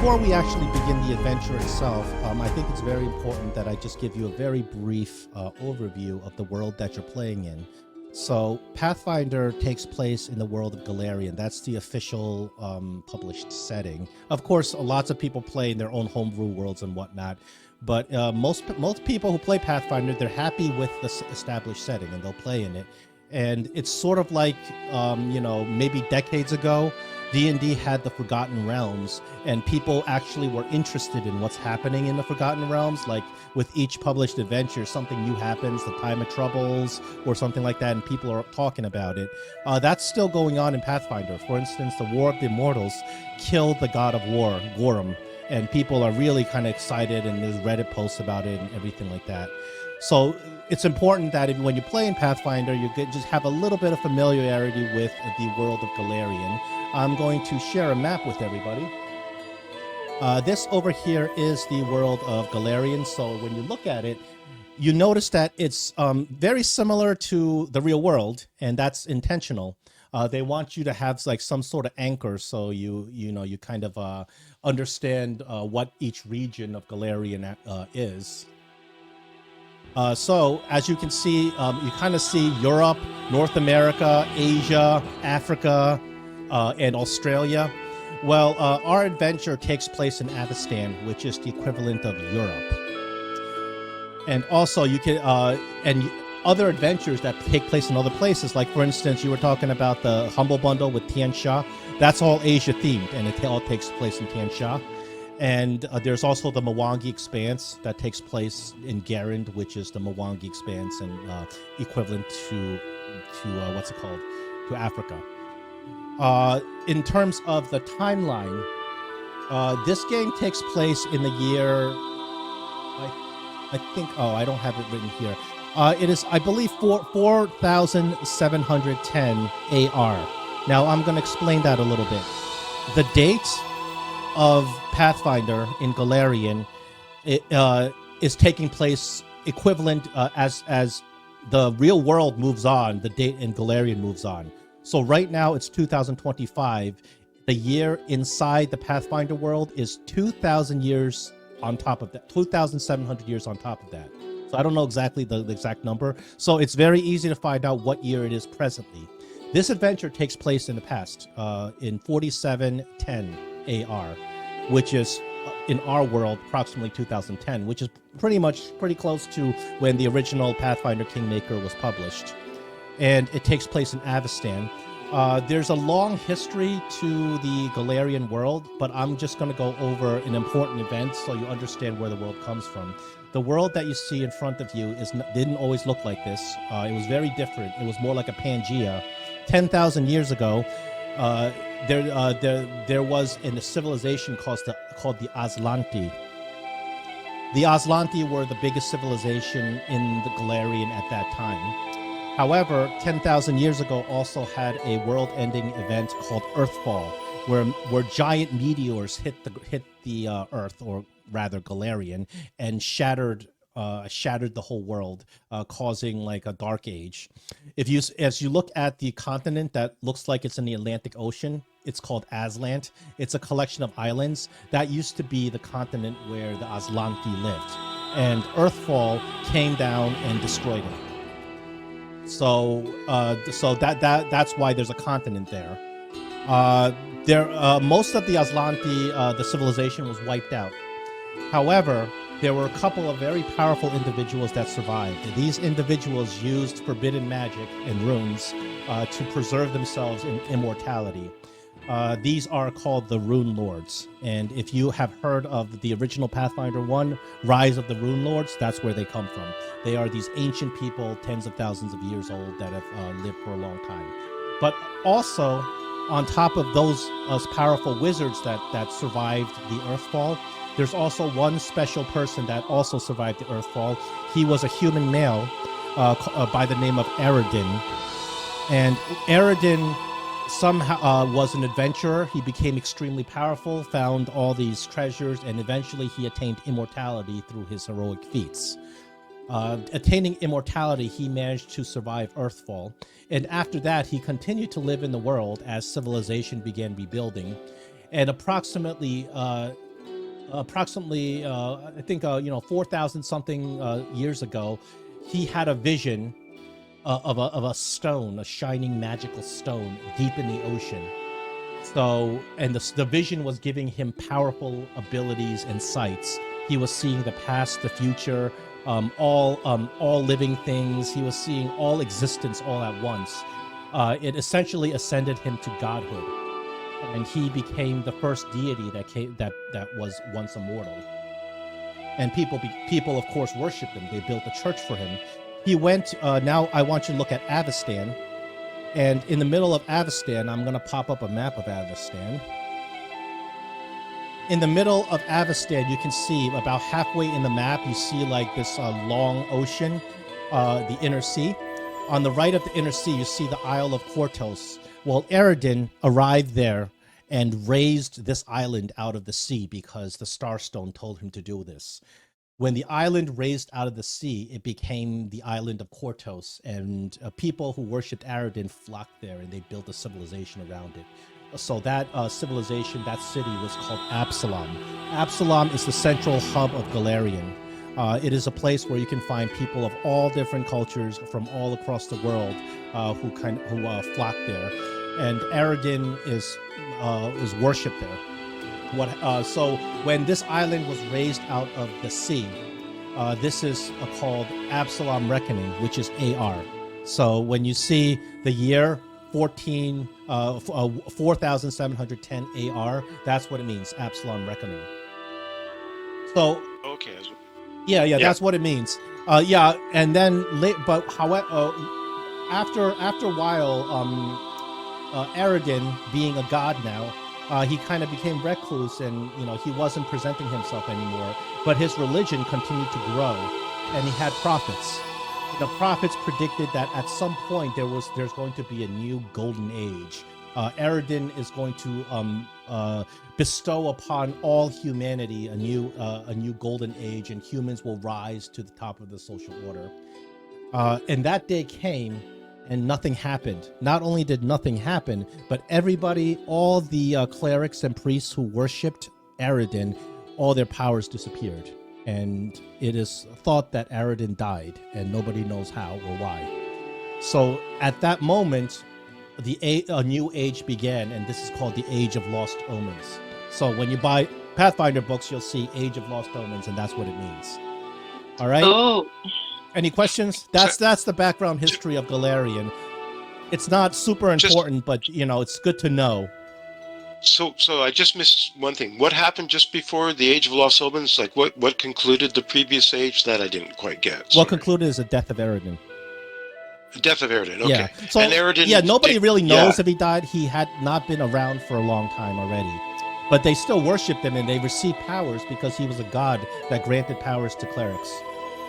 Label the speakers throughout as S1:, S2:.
S1: before we actually begin the adventure itself, I think it's very important that I just give you a very brief overview of the world that you're playing in. So Pathfinder takes place in the world of Golarian. That's the official published setting. Of course, lots of people play in their own homebrew worlds and whatnot, but most people who play Pathfinder, they're happy with the established setting and they'll play in it. And it's sort of like, maybe decades ago, D&D had the Forgotten Realms, and people actually were interested in what's happening in the Forgotten Realms. Like with each published adventure, something new happens, the Time of Troubles or something like that, and people are talking about it. That's still going on in Pathfinder. For instance, the War of the Immortals killed the god of war, Gorum, and people are really kind of excited, and there's Reddit posts about it and everything like that. So it's important that when you play in Pathfinder, you just have a little bit of familiarity with the world of Golarian. I'm going to share a map with everybody. This over here is the world of Golarian. So when you look at it, you notice that it's very similar to the real world, and that's intentional. They want you to have like some sort of anchor, so you kind of understand what each region of Golarian is. So as you can see, you kind of see Europe, North America, Asia, Africa, and Australia. Well, our adventure takes place in Avestan, which is the equivalent of Europe. And also you can, and other adventures that take place in other places, like for instance, you were talking about the Humble Bundle with Tian Sha. That's all Asia themed, and it all takes place in Tian Sha. And there's also the Mwangi Expanse that takes place in Garand, which is the Mwangi Expanse and equivalent to what's it called? To Africa. In terms of the timeline, this game takes place in the year, I think, I don't have it written here. It is, I believe, 4,710 AR. Now, I'm going to explain that a little bit. The date of Pathfinder in Golarian is taking place equivalent as the real world moves on, the date in Golarian moves on. So right now it's 2025. The year inside the Pathfinder world is 2,000 years on top of that, 2,700 years on top of that. So I don't know exactly the exact number. So it's very easy to find out what year it is presently. This adventure takes place in the past, in 4710 AR, which is in our world approximately 2010, which is pretty close to when the original Pathfinder Kingmaker was published. And it takes place in Avestan. There's a long history to the Golarian world, but I'm just going to go over an important event so you understand where the world comes from. The world that you see in front of you didn't always look like this. It was very different. It was more like a Pangea. 10,000 years ago, there was a civilization called the Aslanti. The Aslanti were the biggest civilization in the Golarian at that time. However, 10,000 years ago also had a world-ending event called Earthfall, where giant meteors hit the Earth, or rather Golarian, and shattered the whole world, causing like a dark age. As you look at the continent that looks like it's in the Atlantic Ocean, it's called Aslant. It's a collection of islands. That used to be the continent where the Aslanti lived, and Earthfall came down and destroyed it. So that's why there's a continent there. Most of the Aslanti, the civilization was wiped out. However, there were a couple of very powerful individuals that survived. These individuals used forbidden magic and runes to preserve themselves in immortality. These are called the Rune Lords. And if you have heard of the original Pathfinder 1, Rise of the Rune Lords, that's where they come from. They are these ancient people, tens of thousands of years old, that have lived for a long time. But also, on top of those powerful wizards that survived the Earthfall, there's also one special person that also survived the Earthfall. He was a human male by the name of Aradin. And Aradin somehow was an adventurer. He became extremely powerful, found all these treasures, and eventually he attained immortality through his heroic feats. Attaining immortality, he managed to survive Earthfall. And after that, he continued to live in the world as civilization began rebuilding. And approximately approximately, I think, 4,000 something years ago, he had a vision of a stone, a shining magical stone deep in the ocean. So, and the vision was giving him powerful abilities and sights. He was seeing the past, the future, all living things. He was seeing all existence all at once. It essentially ascended him to godhood, and he became the first deity that was once immortal. And people of course worshipped him. They built a church for him. He went. Now I want you to look at Avestan. And in the middle of Avestan, I'm going to pop up a map of Avestan. In the middle of Avestan, you can see about halfway in the map, you see like this long ocean, the inner sea. On the right of the inner sea, you see the Isle of Quartos. Well, Eredin arrived there and raised this island out of the sea because the Starstone told him to do this. When the island raised out of the sea, it became the island of Quartos, and people who worshipped Aradin flocked there, and they built a civilization around it. So that civilization, that city, was called Absalom. Absalom is the central hub of Golarian. It is a place where you can find people of all different cultures from all across the world who flock there, and Aradin is worshipped there. So when this island was raised out of the sea, this is called Absalom Reckoning, which is AR. So when you see the year 4710 AR, that's what it means, Absalom Reckoning. So
S2: Okay.
S1: yeah, that's what it means. And then but however, after a while, Aradin, being a god now, he kind of became recluse, and he wasn't presenting himself anymore. But his religion continued to grow, and he had prophets. The prophets predicted that at some point there's going to be a new golden age. Aradin is going to bestow upon all humanity a new golden age, and humans will rise to the top of the social order. And that day came, and nothing happened. Not only did nothing happen, but everybody, all the clerics and priests who worshipped Aradin, all their powers disappeared. And it is thought that Aradin died, and nobody knows how or why. So at that moment, a new age began, and this is called the Age of Lost Omens. So when you buy Pathfinder books, you'll see Age of Lost Omens, and that's what it means. All right?
S3: Oh.
S1: Any questions? That's the background history of Golarian. It's not super important, but it's good to know.
S2: So I just missed one thing. What happened just before the Age of Lost Omens? Like what concluded the previous age? That I didn't quite get.
S1: What concluded is the death of Aradin.
S2: The death of Aradin. Okay.
S1: Yeah. So
S2: and Aradin,
S1: nobody really knows if he died. He had not been around for a long time already. But they still worshipped him, and they received powers because he was a god that granted powers to clerics.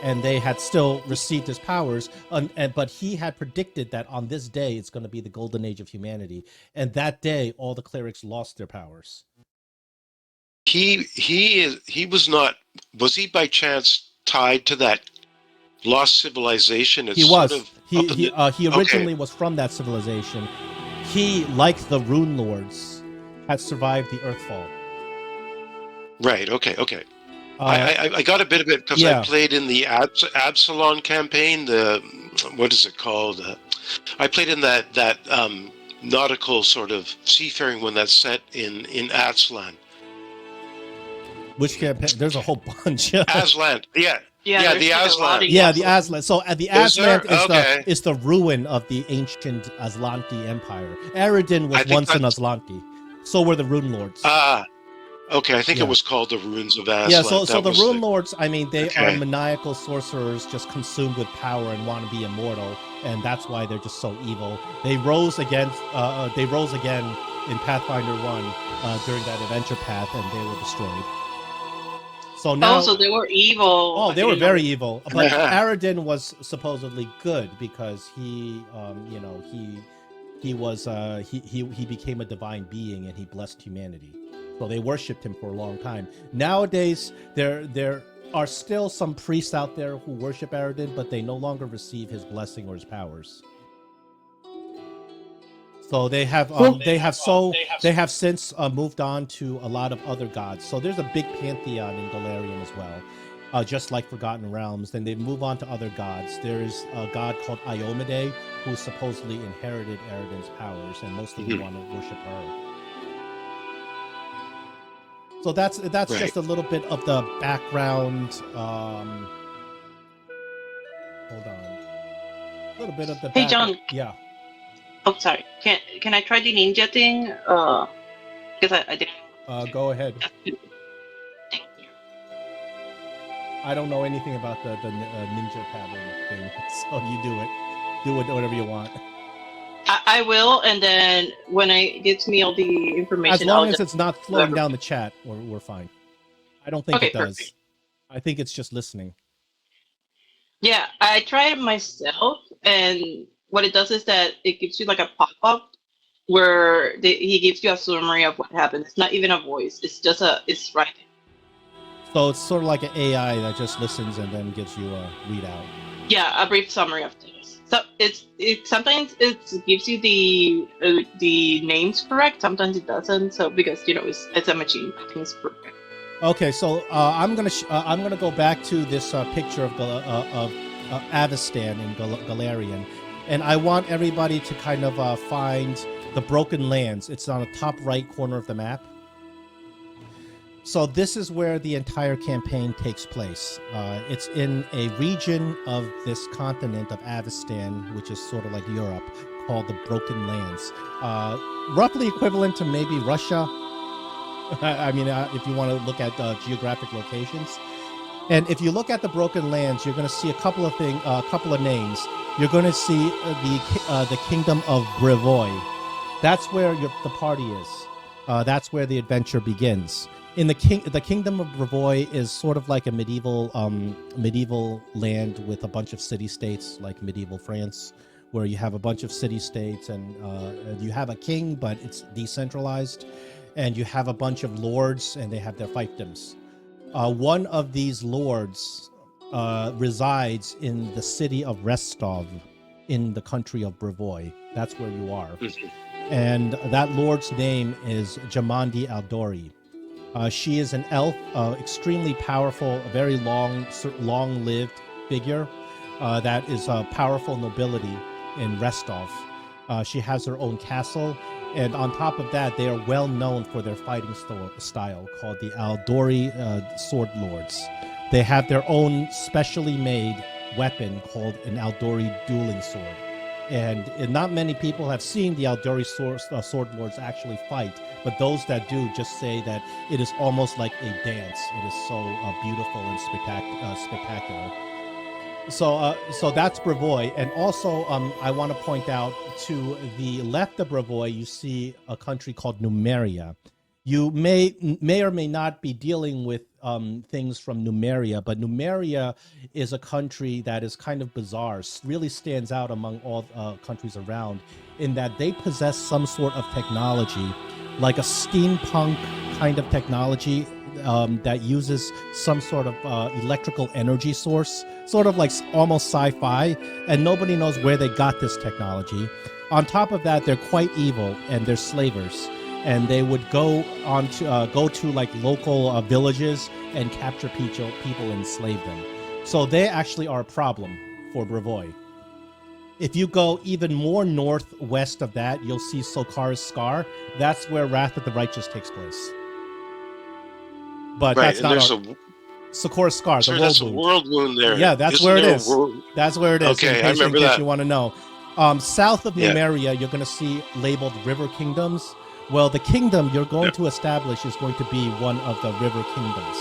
S1: And they had still received his powers, but he had predicted that on this day it's going to be the golden age of humanity, and that day all the clerics lost their powers.
S2: He was not. Was he by chance tied to that lost civilization?
S1: He was. He originally was from that civilization. He, like the Rune Lords, had survived the Earthfall.
S2: Right. Okay. I got a bit of it because I played in the Absalom campaign. What is it called? I played in that nautical sort of seafaring one that's set in Aslan.
S1: Which campaign? There's a whole bunch.
S2: Aslan. Yeah, the Aslan.
S1: Yeah, the Aslan. So the Aslan is the ruin of the ancient Aslanti Empire. Aradin was once an Aslanti. So were the Rune Lords.
S2: Okay, I think it was called the Runes of Aslan.
S1: Yeah, so the Rune Lords, I mean, they are maniacal sorcerers just consumed with power and want to be immortal, and that's why they're just so evil. They rose again in Pathfinder 1 during that adventure path, and they were destroyed. So now,
S3: so they were evil.
S1: Oh, they were very evil. But Aradin was supposedly good because he became a divine being, and he blessed humanity. So they worshipped him for a long time. Nowadays, there are still some priests out there who worship Aradin, but they no longer receive his blessing or his powers. So they have since moved on to a lot of other gods. So there's a big pantheon in Golarian as well, just like Forgotten Realms. Then they move on to other gods. There's a god called Iomade, who supposedly inherited Eridan's powers, and most of them want to worship her. So that's right. Just a little bit of the background. Hold on. A little bit of the.
S3: Hey, John.
S1: Yeah.
S3: Oh, sorry. Can I try the ninja thing? Because I didn't.
S1: Go ahead. I don't know anything about the ninja pattern thing, so you do it. Do it whatever you want.
S3: I will, and then when it gives me all the information,
S1: as long as it's not slowing down the chat, we're fine. I don't think it does. Perfect. I think it's just listening.
S3: Yeah, I tried it myself, and what it does is that it gives you like a pop-up where he gives you a summary of what happened. It's not even a voice; it's just it's writing.
S1: So it's sort of like an AI that just listens and then gives you a readout.
S3: Yeah, a brief summary of things. So sometimes it gives you the names correct. Sometimes it doesn't. So because it's a machine, things perfect.
S1: Okay, so I'm gonna go back to this picture of Avestan in Golarian, and I want everybody to kind of find the Broken Lands. It's on the top right corner of the map. So this is where the entire campaign takes place. It's in a region of this continent of Avestan, which is sort of like Europe, called the Broken Lands. Roughly equivalent to maybe Russia. I mean, if you want to look at geographic locations. And if you look at the Broken Lands, you're going to see a couple of names. You're going to see the Kingdom of Brevoy. That's where the party is. That's where the adventure begins. In the Kingdom of Brevoy is sort of like a medieval land with a bunch of city-states, like medieval France, where you have a bunch of city-states and you have a king, but it's decentralized, and you have a bunch of lords, and they have their fiefdoms. One of these lords resides in the city of Restov, in the country of Brevoy. That's where you are. And that lord's name is Jamandi Aldori. She is an elf, extremely powerful, a very long-lived figure that is powerful nobility in Restov. She has her own castle, and on top of that, they are well known for their fighting style called the Aldori Sword Lords. They have their own specially made weapon called an Aldori dueling sword. And not many people have seen the Aldori sword lords actually fight, but those that do just say that it is almost like a dance. It is so beautiful and spectacular. So that's Brevoy. And also, I want to point out to the left of Brevoy, you see a country called Numeria. You may or may not be dealing with things from Numeria, but Numeria is a country that is kind of bizarre, really stands out among all countries around, in that they possess some sort of technology, like a steampunk kind of technology that uses some sort of electrical energy source, sort of like almost sci-fi, and nobody knows where they got this technology. On top of that, they're quite evil, and they're slavers. And they would go to like local villages and capture people and enslave them. So they actually are a problem for Brevoy. If you go even more northwest of that, you'll see Sokar's Scar. That's where Wrath of the Righteous takes place. But that's not Sokar's Scar.
S2: Sorry, that's a world wound there.
S1: Yeah, that's where it is. That's where it is.
S2: Okay, I remember that.
S1: You want to know. South of Numeria, you're going to see labeled River Kingdoms. Well, the kingdom you're going to establish is going to be one of the river kingdoms.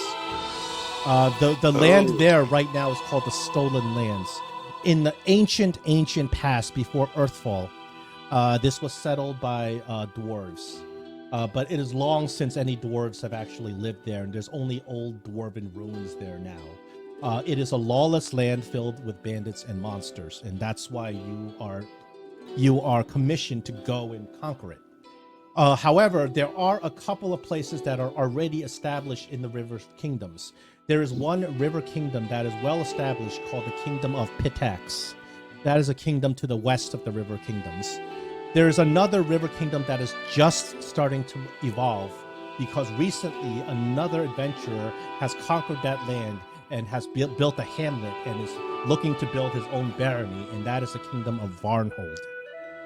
S1: The land there right now is called the Stolen Lands. In the ancient past, before Earthfall, this was settled by dwarves. But it is long since any dwarves have actually lived there, and there's only old dwarven ruins there now. It is a lawless land filled with bandits and monsters, and that's why you are commissioned to go and conquer it. However, there are a couple of places that are already established in the river kingdoms. There is one river kingdom that is well established called the Kingdom of Pitax. That is a kingdom to the west of the river kingdoms. There's another river kingdom that is just starting to evolve because recently another adventurer has conquered that land and has built a hamlet and is looking to build his own barony, and that is the kingdom of Varnhold.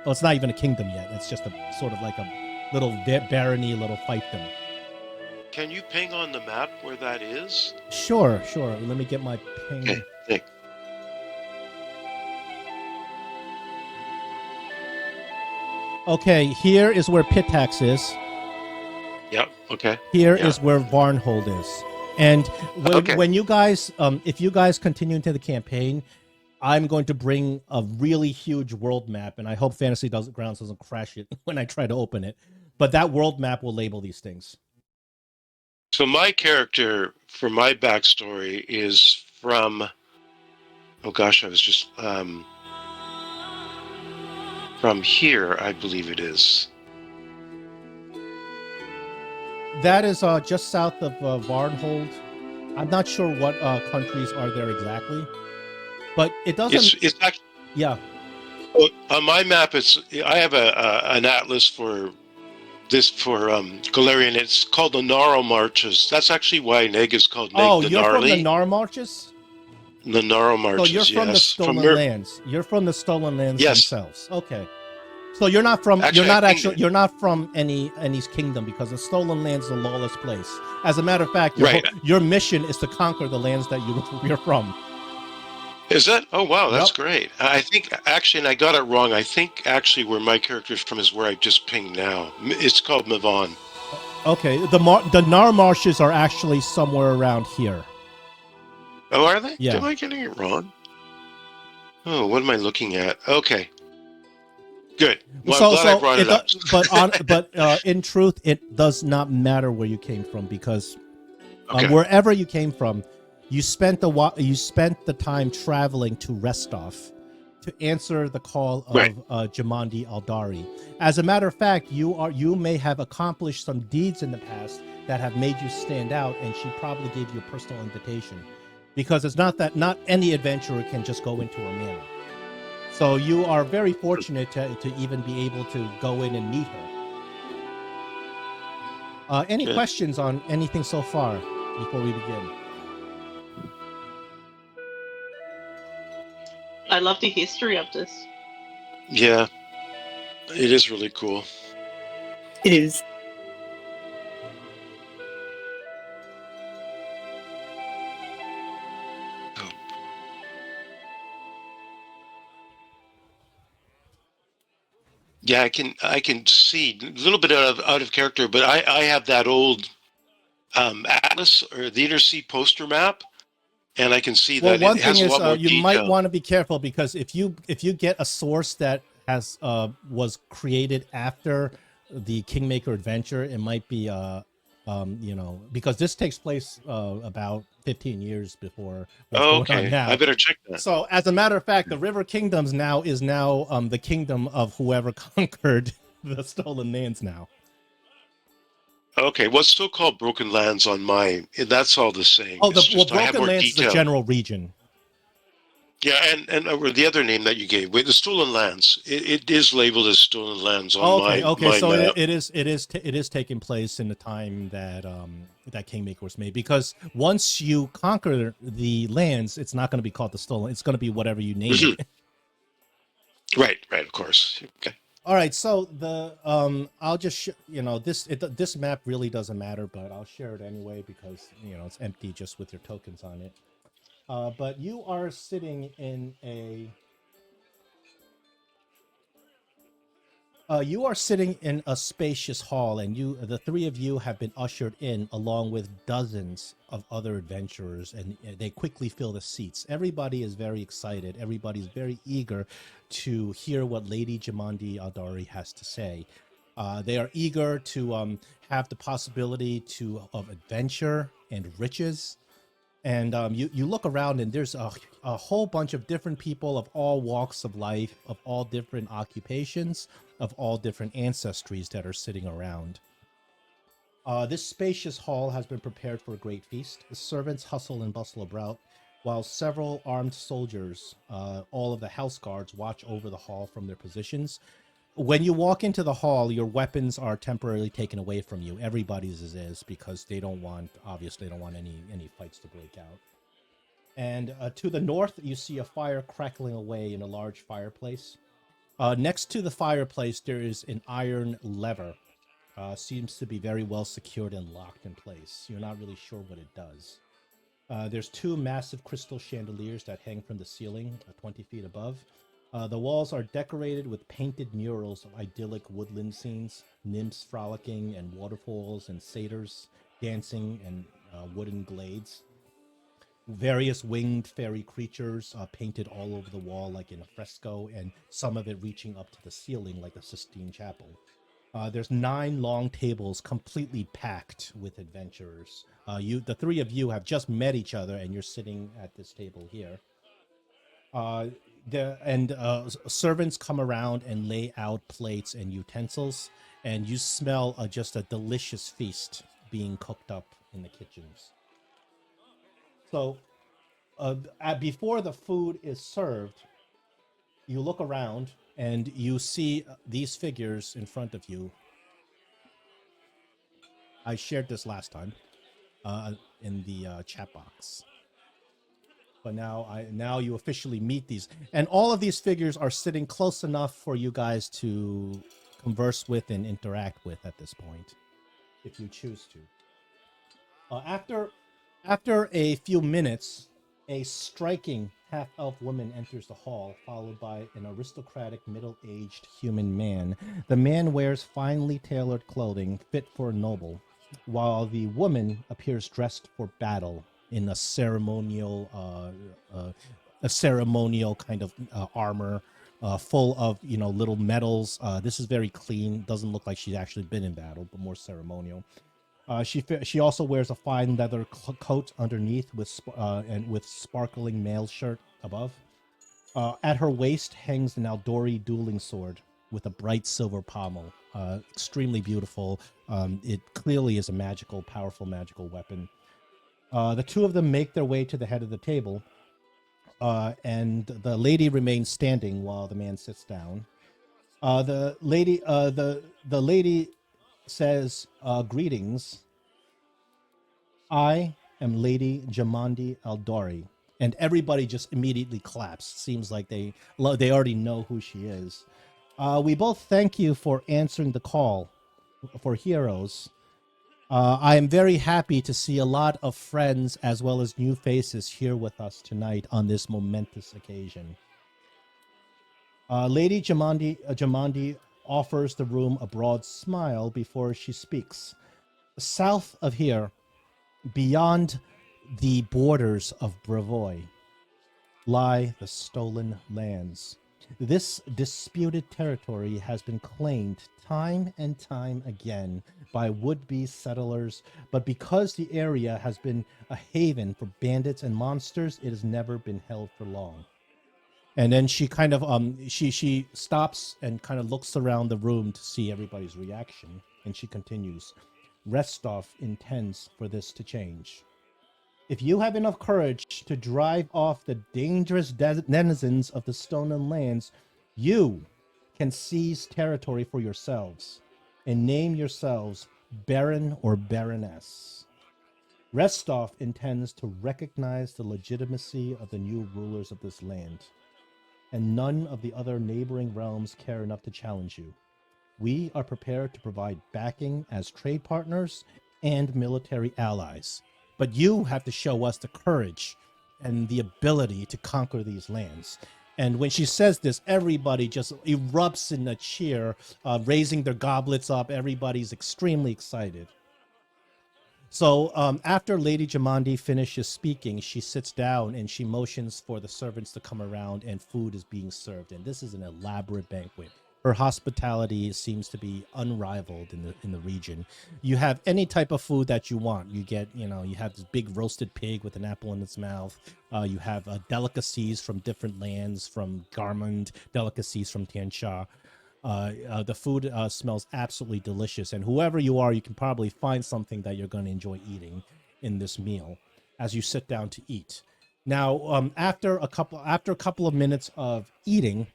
S1: Well, it's not even a kingdom yet. It's just a sort of like a little barony, little fiefdom.
S2: Can you ping on the map where that is?
S1: Sure. Let me get my ping.
S2: Okay, thanks.
S1: Okay, here is where Pitax is.
S2: Yep, okay.
S1: Here is where Varnhold is. And when you guys, if you guys continue into the campaign, I'm going to bring a really huge world map, and I hope Fantasy Grounds doesn't crash it when I try to open it. But that world map will label these things.
S2: So my character, for my backstory, is from... Oh gosh, I was just... from here, I believe it is.
S1: That is just south of Varnhold. I'm not sure what countries are there exactly. But it doesn't...
S2: It's actually...
S1: Yeah.
S2: On my map, I have an atlas for Golarian. It's called the Gnarl Marches. That's actually why Neg is called Neg the Gnarly.
S1: You're from the Gnarl Marches?
S2: The Gnarl Marches,
S1: so you're from the Stolen Lands. You're from the Stolen Lands themselves. Okay. So you're not from you're not from any kingdom, because the Stolen Lands is a lawless place. As a matter of fact, your mission is to conquer the lands that you're from.
S2: Is that? Oh, wow, that's great. I think, actually, and I got it wrong, I think actually where my character is from is where I just pinged now. It's called Mavon.
S1: Okay, the Gnarl Marshes are actually somewhere around here.
S2: Oh, are they?
S1: Yeah.
S2: Am I getting it wrong? Oh, what am I looking at? Okay. Good. Well, I'm glad I brought it up.
S1: But in truth, it does not matter where you came from, because wherever you came from, you spent the time traveling to Restov to answer the call of Jamandi Aldari. As a matter of fact, you may have accomplished some deeds in the past that have made you stand out, and she probably gave you a personal invitation, because it's not any adventurer can just go into a manor. So you are very fortunate to even be able to go in and meet her. Any questions on anything so far before we begin?
S3: I love the history of this.
S2: Yeah, it is really cool.
S4: It is.
S2: Yeah, I can see a little bit out of character, but I have that old atlas or the Inner Sea poster map, and I can see that it has a lot more detail.
S1: You might want to be careful, because if you get a source that has was created after the Kingmaker adventure, it might be because this takes place about 15 years before what's going on now.
S2: I better check that.
S1: So, as a matter of fact, the River Kingdoms is now the kingdom of whoever conquered the Stolen Lands now.
S2: Okay, what's still called Broken Lands on mine? That's all the same.
S1: Oh, Broken Lands is the general region.
S2: Yeah, and the other name that you gave, the Stolen Lands, it is labeled as Stolen Lands on my
S1: so
S2: map.
S1: it is taking place in the time that that Kingmaker was made, because once you conquer the lands, it's not going to be called the Stolen. It's going to be whatever you name it.
S2: Right, of course. Okay.
S1: All right, so the I'll just this map really doesn't matter, but I'll share it anyway, because it's empty just with your tokens on it. But you are sitting in a spacious hall, and the three of you have been ushered in along with dozens of other adventurers, and they quickly fill the seats. Everybody is very excited. Everybody's very eager to hear what Lady Jamandi Aldari has to say. They are eager to have the possibility of adventure and riches. And you look around, and there's a whole bunch of different people of all walks of life, of all different occupations, of all different ancestries that are sitting around. This spacious hall has been prepared for a great feast. The servants hustle and bustle about, while several armed soldiers, all of the house guards, watch over the hall from their positions. when you walk into the hall, your weapons are temporarily taken away from you. Everybody's is because they don't want, obviously, they don't want any fights to break out. And to the north, you see a fire crackling away in a large fireplace. Next to the fireplace, there is an iron lever. Seems to be very well secured and locked in place. You're not really sure what it does. There's two massive crystal chandeliers that hang from the ceiling, 20 feet above. The walls are decorated with painted murals of idyllic woodland scenes, nymphs frolicking, and waterfalls and satyrs dancing in wooden glades. Various winged fairy creatures painted all over the wall like in a fresco, and some of it reaching up to the ceiling like a Sistine Chapel. There's 9 long tables completely packed with adventurers. The three of you have just met each other, and you're sitting at this table here. Servants come around and lay out plates and utensils, and you smell just a delicious feast being cooked up in the kitchens. So, before the food is served, you look around and you see these figures in front of you. I shared this last time in the chat box. But now you officially meet these. And all of these figures are sitting close enough for you guys to converse with and interact with at this point, if you choose to. After a few minutes, a striking half-elf woman enters the hall, followed by an aristocratic middle-aged human man. The man wears finely tailored clothing fit for a noble, while the woman appears dressed for battle in a ceremonial kind of armor, full of little medals. This is very clean. Doesn't look like she's actually been in battle, but more ceremonial. She also wears a fine leather coat underneath with sparkling mail shirt above. At her waist hangs an Aldori dueling sword with a bright silver pommel. Extremely beautiful. It clearly is a powerful magical weapon. The two of them make their way to the head of the table, and the lady remains standing while the man sits down. The lady says, "Greetings. I am Lady Jamandi Aldori," and everybody just immediately claps. Seems like they already know who she is. We both thank you for answering the call for heroes. I am very happy to see a lot of friends as well as new faces here with us tonight on this momentous occasion. Lady Jamandi offers the room a broad smile before she speaks. South of here, beyond the borders of Brevoy, lie the stolen lands. This disputed territory has been claimed time and time again by would-be settlers, but because the area has been a haven for bandits and monsters, it has never been held for long. And then she kind of she stops and kind of looks around the room to see everybody's reaction, and she continues, "Restov intends for this to change. If you have enough courage to drive off the dangerous denizens of the stolen lands, you can seize territory for yourselves and name yourselves Baron or Baroness. Restov intends to recognize the legitimacy of the new rulers of this land, and none of the other neighboring realms care enough to challenge you. We are prepared to provide backing as trade partners and military allies. But you have to show us the courage and the ability to conquer these lands." And when she says this, everybody just erupts in a cheer, raising their goblets up. Everybody's extremely excited. So after Lady Jamandi finishes speaking, she sits down and she motions for the servants to come around, and food is being served. And this is an elaborate banquet. Her hospitality seems to be unrivaled in the region. You have any type of food that you want. You get, you have this big roasted pig with an apple in its mouth. You have delicacies from different lands, from Garmund, delicacies from Tian Sha. The food smells absolutely delicious, and whoever you are, you can probably find something that you're going to enjoy eating in this meal as you sit down to eat. Now, after a couple of minutes of eating,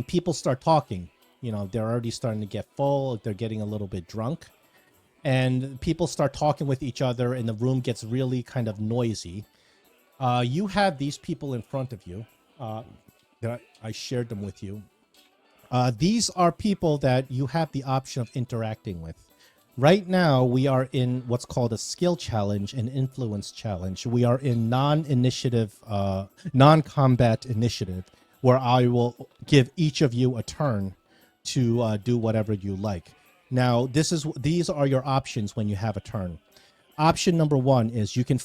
S1: people start talking, they're already starting to get full. They're getting a little bit drunk. And people start talking with each other, and the room gets really kind of noisy. You have these people in front of you. That I shared them with you. These are people that you have the option of interacting with. Right now, we are in what's called a skill challenge and influence challenge. We are in non-initiative, non-combat initiative, where I will give each of you a turn to do whatever you like. Now, these are your options when you have a turn. Option number one is you can,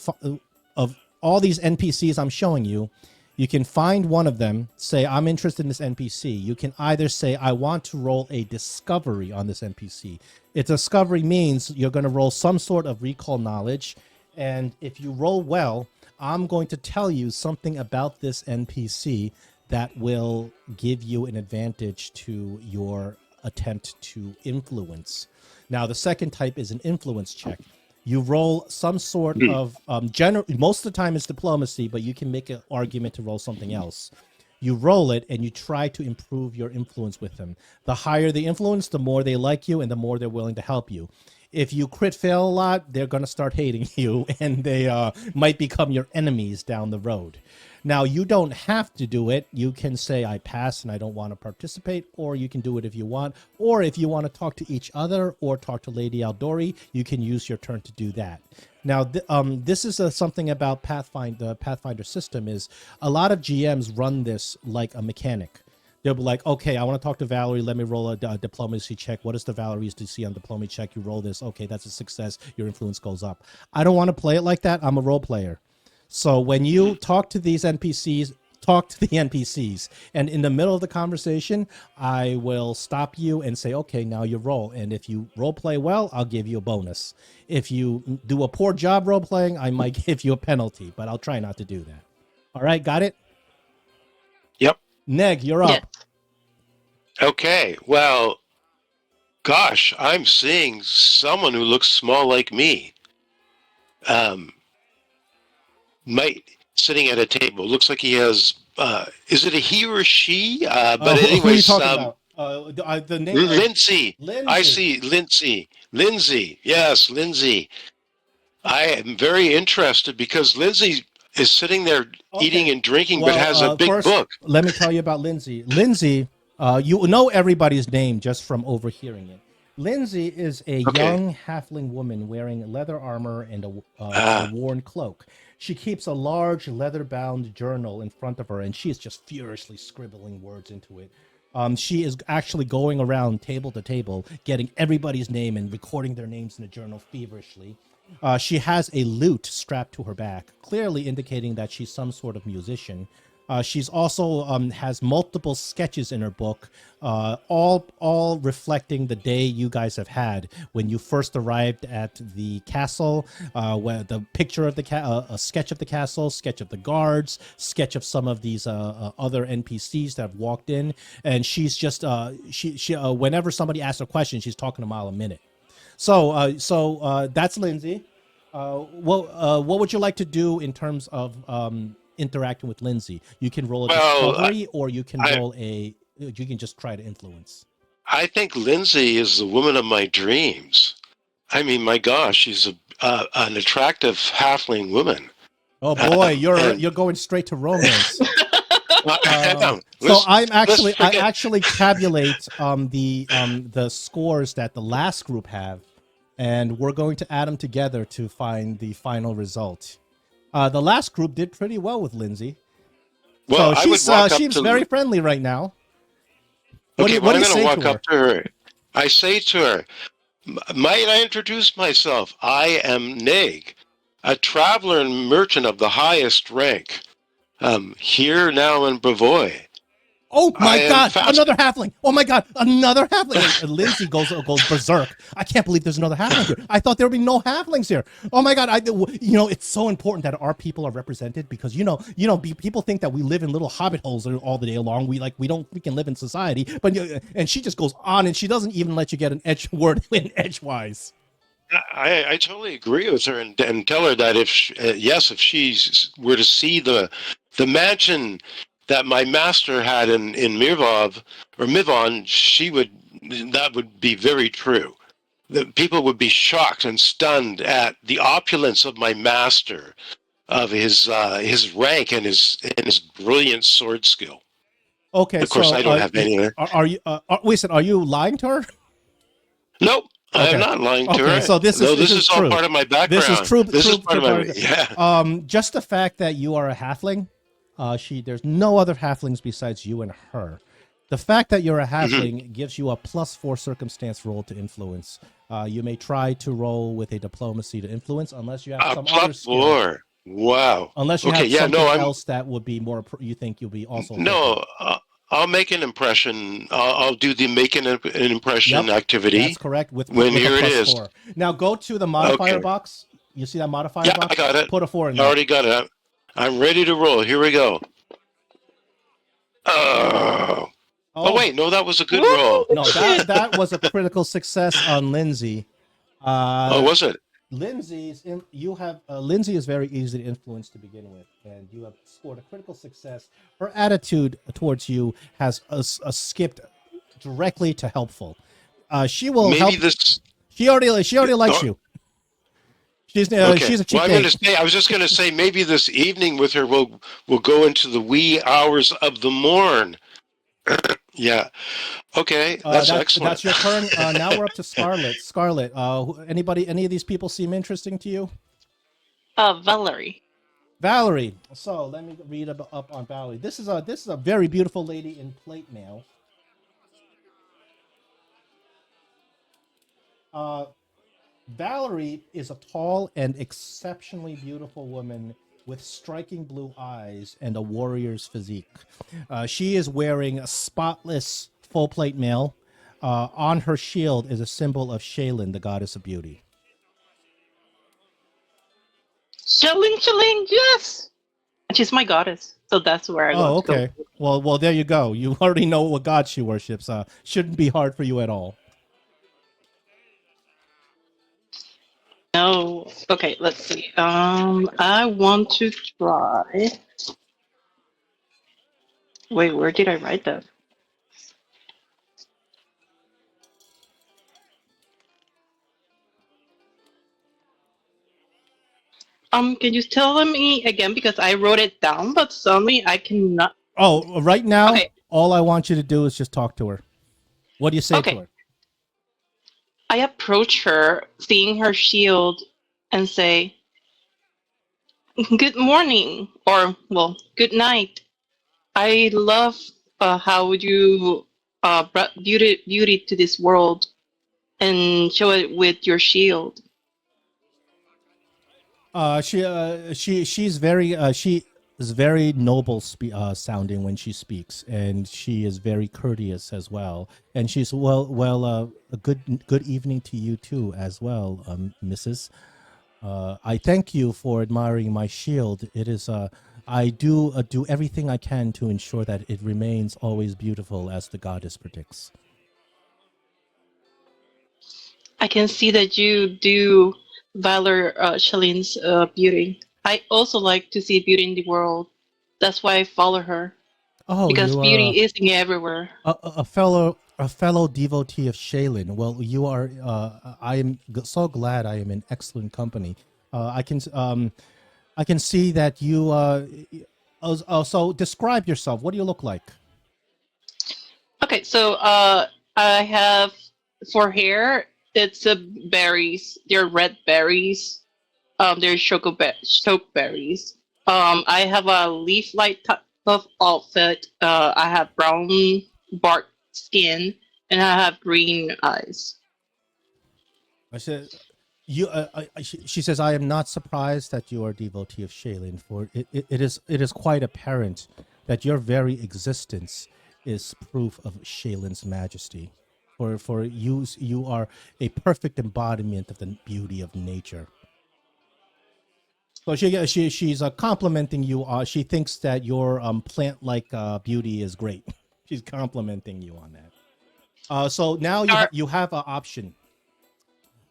S1: of all these NPCs I'm showing you, you can find one of them, say, I'm interested in this NPC. You can either say, I want to roll a discovery on this NPC. A discovery means you're going to roll some sort of recall knowledge. And if you roll well, I'm going to tell you something about this NPC that will give you an advantage to your attempt to influence. Now, the second type is an influence check. You roll some sort of most of the time it's diplomacy, but you can make an argument to roll something else. You roll it and you try to improve your influence with them. The higher the influence, the more they like you and the more they're willing to help you. If you crit fail a lot, they're going to start hating you, and they might become your enemies down the road. Now, you don't have to do it. You can say, I pass and I don't want to participate, or you can do it if you want. Or if you want to talk to each other or talk to Lady Aldori, you can use your turn to do that. Now, this is something about Pathfinder. The Pathfinder system is a lot of GMs run this like a mechanic. They'll be like, okay, I want to talk to Valerie. Let me roll a diplomacy check. What is the Valerie's DC on diplomacy check? You roll this. Okay, that's a success. Your influence goes up. I don't want to play it like that. I'm a role player. So when you talk to these NPCs, talk to the NPCs. And in the middle of the conversation, I will stop you and say, okay, now you roll. And if you role play well, I'll give you a bonus. If you do a poor job role playing, I might give you a penalty, but I'll try not to do that. All right, got it?
S2: Yep.
S1: Neg, you're up.
S3: Yeah.
S2: Okay, well, gosh, I'm seeing someone who looks small like me. Sitting at a table. Looks like he has, is it a he or she? But anyways.
S1: Who are you talking about? The name
S2: Linzi.
S1: Linzi.
S2: I see, Linzi. Linzi. Yes, Linzi. I am very interested because Linzi is sitting there eating and drinking, but has a big book.
S1: Let me tell you about Linzi. Linzi, you know everybody's name just from overhearing it. Linzi is a young halfling woman wearing leather armor and a worn cloak. She keeps a large leather-bound journal in front of her, and she is just furiously scribbling words into it. She is actually going around table to table, getting everybody's name and recording their names in the journal feverishly. She has a lute strapped to her back, clearly indicating that she's some sort of musician. She's also has multiple sketches in her book, all reflecting the day you guys have had when you first arrived at the castle. Where the picture of the a sketch of the castle, sketch of the guards, sketch of some of these other NPCs that have walked in, and she's just she whenever somebody asks a question, she's talking a mile a minute. So that's Linzi. What would you like to do in terms of interacting with Linzi? You can roll a discovery, or you can you can just try to influence.
S2: I think Linzi is the woman of my dreams. I mean, my gosh, she's an attractive halfling woman.
S1: Oh boy, you're going straight to romance. So I actually tabulate the scores that the last group have, and we're going to add them together to find the final result. The last group did pretty well with Linzi.
S2: Well,
S1: so she's very friendly right now. What do you say to her? I'm going to walk up to her.
S2: I say to her, might I introduce myself? I am Neg, a traveler and merchant of the highest rank. Here now in Bravoy.
S1: Oh my God! Another halfling! Oh my God! Another halfling! And Linzi goes berserk. I can't believe there's another halfling here. I thought there would be no halflings here. Oh my God! It's so important that our people are represented because people think that we live in little hobbit holes all the day long. We can live in society, but and she just goes on and she doesn't even let you get an word in edgewise.
S2: I totally agree with her and tell her that if she were to see the mansion that my master had in Mirvov or Mivon, that would be very true. The people would be shocked and stunned at the opulence of my master, of his rank and his brilliant sword skill.
S1: Okay,
S2: Of course,
S1: so
S2: I don't have any.
S1: are you? Wait, are you lying to her?
S2: Nope, I am
S1: Okay.
S2: not lying to
S1: Okay,
S2: her.
S1: so this is
S2: all
S1: true.
S2: part of my background.
S1: This is true.
S2: This is part of my yeah.
S1: Just the fact that you are a halfling, there's no other halflings besides you and her. The fact that you're a halfling gives you a +4 circumstance roll to influence. You may try to roll with a diplomacy to influence, unless you have some other skill.
S2: +4. Wow.
S1: Unless you have something else that would be more. You think you'll be also.
S2: No, I'll make an impression. I'll do the making an impression activity.
S1: That's correct. With
S2: here
S1: a
S2: it is.
S1: +4. Now go to the modifier box. You see that modifier box?
S2: I got it.
S1: Put a 4 in
S2: I
S1: there.
S2: already got it. I'm ready to roll. Here we go. Oh wait, no, that was a good roll.
S1: No, that was a critical success on Linzi.
S2: Was it?
S1: Linzi is very easy to influence to begin with, and you have scored a critical success. Her attitude towards you has skipped directly to helpful. She will help. She already likes you. She's a cheap
S2: I was just going to say, maybe this evening with her will go into the wee hours of the morn. Yeah. Okay. That's excellent.
S1: That's your turn. Now we're up to Scarlet. Scarlet. Any of these people seem interesting to you?
S3: Valerie.
S1: Valerie. So let me read up on Valerie. This is a very beautiful lady in plate mail. Valerie is a tall and exceptionally beautiful woman with striking blue eyes and a warrior's physique. She is wearing a spotless full plate mail. On her shield is a symbol of Shaylin, the goddess of beauty.
S3: Shaylin, yes! She's my goddess, so that's where I go.
S1: Oh, okay. Well, there you go. You already know what god she worships. Shouldn't be hard for you at all.
S3: No. Okay, let's see. I want to try. Wait, where did I write that? Can you tell me again, because I wrote it down, but suddenly I cannot.
S1: Oh, right now, all I want you to do is just talk to her. What do you say to her?
S3: I approach her, seeing her shield, and say, "Good morning," or, well, good night. I love how you brought beauty to this world and show it with your shield.
S1: She's very noble sounding when she speaks, and she is very courteous as well. And she's a good evening to you too as well, Mrs. I thank you for admiring my shield. It is I do everything I can to ensure that it remains always beautiful as the goddess predicts.
S3: I can see that you do valor Shailin's beauty. I also like to see beauty in the world. That's why I follow her.
S1: Oh,
S3: because beauty is everywhere.
S1: A fellow devotee of Shaylin. Well, you are. I am so glad I am in excellent company. I can see that you. So describe yourself. What do you look like?
S3: Okay, so I have for hair. It's berries. They're red berries. They're chokeberries. I have a leaf-like type of outfit. I have brown bark skin, and I have green eyes.
S1: I said, she says, I am not surprised that you are a devotee of Shaylin, for it is quite apparent that your very existence is proof of Shaylin's majesty. For you are a perfect embodiment of the beauty of nature. So she's complimenting you. She thinks that your plant-like beauty is great. She's complimenting you on that. So now you have an option.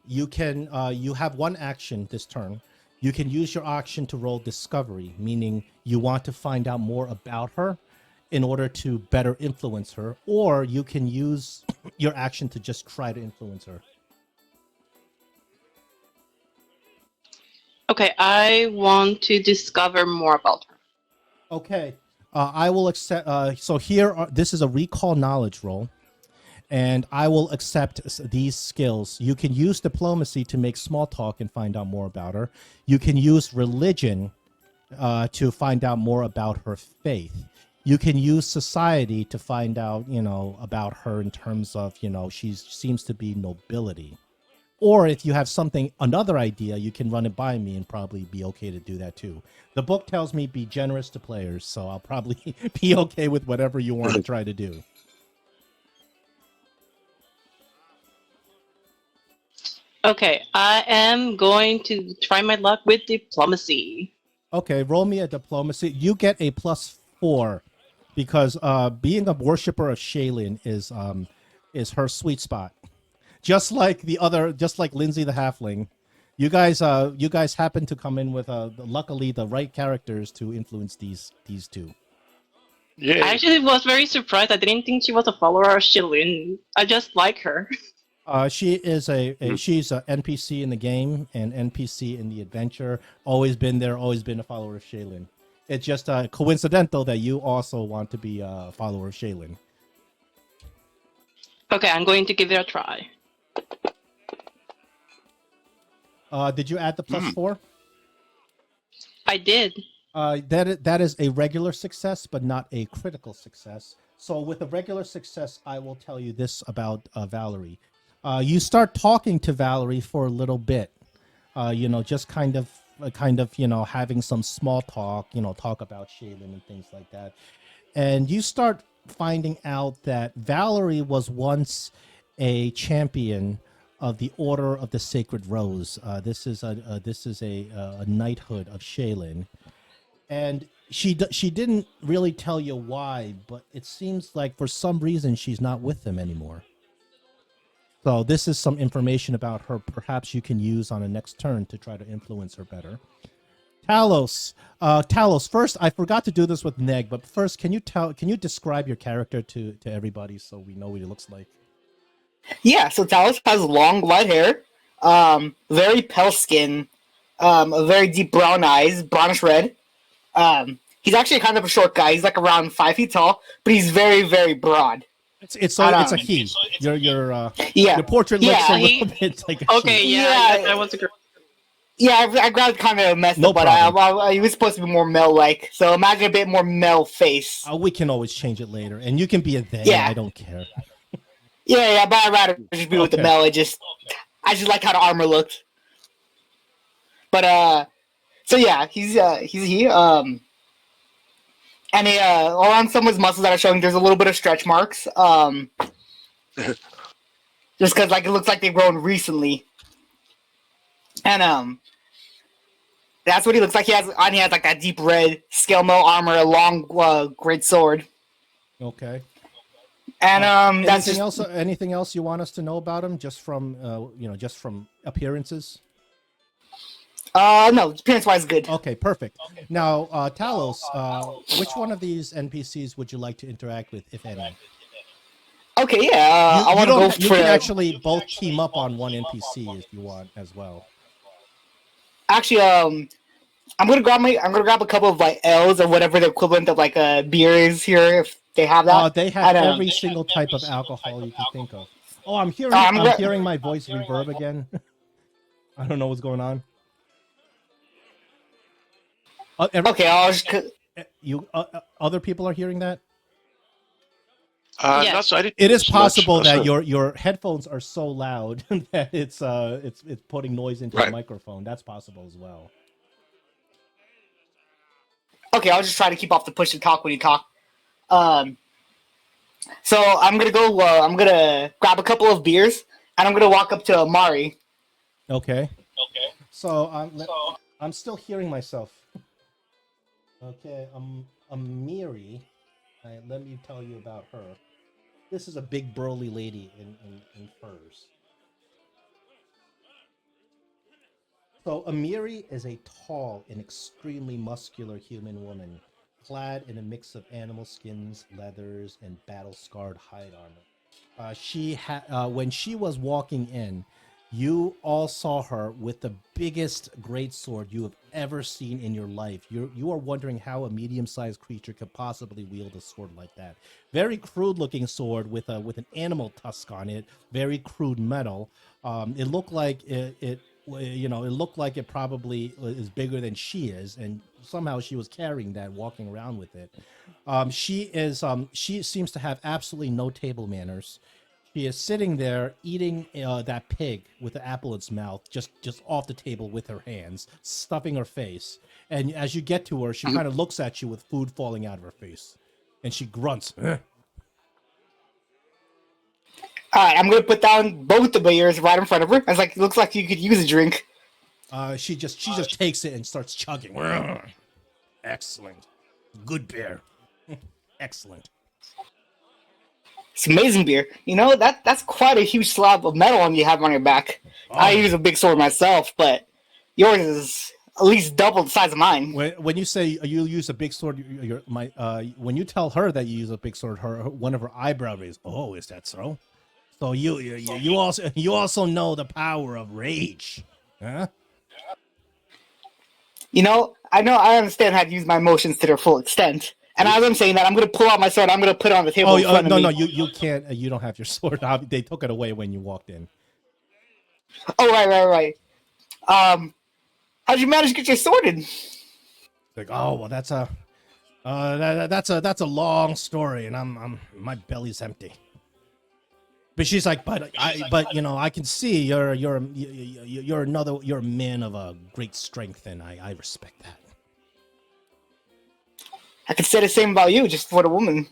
S1: You can you have one action this turn. You can use your action to roll discovery, meaning you want to find out more about her. in order to better influence her, or you can use your action to just try to influence her.
S3: Okay, I want to discover more about her.
S1: Okay, I will accept. So this is a recall knowledge roll, and I will accept these skills. You can use diplomacy to make small talk and find out more about her. You can use religion to find out more about her faith. You can use society to find out, about her in terms of, she seems to be nobility. Or if you have another idea, you can run it by me and probably be okay to do that too. The book tells me be generous to players, so I'll probably be okay with whatever you want to try to do.
S3: Okay, I am going to try my luck with diplomacy.
S1: Okay, roll me a diplomacy. You get a +4 because being a worshiper of Shaylin is her sweet spot. Just like Linzi the Halfling, you guys happen to come in with luckily the right characters to influence these two.
S2: Yeah.
S3: I actually was very surprised. I didn't think she was a follower of Shilin. I just like her.
S1: She is she's an NPC in the game and NPC in the adventure. Always been there. Always been a follower of Shaylin. It's just coincidental that you also want to be a follower of Shaylin.
S3: Okay, I'm going to give it a try.
S1: Did you add the +4?
S3: I did.
S1: That is a regular success, but not a critical success. So with a regular success, I will tell you this about Valerie. You start talking to Valerie for a little bit, just kind of, having some small talk, talk about Shaylin and things like that. And you start finding out that Valerie was once a champion of the Order of the Sacred Rose. This is a knighthood of Shaylin. And she didn't really tell you why, but it seems like for some reason she's not with them anymore. So this is some information about her perhaps you can use on a next turn to try to influence her better. Talos. Talos, first, I forgot to do this with Neg, but first, can you describe your character to everybody so we know what he looks like?
S4: Yeah, so Talos has long light hair, very pale skin, very deep brown eyes, brownish red. He's actually kind of a short guy. He's like around 5 feet tall, but he's very, very broad.
S1: It's a he. Your portrait looks a little bit like a
S3: okay,
S1: she.
S3: I was a girl.
S4: Yeah, I grabbed kind of messed up, but he was supposed to be more male-like. So imagine a bit more male face.
S1: We can always change it later, and you can be a they.
S4: Yeah.
S1: I don't care.
S4: Yeah, but I'd rather just be with the male. I just like how the armor looked. But so yeah, he's he. And around some of his muscles that are showing, there's a little bit of stretch marks. Just because it looks like they've grown recently. And that's what he looks like. He has like that deep red scale mail armor, a long great sword.
S1: Okay.
S4: And
S1: anything else you want us to know about him, just from appearances?
S4: No, appearance-wise, good.
S1: Okay, perfect. Now, Talos, which one of these NPCs would you like to interact with, if any?
S4: Okay, yeah, I want to go for...
S1: You can actually both team up on one NPC if you want as well.
S4: Actually, I'm gonna grab a couple of ales or whatever the equivalent of beer is here, if they have that.
S1: They have every single type of alcohol you can think of. Oh, I'm hearing my voice reverb again. I don't know what's going on.
S4: Okay, I'll just...
S1: Other people are hearing that?
S3: Yes.
S1: It is possible that your headphones are so loud that it's putting noise into the microphone. That's possible as well.
S4: Okay, I'll just try to keep off the push to talk when you talk. So I'm gonna go. I'm gonna grab a couple of beers, and I'm gonna walk up to Mari.
S1: Okay. So I'm still hearing myself. Okay, Amiri. Let me tell you about her. This is a big burly lady in furs. So Amiri is a tall and extremely muscular human woman clad in a mix of animal skins, leathers, and battle-scarred hide armor. When she was walking in, you all saw her with the biggest greatsword you have ever seen in your life. You are wondering how a medium-sized creature could possibly wield a sword like that. Very crude-looking sword with an animal tusk on it. Very crude metal. It looked like it looked like it probably is bigger than she is, and somehow she was carrying that, walking around with it. She seems to have absolutely no table manners. She is sitting there eating that pig with the apple in its mouth, just off the table with her hands, stuffing her face. And as you get to her, she kind of looks at you with food falling out of her face, and she grunts.
S4: All right, I'm gonna put down both the beers right in front of her. I was like, looks like you could use a drink.
S1: She just takes it and starts chugging. Excellent, good beer. Excellent.
S4: It's amazing beer. You know, that's quite a huge slab of metal you have on your back. Oh. I use a big sword myself, but yours is at least double the size of mine.
S1: When you say you use a big sword, when you tell her that you use a big sword, one of her eyebrows raises. Oh, is that so? So you also know the power of rage, huh?
S4: You know, I understand how to use my emotions to their full extent. And as I'm saying that, I'm going to pull out my sword. I'm going to put it on the table in front of me.
S1: No, you can't. You don't have your sword. They took it away when you walked in.
S4: Oh, right. How'd you manage to get your sword in?
S1: Like, oh, well, that's a long story, and my belly's empty. But she's like, but you know, I can see you're a man of a great strength, and I respect that.
S4: I could say the same about you, just for the woman.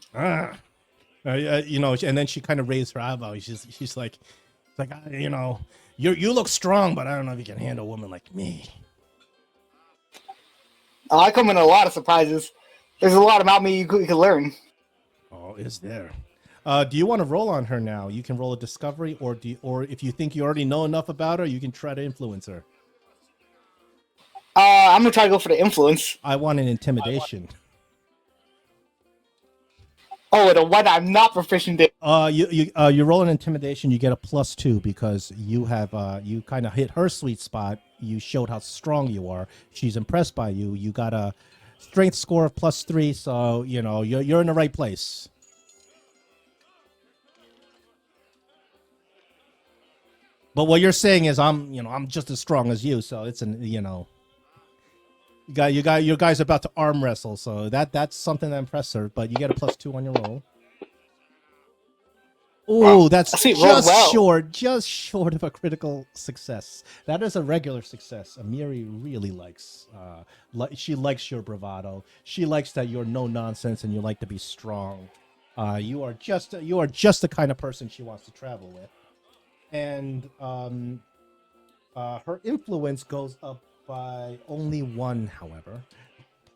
S1: You know, and then she kind of raised her eyebrow. She's like, you know, you look strong, but I don't know if you can handle a woman like me.
S4: Oh, I come in a lot of surprises. There's a lot about me you could learn.
S1: Oh, is there? Do you want to roll on her now? You can roll a discovery, or if you think you already know enough about her, you can try to influence her.
S4: I'm gonna try to go for the influence.
S1: I want an intimidation.
S4: Oh, the one I'm not proficient in.
S1: You roll an intimidation. You get a +2 because you have you kind of hit her sweet spot. You showed how strong you are. She's impressed by you. You got a strength score of +3, so you know you're in the right place. But what you're saying is I'm just as strong as you, so it's you guys are about to arm wrestle, so that's something that impressed her. But you get a +2 on your roll. Oh, that's just short of a critical success. That is a regular success. Amiri really likes. She likes your bravado. She likes that you're no nonsense and you like to be strong. You are just the kind of person she wants to travel with. And her influence goes up by only 1, however.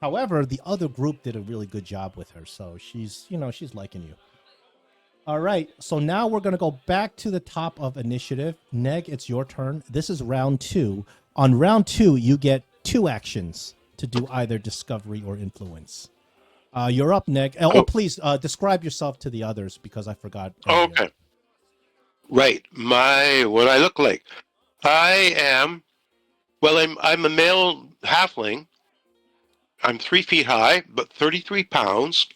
S1: However, the other group did a really good job with her, so she's liking you. All right, so now we're going to go back to the top of initiative. Neg, it's your turn. This is round 2. On round 2, you get 2 actions to do either discovery or influence. You're up, Neg. Please describe yourself to the others because I forgot.
S2: Okay. Right. What I look like. I'm a male halfling. I'm 3 feet high, but 33 pounds.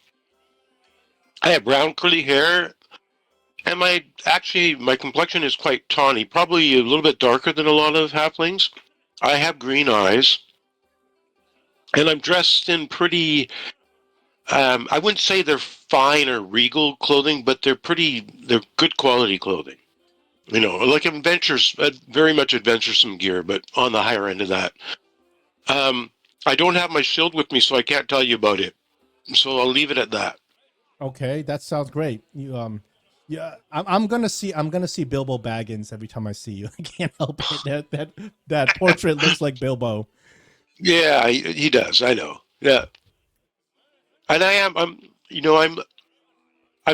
S2: I have brown curly hair, and my complexion is quite tawny, probably a little bit darker than a lot of halflings. I have green eyes, and I'm dressed in pretty, I wouldn't say they're fine or regal clothing, but they're good quality clothing. You know, like very much adventuresome gear, but on the higher end of that. I don't have my shield with me, so I can't tell you about it. So I'll leave it at that.
S1: Okay, that sounds great. Yeah, I'm gonna see Bilbo Baggins every time I see you. I can't help it. That portrait looks like Bilbo.
S2: Yeah, he does. I know. Yeah, and I'm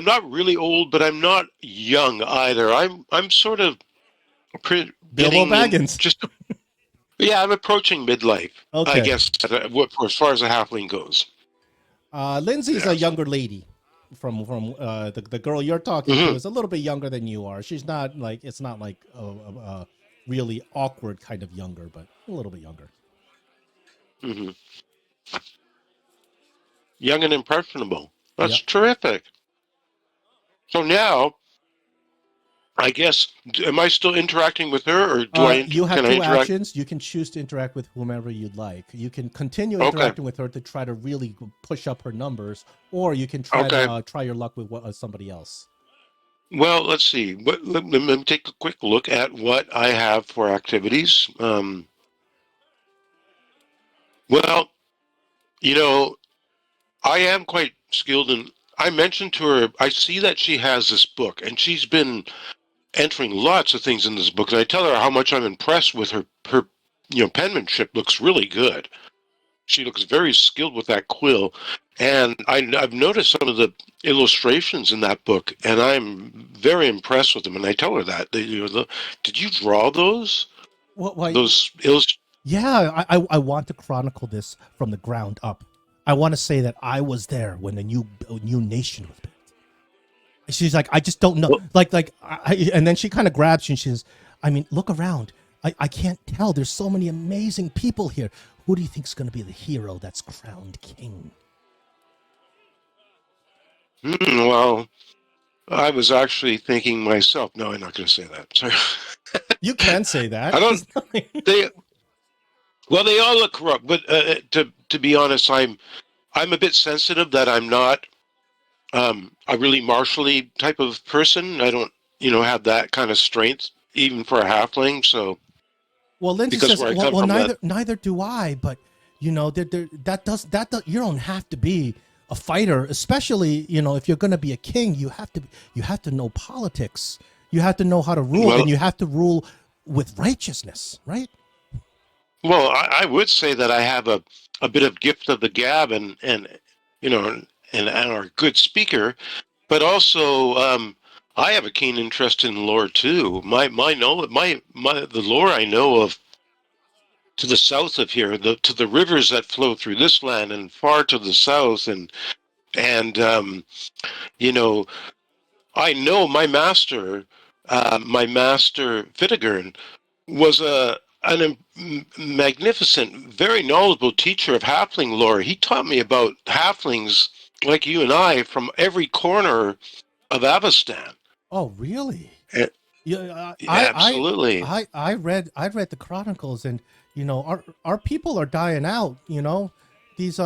S2: not really old, but I'm not young either. I'm sort of
S1: Bilbo Baggins.
S2: Yeah, I'm approaching midlife. Okay. I guess as far as a halfling goes.
S1: Linzi's a younger lady. From the girl you're talking to is a little bit younger than you are. She's not like it's not like a really awkward kind of younger, but a little bit younger.
S2: Mm-hmm. Young and impressionable. That's terrific. So now, I guess, am I still interacting with her, or
S1: you have two actions. You can choose to interact with whomever you'd like. You can continue interacting with her to try to really push up her numbers, or you can try to try your luck with somebody else.
S2: Well, let's see. Let me take a quick look at what I have for activities. Well, I am quite skilled in. I mentioned to her, I see that she has this book, and she's been entering lots of things in this book, and I tell her how much I'm impressed with her penmanship looks really good. She looks very skilled with that quill, and I've noticed some of the illustrations in that book, and I'm very impressed with them. And I tell her that did you draw those? Those illustrations?
S1: Yeah, I want to chronicle this from the ground up. I want to say that I was there when a new nation was built. She's like, I just don't know. And then she kind of grabs you and she says, I mean, look around. I can't tell. There's so many amazing people here. Who do you think is going to be the hero that's crowned king?
S2: Well, I was actually thinking myself. No, I'm not going to say that. Sorry.
S1: You can say that.
S2: I don't. They all look corrupt. But to be honest, I'm a bit sensitive that I'm not a really martially type of person. I don't, have that kind of strength, even for a halfling. So,
S1: well, Linzi says, well, neither do I. But that you don't have to be a fighter, especially if you're going to be a king. You have to know politics. You have to know how to rule, and you have to rule with righteousness, right?
S2: Well, I would say that I have a bit of gift of the gab, and are a good speaker, but also I have a keen interest in lore too. The lore I know of to the south of here, to the rivers that flow through this land and far to the south, and I know my master Vitigern was a magnificent, very knowledgeable teacher of halfling lore. He taught me about halflings like you and I from every corner of Avestan.
S1: Oh, really?
S2: Yeah, absolutely.
S1: I read the chronicles, and our people are dying out. These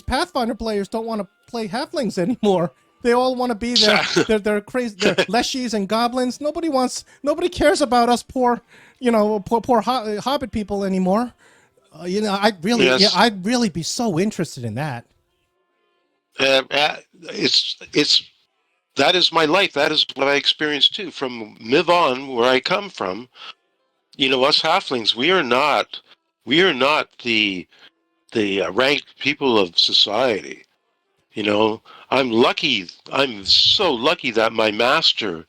S1: Pathfinder players don't want to play halflings anymore. They all want to be they're crazy. They're leshies and goblins. Nobody cares about us poor hobbit people anymore. I'd really be so interested in that.
S2: That is my life. That is what I experienced too. From Mivon, where I come from, us halflings, we are not the ranked people of society. I'm lucky. I'm so lucky that my master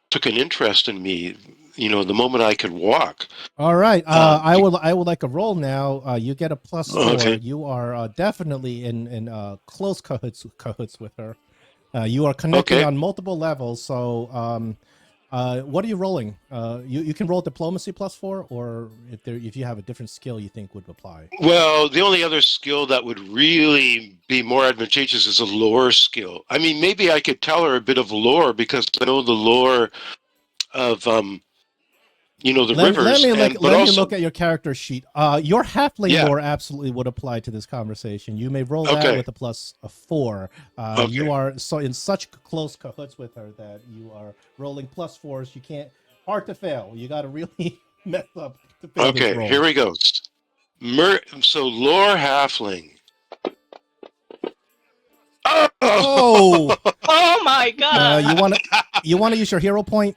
S2: took an interest in me. The moment I could walk.
S1: All right. I would like a roll now. You get a +4.
S2: Okay.
S1: You are definitely in close cahoots with her. You are connecting on multiple levels. So, what are you rolling? You can roll diplomacy +4, or if you have a different skill you think would apply.
S2: Well, the only other skill that would really be more advantageous is a lore skill. I mean, maybe I could tell her a bit of lore because I know the lore of the rivers.
S1: Let me look at your character sheet. Your halfling lore absolutely would apply to this conversation. You may roll that with a +4. You are so in such close cahoots with her that you are rolling +4s. You can't. Hard to fail. You got to really mess up to fail this roll.
S2: Here we go. So lore halfling.
S1: Oh!
S3: Oh my god!
S1: You want to use your hero point?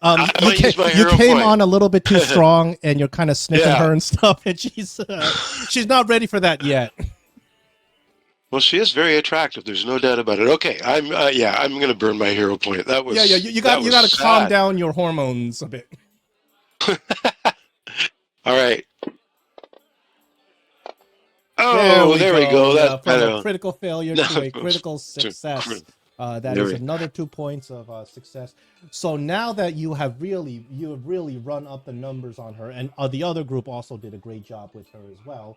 S2: You
S1: came on a little bit too strong, and you're kind of sniffing her and stuff, and she's not ready for that yet.
S2: Well, she is very attractive. There's no doubt about it. Okay, I'm going to burn my hero point. That was
S1: you got to calm down your hormones a bit.
S2: All right. Oh, there we go.
S1: Yeah,
S2: That's
S1: from a
S2: better.
S1: critical failure to a critical success. That is another 2 points of success. So now that you have really run up the numbers on her, and the other group also did a great job with her as well.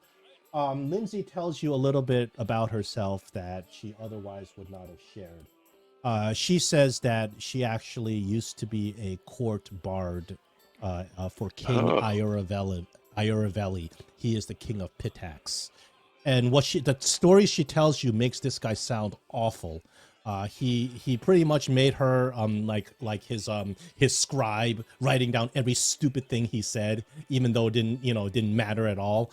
S1: Linzi tells you a little bit about herself that she otherwise would not have shared. She says that she actually used to be a court bard for King Ioravelli. He is the king of Pitax. And the story she tells you makes this guy sound awful. He pretty much made her like his scribe, writing down every stupid thing he said, even though it didn't matter at all.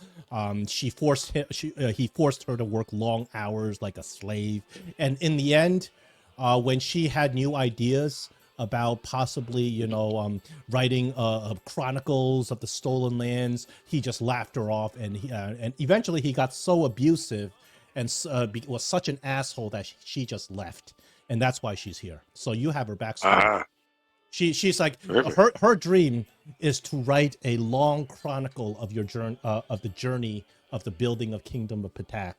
S1: He forced her to work long hours like a slave, and in the end, when she had new ideas about possibly writing chronicles of the stolen lands, he just laughed her off, and eventually he got so abusive and was such an asshole that she just left, and that's why she's here. So you have her backstory. She's like, her dream is to write a long chronicle of your journey, of the journey of the building of Kingdom of Pitax,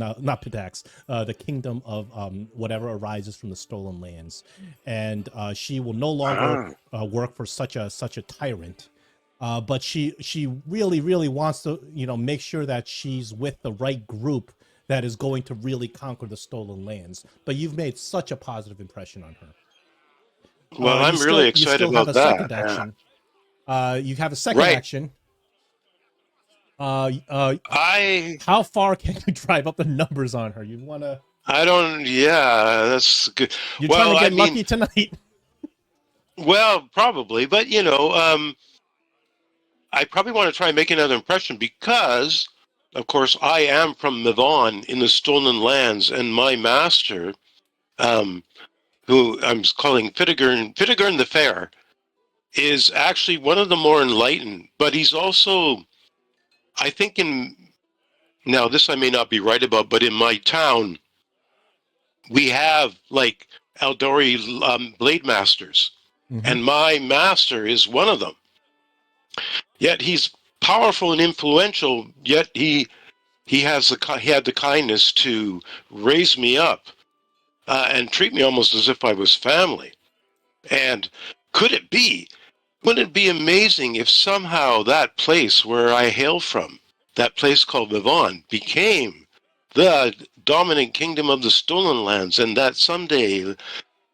S1: not Pitax, the kingdom of whatever arises from the stolen lands, and she will no longer work for such a tyrant. But she really wants to make sure that she's with the right group that is going to really conquer the stolen lands. But you've made such a positive impression on her.
S2: Well, I'm really excited about that.
S1: Second action. You have a second action. How far can you drive up the numbers on her? You want to?
S2: I don't. Yeah, that's good.
S1: You're trying to get lucky tonight.
S2: Well, probably, but I probably want to try and make another impression because, of course, I am from Mivon in the Stolen Lands, and my master, who I'm calling Fitigern the Fair, is actually one of the more enlightened, but he's also, I think now this I may not be right about, but in my town, we have like Eldori blade masters, and my master is one of them. Yet he's powerful and influential, yet he had the kindness to raise me up and treat me almost as if I was family. And wouldn't it be amazing if somehow that place where I hail from, that place called Mivon, became the dominant kingdom of the Stolen Lands, and that someday,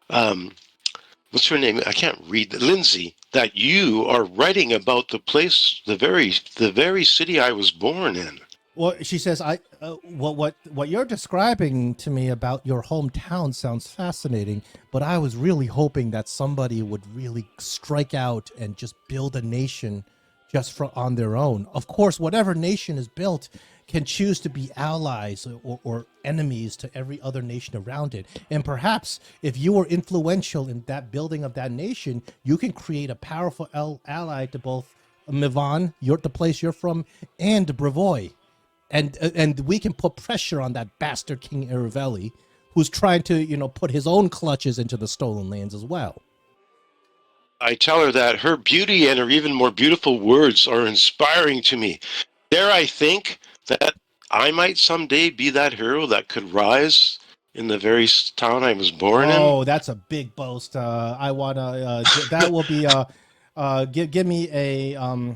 S2: what's her name? I can't read. Linzi, that you are writing about the place, the very city I was born in.
S1: Well, she says, what you're describing to me about your hometown sounds fascinating, but I was really hoping that somebody would really strike out and just build a nation just on their own. Of course, whatever nation is built can choose to be allies or enemies to every other nation around it. And perhaps if you were influential in that building of that nation, you can create a powerful ally to both Mivon, the place you're from, and Brevoy. And we can put pressure on that bastard King Iravelli, who's trying to, put his own clutches into the stolen lands as well.
S2: I tell her that her beauty and her even more beautiful words are inspiring to me. Dare I think that I might someday be that hero that could rise in the very town I was born in?
S1: Oh, that's a big boast. I want to, that will be, give me a,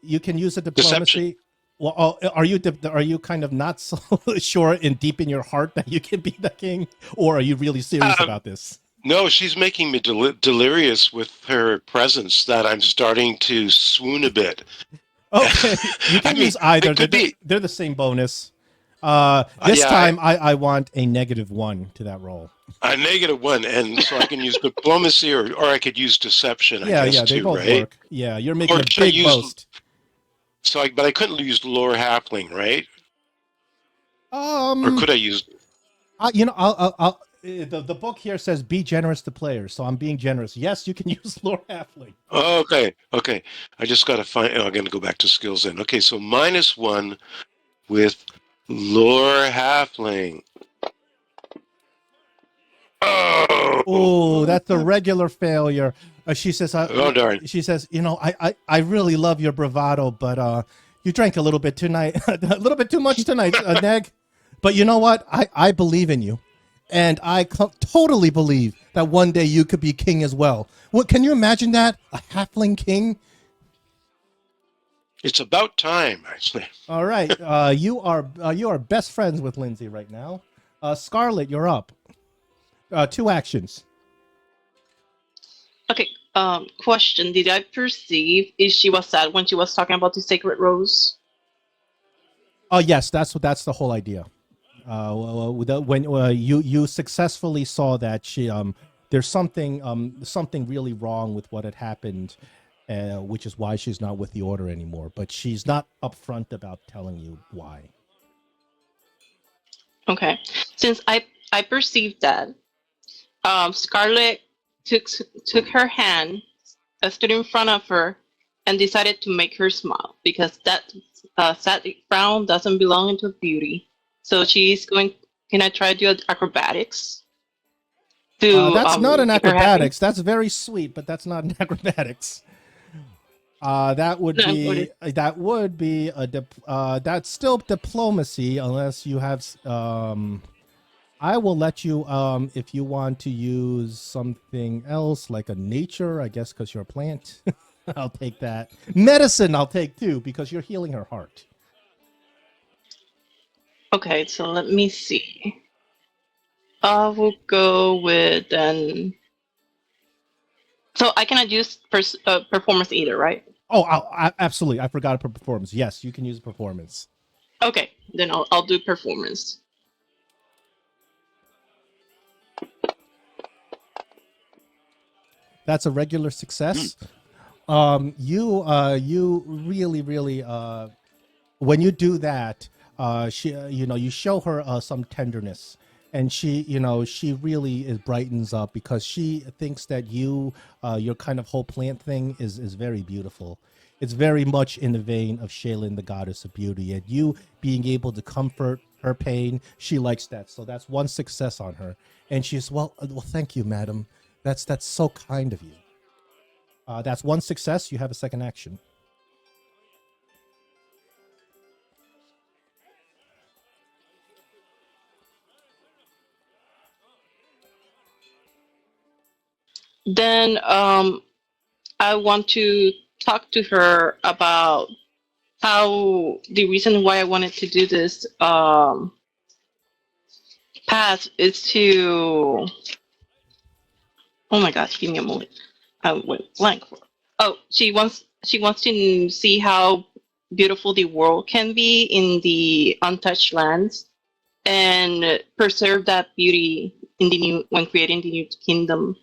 S1: you can use a diplomacy.
S2: Deception.
S1: Well, are you kind of not so sure deep in your heart that you can be the king, or are you really serious about this?
S2: No, she's making me delirious with her presence that I'm starting to swoon a bit.
S1: Okay, you can use either. They're the same bonus. This time I want a -1 to that roll.
S2: A -1, and so I can use diplomacy or I could use deception.
S1: Yeah,
S2: I guess,
S1: they both
S2: right?
S1: work. Yeah, you're making a big boast.
S2: So, but I couldn't use lore halfling, right? Or could I use?
S1: I'll the book here says be generous to players, so I'm being generous. Yes, you can use lore halfling.
S2: Oh, okay. I just got to find. I'm going to go back to skills then. Okay, so -1 with lore halfling.
S1: Oh, that's a regular failure. She says,
S2: oh darn.
S1: She says, I really love your bravado, but You drank a little bit tonight, a little bit too much tonight, Neg. But you know what? I believe in you. And I totally believe that one day you could be king as well. What, can you imagine that? A halfling king?
S2: It's about time, actually.
S1: All right. You are best friends with Linzi right now. Scarlet, you're up. 2 actions.
S3: Okay. Question: did I perceive if she was sad when she was talking about the sacred rose?
S1: Oh yes, that's the whole idea. When you successfully saw that she there's something really wrong with what had happened, which is why she's not with the order anymore. But she's not upfront about telling you why.
S3: Okay. Since I perceived that, Scarlet took her hand, stood in front of her, and decided to make her smile because that sad frown doesn't belong into beauty. So she's going. Can I try to do acrobatics?
S1: That's not an
S3: keep her happy?
S1: acrobatics. That's very sweet, but that's not an acrobatics. That would be that's still diplomacy unless you have. I will let you if you want to use something else like a nature, I guess, because you're a plant. I'll take that. Medicine, I'll take too because you're healing her heart.
S3: Okay, so let me see. I will go with then. So I cannot use performance either, right?
S1: Oh, absolutely. I forgot performance. Yes, you can use performance.
S3: Okay, then I'll do performance.
S1: That's a regular success. You really when you do that, she you show her some tenderness, and she really brightens up because she thinks that your kind of whole plant thing is very beautiful. It's very much in the vein of Shaylin, the goddess of beauty, and you being able to comfort her pain, she likes that. So that's 1 success on her, and she's well, thank you, madam. That's so kind of you. That's 1 success. You have a 2nd action.
S3: Then I want to talk to her about how the reason why I wanted to do this path is to. Oh my gosh, give me a moment. I went blank. Oh, she wants to see how beautiful the world can be in the untouched lands and preserve that beauty in the new when creating the new kingdom.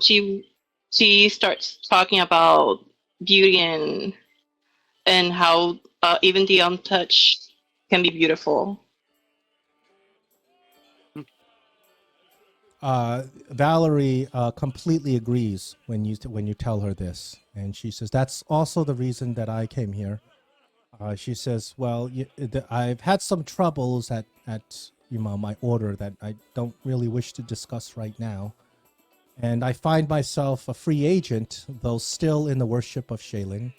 S3: She starts talking about beauty and how even the untouched can be beautiful.
S1: Valerie completely agrees when you tell her this, and she says that's also the reason that I came here. She says, well, I've had some troubles at my order that I don't really wish to discuss right now. And I find myself a free agent, though still in the worship of Shaylin.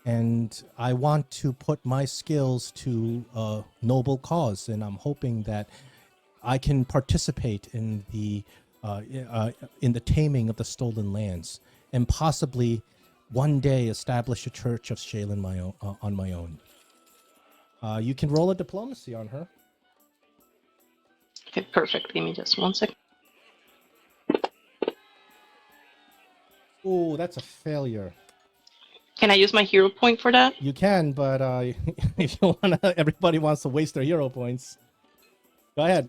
S1: And I want to put my skills to a noble cause. And I'm hoping that I can participate in the taming of the stolen lands and possibly one day establish a church of Shaylin on my own. You can roll a diplomacy on her.
S3: Okay, perfect. Give me just 1 second.
S1: Oh, that's a failure.
S3: Can I use my hero point for that?
S1: You can, but if you everybody wants to waste their hero points. Go ahead.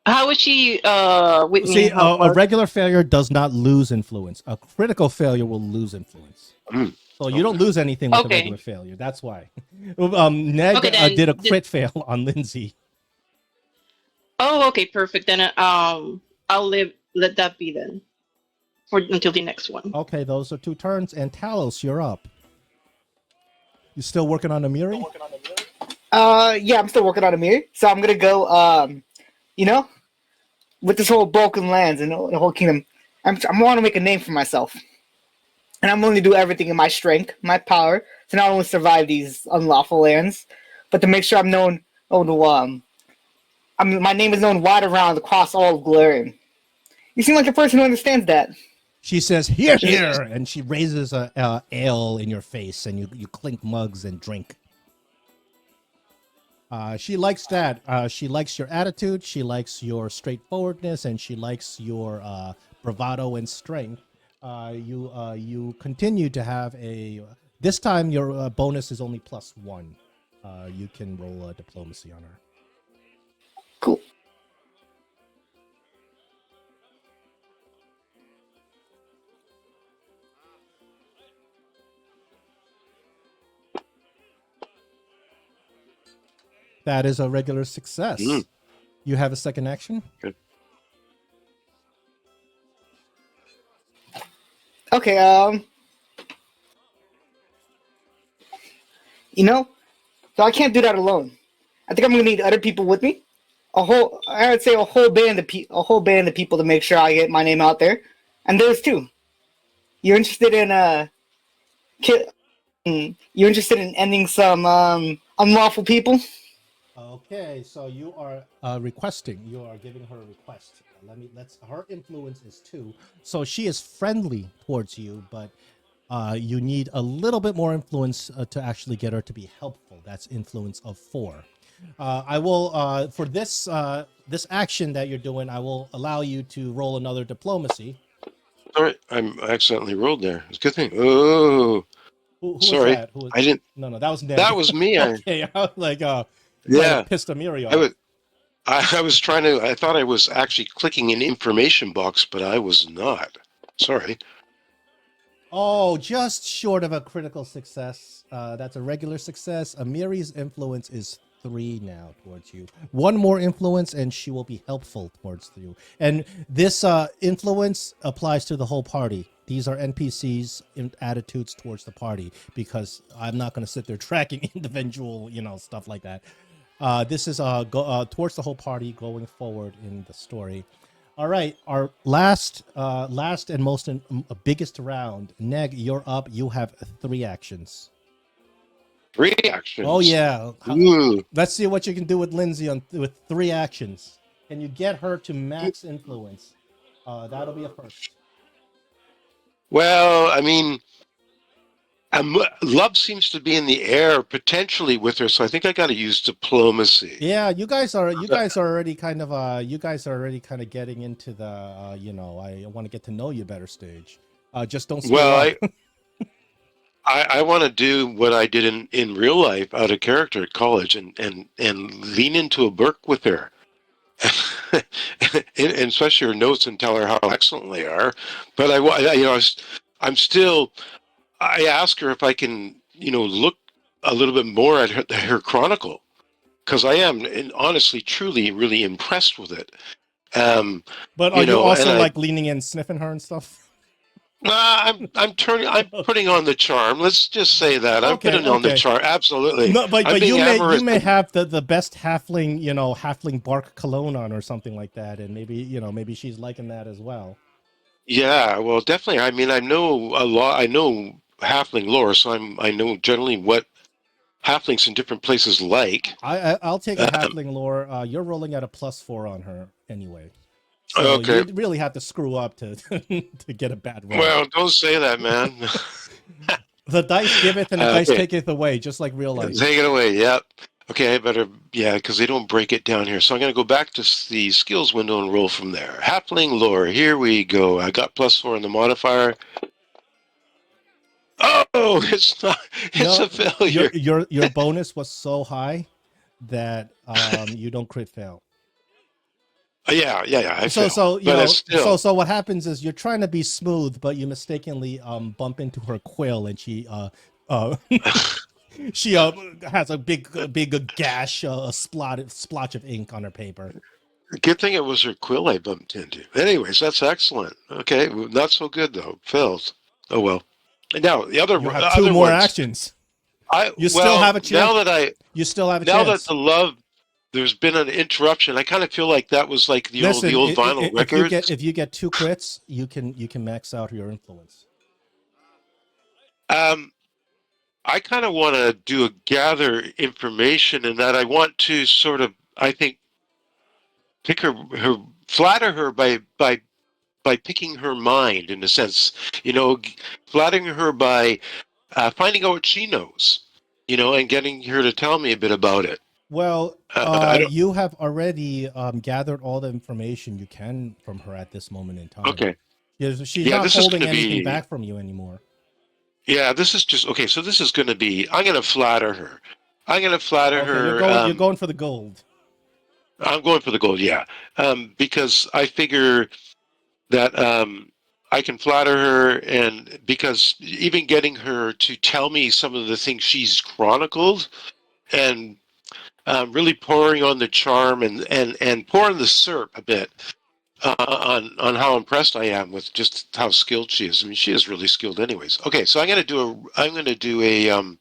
S3: How would she with me?
S1: See, a regular failure does not lose influence. A critical failure will lose influence. So you don't lose anything with a regular failure. That's why. Ned did a crit fail on Linzi.
S3: Oh, okay, perfect. Then I'll let that be then. Until the next one.
S1: Okay, those are 2 turns. And Talos, you're up. You still working on Amiri?
S4: Yeah, I'm still working on Amiri. So I'm gonna go. With this whole broken lands and the whole kingdom, I want to make a name for myself, and I'm willing to do everything in my strength, my power, to not only survive these unlawful lands, but to make sure I'm known. My name is known wide around across all of Golarian. You seem like a person who understands that.
S1: She says, "Here, here," and she raises a ale in your face, and you clink mugs and drink. She likes that. She likes your attitude. She likes your straightforwardness, and she likes your bravado and strength. You continue to have a. This time, your bonus is only +1. You can roll diplomacy on her.
S4: Cool.
S1: That is a regular success. You have a second action?
S2: Good.
S4: Okay, so I can't do that alone. I think I'm gonna need other people with me. I would say a whole band of people to make sure I get my name out there. And there's two. You're interested in ending some unlawful people?
S1: Okay, so you are requesting. You are giving her a request. Her influence is 2, so she is friendly towards you, but you need a little bit more influence to actually get her to be helpful. That's influence of 4. I will for this action that you're doing, I will allow you to roll another diplomacy.
S2: Sorry, I accidentally rolled there. It's a good thing. Oh,
S1: who
S2: sorry,
S1: was that?
S2: I didn't.
S1: No, that was Ned.
S2: That was me.
S1: Okay, I was like,
S2: yeah,
S1: pissed Amiri off.
S2: I was trying to. I thought I was actually clicking an information box, but I was not. Sorry.
S1: Oh, just short of a critical success. That's a regular success. Amiri's influence is 3 now towards you. 1 more influence, and she will be helpful towards you. And this influence applies to the whole party. These are NPCs in attitudes towards the party, because I'm not going to sit there tracking individual, stuff like that. This is towards the whole party going forward in the story. All right, our last and most biggest round. Neg, you're up. You have 3 actions.
S2: 3 actions?
S1: Oh, yeah.
S2: Ooh.
S1: Let's see what you can do with Linzi with 3 actions. Can you get her to max influence? That'll be a first.
S2: Well, I mean, love seems to be in the air potentially with her, so I think I got to use diplomacy.
S1: Yeah, you guys are already kind of getting into the I want to get to know you better stage. Just don't.
S2: Well, I want to do what I did in real life out of character at college and lean into a Burke with her. and especially her notes, and tell her how excellent they are. But I ask her if I can, look a little bit more at her chronicle, because I am honestly, truly, really impressed with it.
S1: But are you also leaning in, sniffing her and stuff?
S2: I'm putting on the charm. Let's just say that I'm putting on the charm. Absolutely.
S1: No, but you may have the best halfling bark cologne on or something like that, and maybe she's liking that as well.
S2: Yeah, well, definitely. I mean, I know a lot. I know halfling lore, so I know generally what halflings in different places like.
S1: I'll take a halfling lore. You're rolling at a +4 on her anyway. So
S2: okay.
S1: You really have to screw up to get a bad roll.
S2: Well, don't say that, man.
S1: The dice giveth and the dice taketh away, just like real life.
S2: Take it away, yep. Okay, I better, because they don't break it down here. So I'm going to go back to the skills window and roll from there. Halfling lore, here we go. I got +4 in the modifier. Oh, it's not. It's a failure.
S1: Your bonus was so high that you don't crit fail.
S2: Yeah.
S1: So what happens is you're trying to be smooth, but you mistakenly bump into her quill, and she she has a big gash, a splotch of ink on her paper.
S2: Good thing it was her quill I bumped into. Anyways, that's excellent. Okay, not so good though. Fails. Oh well. Now the other.
S1: You have 2 more actions. You still have a chance.
S2: Now that the love. There's been an interruption. I kind of feel like that was like the old vinyl records.
S1: If you get 2 crits, you can max out your influence.
S2: I I kind of want to gather information, and that I want to sort of, I think, pick flatter her by picking her mind, in a sense, flattering her by finding out what she knows, and getting her to tell me a bit about it.
S1: Well, you have already gathered all the information you can from her at this moment in time.
S2: Okay.
S1: She's not holding anything back from you anymore.
S2: Yeah, this is just okay. So this is going to be. I'm going to flatter her. I'm going to flatter her.
S1: You're going for the gold.
S2: I'm going for the gold. Yeah, because I figure that I can flatter her, and because even getting her to tell me some of the things she's chronicled, and really pouring on the charm and pouring the syrup a bit on how impressed I am with just how skilled she is. I mean, she is really skilled, anyways. Okay, so I'm going to do a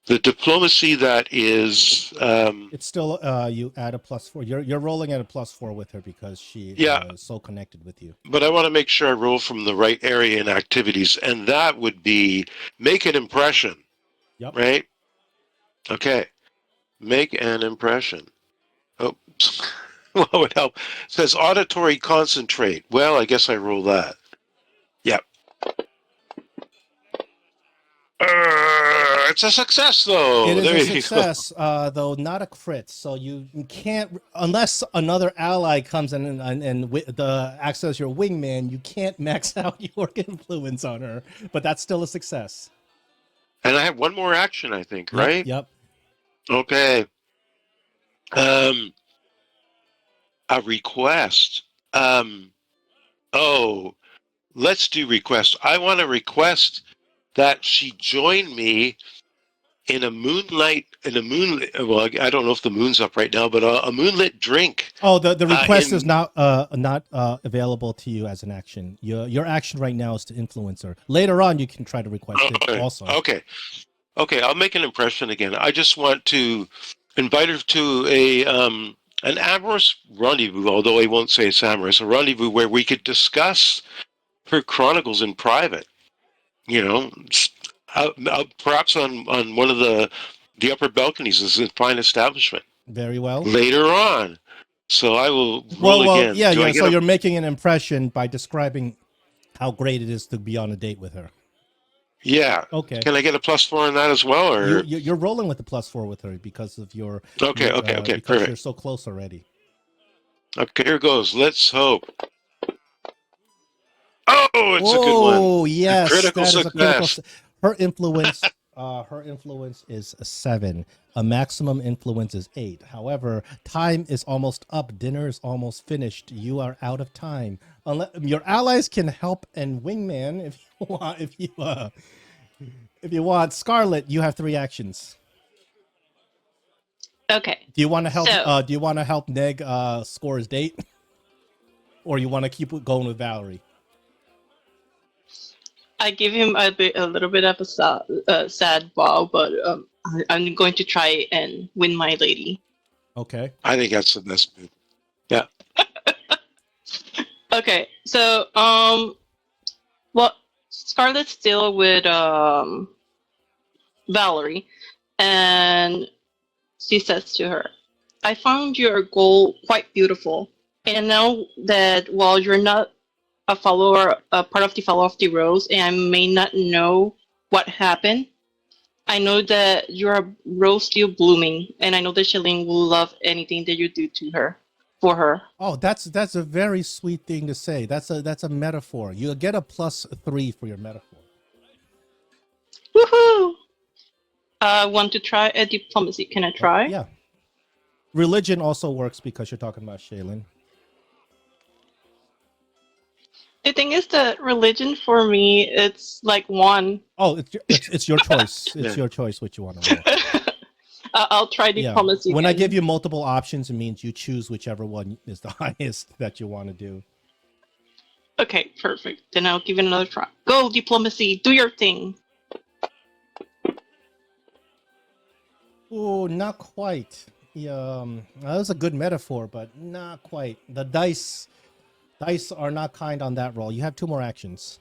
S2: the diplomacy that is.
S1: It's still you add a +4. You're rolling at a +4 with her because she is so connected with you.
S2: But I want to make sure I roll from the right area and activities, and that would be make an impression.
S1: Yep.
S2: Right. Okay. Make an impression. Oh, what would help? It says auditory concentrate. Well, I guess I roll that. Yep. It's a success, though.
S1: It is a success, though not a crit. So you can't, unless another ally comes in and acts as your wingman, you can't max out your influence on her. But that's still a success.
S2: And I have one more action, I think, right?
S1: Yep.
S2: Okay. A request. Let's do request. I want to request that she join me in a moonlit. Well, I don't know if the moon's up right now, but a moonlit drink.
S1: Oh, the request is not available to you as an action. Your action right now is to influence her. Later on, you can try to request it also.
S2: Okay. I'll make an impression again. I just want to invite her to an amorous rendezvous, although I won't say it's amorous, a rendezvous where we could discuss her chronicles in private. Perhaps on one of the upper balconies of this fine establishment.
S1: Very well.
S2: Later on. So I will roll again.
S1: Yeah. So you're making an impression by describing how great it is to be on a date with her.
S2: Yeah.
S1: Okay.
S2: Can I get a +4 on that as well, or
S1: you're rolling with a +4 with her because of your
S2: Okay.
S1: Because
S2: Perfect.
S1: you're so close already.
S2: Okay, here goes. Let's hope. Oh, it's a good one.
S1: Oh, yes,
S2: Critical success.
S1: Her influence is a 7. A maximum influence is 8. However, time is almost up. Dinner is almost finished. You are out of time. Your allies can help and wingman if you want. If you want. Scarlet, you have 3 actions.
S3: Okay.
S1: Do you want to help? Do you want to help Neg score his date, or you want to keep going with Valerie?
S3: I give him a little bit of a sad bow, but I'm going to try and win my lady.
S1: Okay.
S2: I think that's the best move. Yeah.
S3: Okay, so well, Scarlet's still with Valerie, and she says to her, "I found your goal quite beautiful, and I know that while you're not a follower, a part of the Rose, and I may not know what happened, I know that you're a rose still blooming, and I know that Shalene will love anything that you do for her."
S1: Oh, that's a very sweet thing to say. That's a metaphor. You get a +3 for your metaphor.
S3: Woohoo! I want to try a diplomacy. Can I try?
S1: Yeah. Religion also works because you're talking about Shaylin.
S3: The thing is that religion for me, it's like 1.
S1: Oh, it's your choice. It's your choice what you want to roll.
S3: I'll try diplomacy.
S1: Yeah. When I give you multiple options, it means you choose whichever one is the highest that you want to do.
S3: Okay, perfect. Then I'll give it another try. Go, diplomacy. Do your thing.
S1: Oh, not quite. Yeah, that was a good metaphor, but not quite. The dice are not kind on that roll. You have 2 more actions.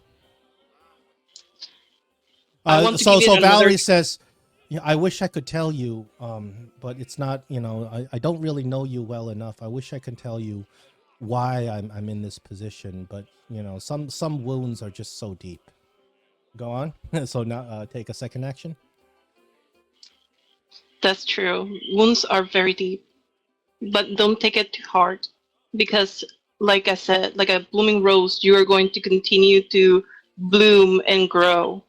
S3: I want to give it
S1: Valerie says, yeah, I wish I could tell you, but it's not, I don't really know you well enough. I wish I could tell you why I'm in this position, but some wounds are just so deep. Go on. So now take a second action.
S3: That's true. Wounds are very deep, but don't take it too hard, because, like I said, like a blooming rose, you are going to continue to bloom and grow,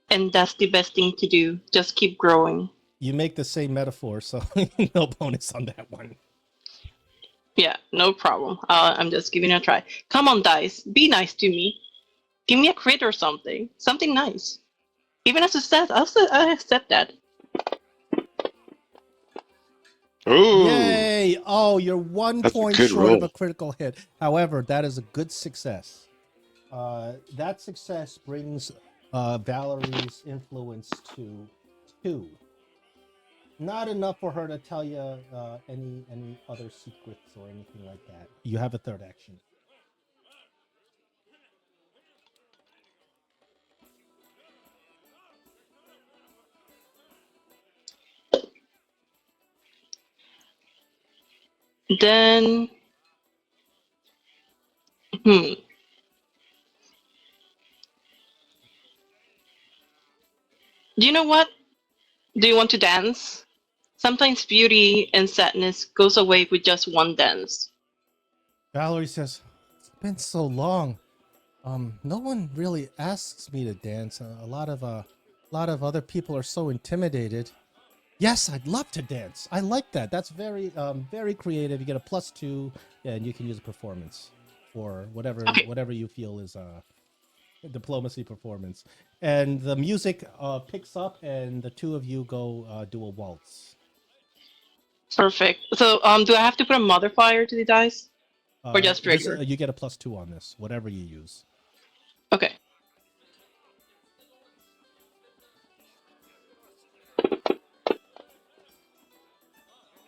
S3: and that's the best thing to do. Just keep growing.
S1: You make the same metaphor, so no bonus on that one.
S3: Yeah, no problem. I'm just giving it a try. Come on, dice. Be nice to me. Give me a crit or something. Something nice. Even a success, I'll accept that.
S2: Ooh.
S1: Yay! Oh, you're 1
S2: That's a
S1: point
S2: good
S1: short
S2: roll.
S1: of a critical hit. However, that is a good success. That success brings Valerie's influence to 2. Not enough for her to tell you any other secrets or anything like that. You have a third action.
S3: Then, do you know what? Do you want to dance? Sometimes beauty and sadness goes away with just one dance.
S1: Valerie says, "It's been so long. No one really asks me to dance. A lot of other people are so intimidated. Yes, I'd love to dance. I like that. That's very creative. You get a +2, and you can use a performance for whatever you feel is a diplomacy performance. And the music picks up, and the two of you go do a waltz.
S3: Perfect. So, do I have to put a modifier to the dice? Or just regular?
S1: You get a +2 on this, whatever you use.
S3: Okay.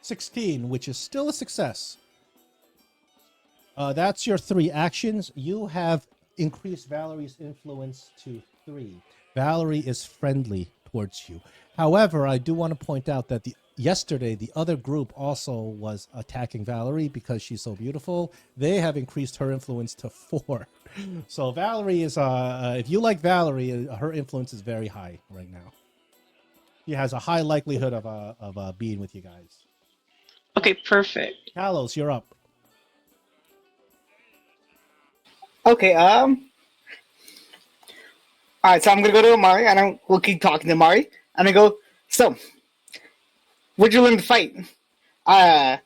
S1: $16, which is still a success. That's your 3 actions. You have increased Valerie's influence to 3. Valerie is friendly towards you. However, I do want to point out that yesterday the other group also was attacking Valerie because she's so beautiful. They have increased her influence to 4. So Valerie is, if you like Valerie, her influence is very high right now. She has a high likelihood of being with you guys.
S3: Okay, perfect.
S1: Talos, you're up.
S4: Okay, all right, so I'm gonna go to Amari, and we'll keep talking to Amari, and I go, so, where'd you learn to fight? My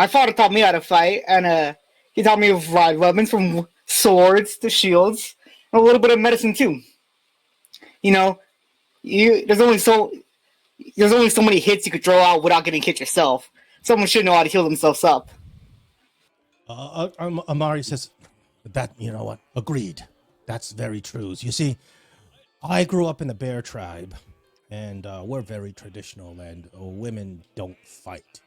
S4: father taught me how to fight, and he taught me to ride weapons from swords to shields, and a little bit of medicine too. There's only so many hits you could throw out without getting hit yourself. Someone should know how to heal themselves up.
S1: Amari says, that, you know what? Agreed. That's very true. You see, I grew up in the bear tribe, and we're very traditional, and women don't fight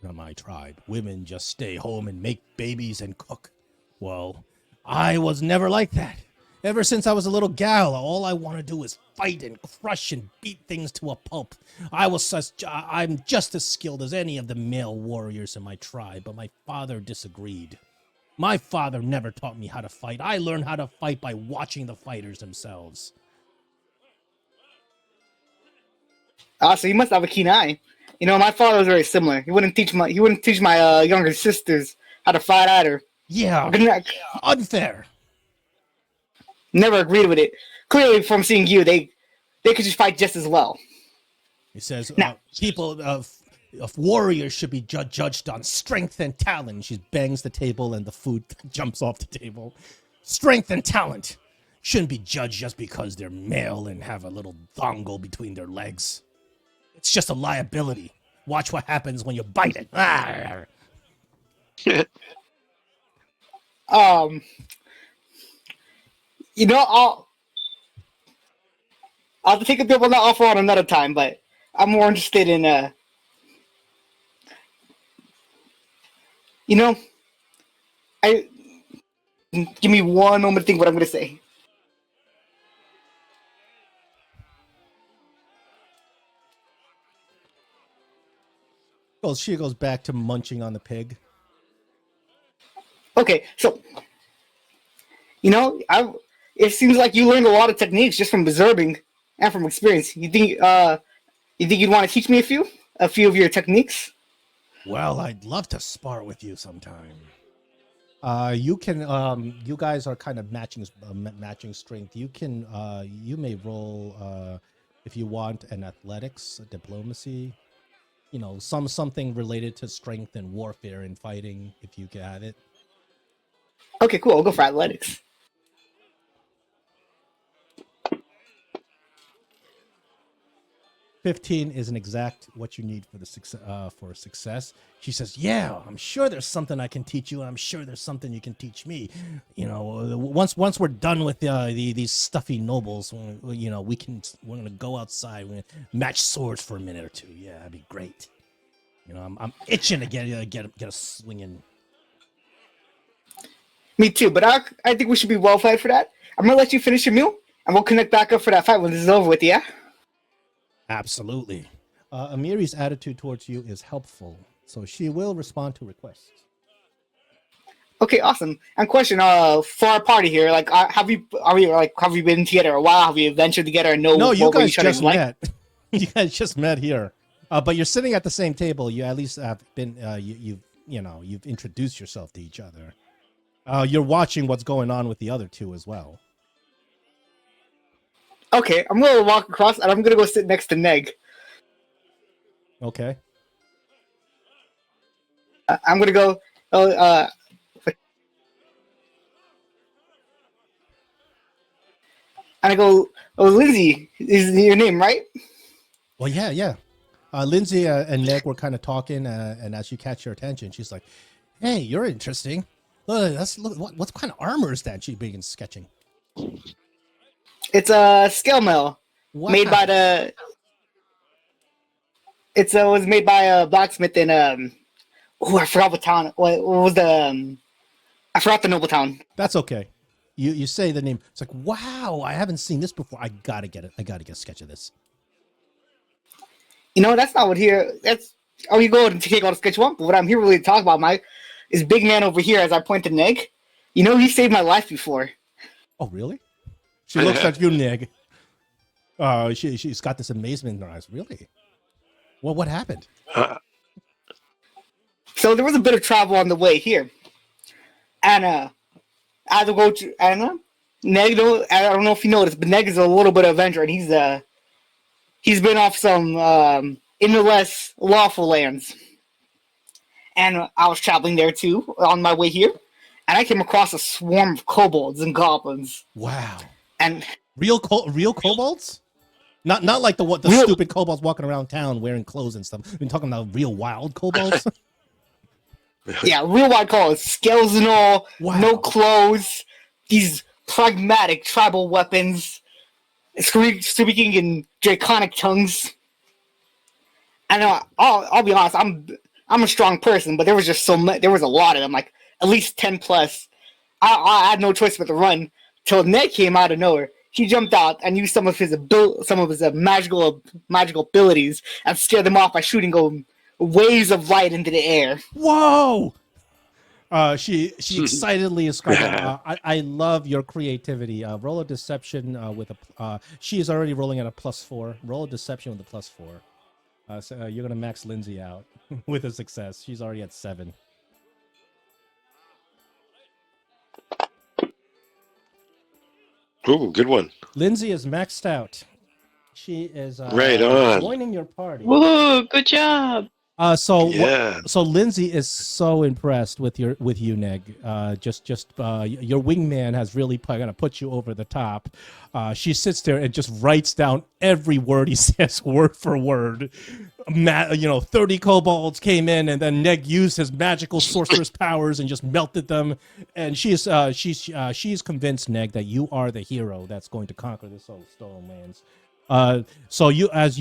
S1: in my tribe. Women just stay home and make babies and cook. Well, I was never like that. Ever since I was a little gal, all I want to do is fight and crush and beat things to a pulp. I'm just as skilled as any of the male warriors in my tribe, but my father disagreed. My father never taught me how to fight. I learned how to fight by watching the fighters themselves.
S4: So you must have a keen eye. My father was very similar. He wouldn't teach my younger sisters how to fight either.
S1: Yeah, unfair.
S4: Never agreed with it. Clearly, from seeing you, they could just fight just as well.
S1: He says, people of warriors should be judged on strength and talent. She bangs the table and the food jumps off the table. Strength and talent shouldn't be judged just because they're male and have a little dongle between their legs. It's just a liability. Watch what happens when you bite it.
S4: I'll take a bit on the offer on another time, but I'm more interested in give me one moment to think what I'm going to say.
S1: Well, she goes back to munching on the pig.
S4: Okay, so it seems like you learned a lot of techniques just from observing and from experience. You think you'd want to teach me a few of your techniques?
S1: Well, I'd love to spar with you sometime. You can. You guys are kind of matching strength. You can. You may roll if you want an athletics, a diplomacy. Something related to strength and warfare and fighting. If you got it.
S4: Okay, cool. I'll go for athletics.
S1: 15 is an exact what you need for success. She says, "Yeah, I'm sure there's something I can teach you, and I'm sure there's something you can teach me. Once we're done with these stuffy nobles, we're gonna go outside, we're gonna match swords for a minute or two. Yeah, that'd be great. I'm itching to get a swinging."
S4: Me too, but I think we should be well fed for that. I'm gonna let you finish your meal, and we'll connect back up for that fight when this is over with. Yeah.
S1: Absolutely. Amiri's attitude towards you is helpful, so she will respond to requests.
S4: Okay, awesome. And question, for our party here, like, have you been together a while? Have you ventured together and know?
S1: No, you guys
S4: each other's
S1: just met. You guys just met here, but you're sitting at the same table. You at least have been. You've introduced yourself to each other. You're watching what's going on with the other two as well.
S4: Okay, I'm gonna walk across and I'm gonna go sit next to Neg.
S1: Okay.
S4: I'm gonna go. And I go, "Oh, Linzi is your name, right?"
S1: Well, yeah. Linzi and Neg were kind of talking, and as she catch your attention, she's like, "Hey, you're interesting. Look, what kind of armor is that?" She begins sketching.
S4: It's a scale mail made by It was made by a blacksmith in I forgot what town. What was the? I forgot the noble town.
S1: That's okay. You say the name. It's like, wow, I haven't seen this before. I gotta get it. I gotta get a sketch of this.
S4: That's not what here. You go and take all the sketch you want. But what I'm here really to talk about, is big man over here. As I point to Neg, he saved my life before.
S1: Oh, really? She looks at you, Neg. She's got this amazement in her eyes. Really? Well, what happened?
S4: So there was a bit of travel on the way here, and I had to go to Neg. I don't know if you noticed, but Neg is a little bit of adventurer, and he's been off some in the less lawful lands, and I was traveling there too on my way here, and I came across a swarm of kobolds and goblins.
S1: Wow.
S4: And
S1: real kobolds? Not like the stupid kobolds walking around town wearing clothes and stuff. We've been talking about real wild kobolds.
S4: Yeah, real wild kobolds, scales and all,
S1: wow.
S4: No clothes, these pragmatic tribal weapons, speaking in draconic tongues. And I'll be honest, I'm a strong person, but there was just there was a lot of them, like at least 10 plus. I had no choice but to run till Ned came out of nowhere. He jumped out and used some of his magical abilities and scared them off by shooting waves of light into the air.
S1: Whoa! She excitedly is crying. I love your creativity. Roll a deception with a. She is already rolling at a +4. Roll a deception with a +4. So you're gonna max Linzi out with a success. She's already at 7.
S2: Ooh, good one.
S1: Linzi is maxed out. She is
S2: right on.
S1: joining your party.
S3: Woo! Good job.
S1: So Linzi is so impressed with you, Neg. Your wingman has really kind of put you over the top. She sits there and just writes down every word he says, word for word. 30 kobolds came in, and then Neg used his magical sorceress powers and just melted them. And she's convinced, Neg, that you are the hero that's going to conquer this whole stolen lands. So you and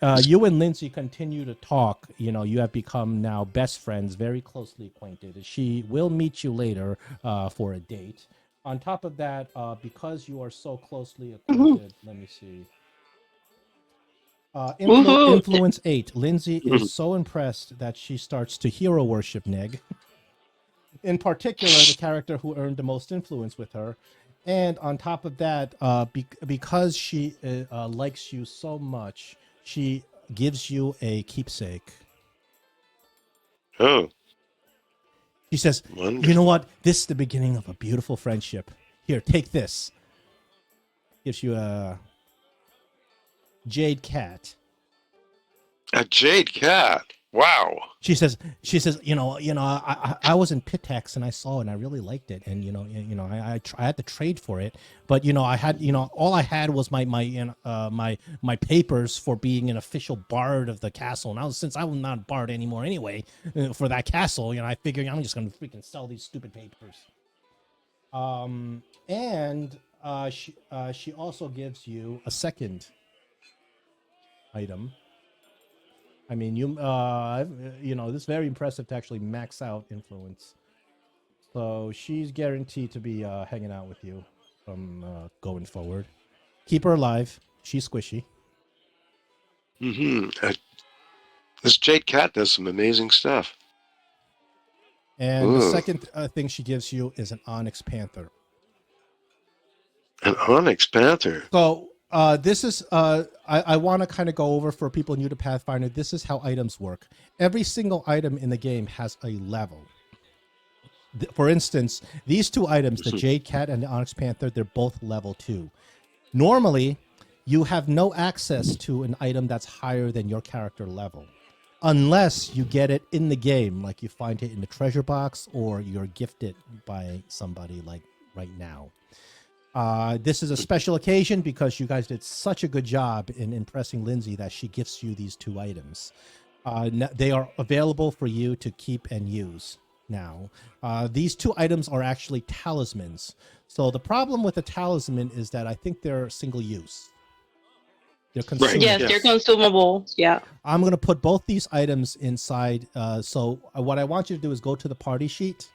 S1: Linzi continue to talk. You have become now best friends, very closely acquainted. She will meet you later for a date. On top of that, because you are so closely acquainted, let me see.
S3: Woohoo!
S1: Influence 8. Linzi is so impressed that she starts to hero worship Neg. In particular, the character who earned the most influence with her. And on top of that, because she likes you so much, she gives you a keepsake.
S2: Oh.
S1: She says,
S2: Wonderful.
S1: You know what? This is the beginning of a beautiful friendship. Here, take this. Gives you a jade cat.
S2: A jade cat. Wow.
S1: She says, I was in Pitex and I saw it and I really liked it, and I had to trade for it, but I had all I had was my papers for being an official bard of the castle. Now since I was not bard anymore anyway for that castle, I figured I'm just gonna freaking sell these stupid papers. And she also gives you a second item. I mean, this is very impressive to actually max out influence. So she's guaranteed to be hanging out with you from going forward. Keep her alive. She's squishy.
S2: This jade cat does some amazing stuff.
S1: And the second thing she gives you is an onyx panther.
S2: An onyx panther.
S1: So this is I want to kind of go over for people new to Pathfinder. This is how items work. Every single item in the game has a level. For instance, these two items, the Jade Cat and the Onyx Panther, they're both level 2. Normally, you have no access to an item that's higher than your character level, unless you get it in the game, like you find it in the treasure box or you're gifted by somebody like right now. This is a special occasion because you guys did such a good job in impressing Linzi that she gifts you these two items. They are available for you to keep and use now. These two items are actually talismans. So the problem with a talisman is that I think they're single use. They're consumable.
S3: Right. Yes, they're consumable. Yeah.
S1: I'm going to put both these items inside. So what I want you to do is go to the party sheet.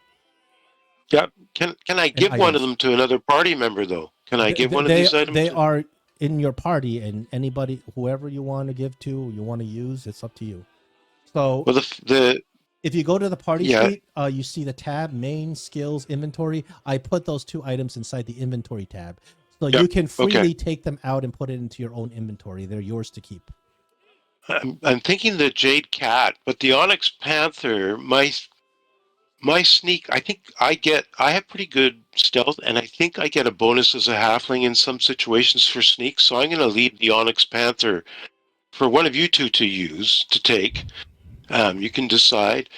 S2: Yeah. Can I give one of them to another party member, though? Can I give one of these items?
S1: They are in your party, and anybody, whoever you want to give to, you want to use, it's up to you. So
S2: well,
S1: if you go to the party sheet, you see the tab, main, skills, inventory. I put those two items inside the inventory tab. So you can freely take them out and put it into your own inventory. They're yours to keep.
S2: I'm thinking the Jade Cat, but the Onyx Panther, my sneak, I think I have pretty good stealth, and I think I get a bonus as a halfling in some situations for sneak, so I'm going to leave the Onyx Panther for one of you two to use, to take. You can decide,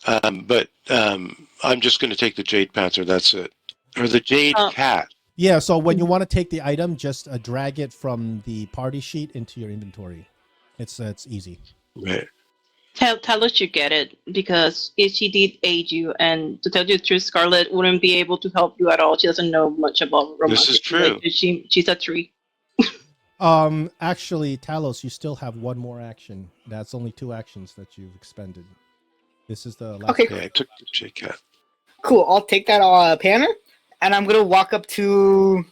S2: but I'm just going to take the Jade Panther, that's it. Or the Jade Cat.
S1: Yeah, so when you want to take the item, just drag it from the party sheet into your inventory. It's easy.
S2: Right.
S3: Tell us you get it, because if she did aid you, and to tell you the truth, Scarlett wouldn't be able to help you at all. She doesn't know much about romance.
S2: This is true.
S3: She's a tree.
S1: Actually, Talos, you still have one more action. That's only 2 actions that you've expended. This is the last.
S4: Okay,
S2: I took the Jade Cat.
S4: Cool. I'll take that Panther, and I'm gonna walk up to.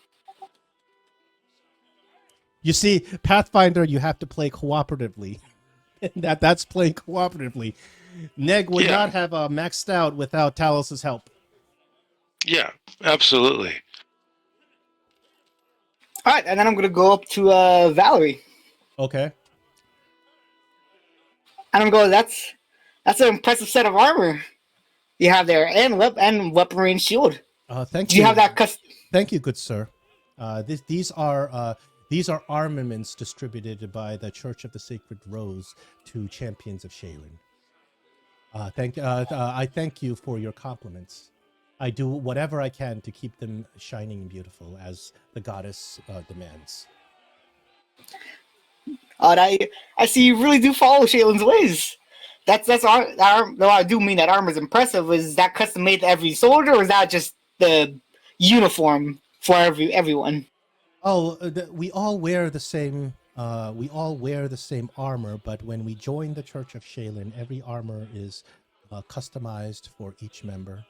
S1: You see, Pathfinder, you have to play cooperatively. That's playing cooperatively. Neg would not have maxed out without Talos' help.
S2: Yeah, absolutely.
S4: All right, and then I'm going to go up to Valerie.
S1: Okay.
S4: And I'm going, that's an impressive set of armor you have there, and weaponry and shield.
S1: Thank
S4: you. Do you have that?
S1: Thank you, good sir. These are armaments distributed by the Church of the Sacred Rose to champions of Shaylin. I thank you for your compliments. I do whatever I can to keep them shining and beautiful, as the goddess demands.
S4: I see you really do follow Shaylin's ways. That's though I do mean that armor is impressive. Is that custom made to every soldier, or is that just the uniform for everyone?
S1: Oh, we all wear the same. We all wear the same armor, but when we join the Church of Shaylin, every armor is customized for each member.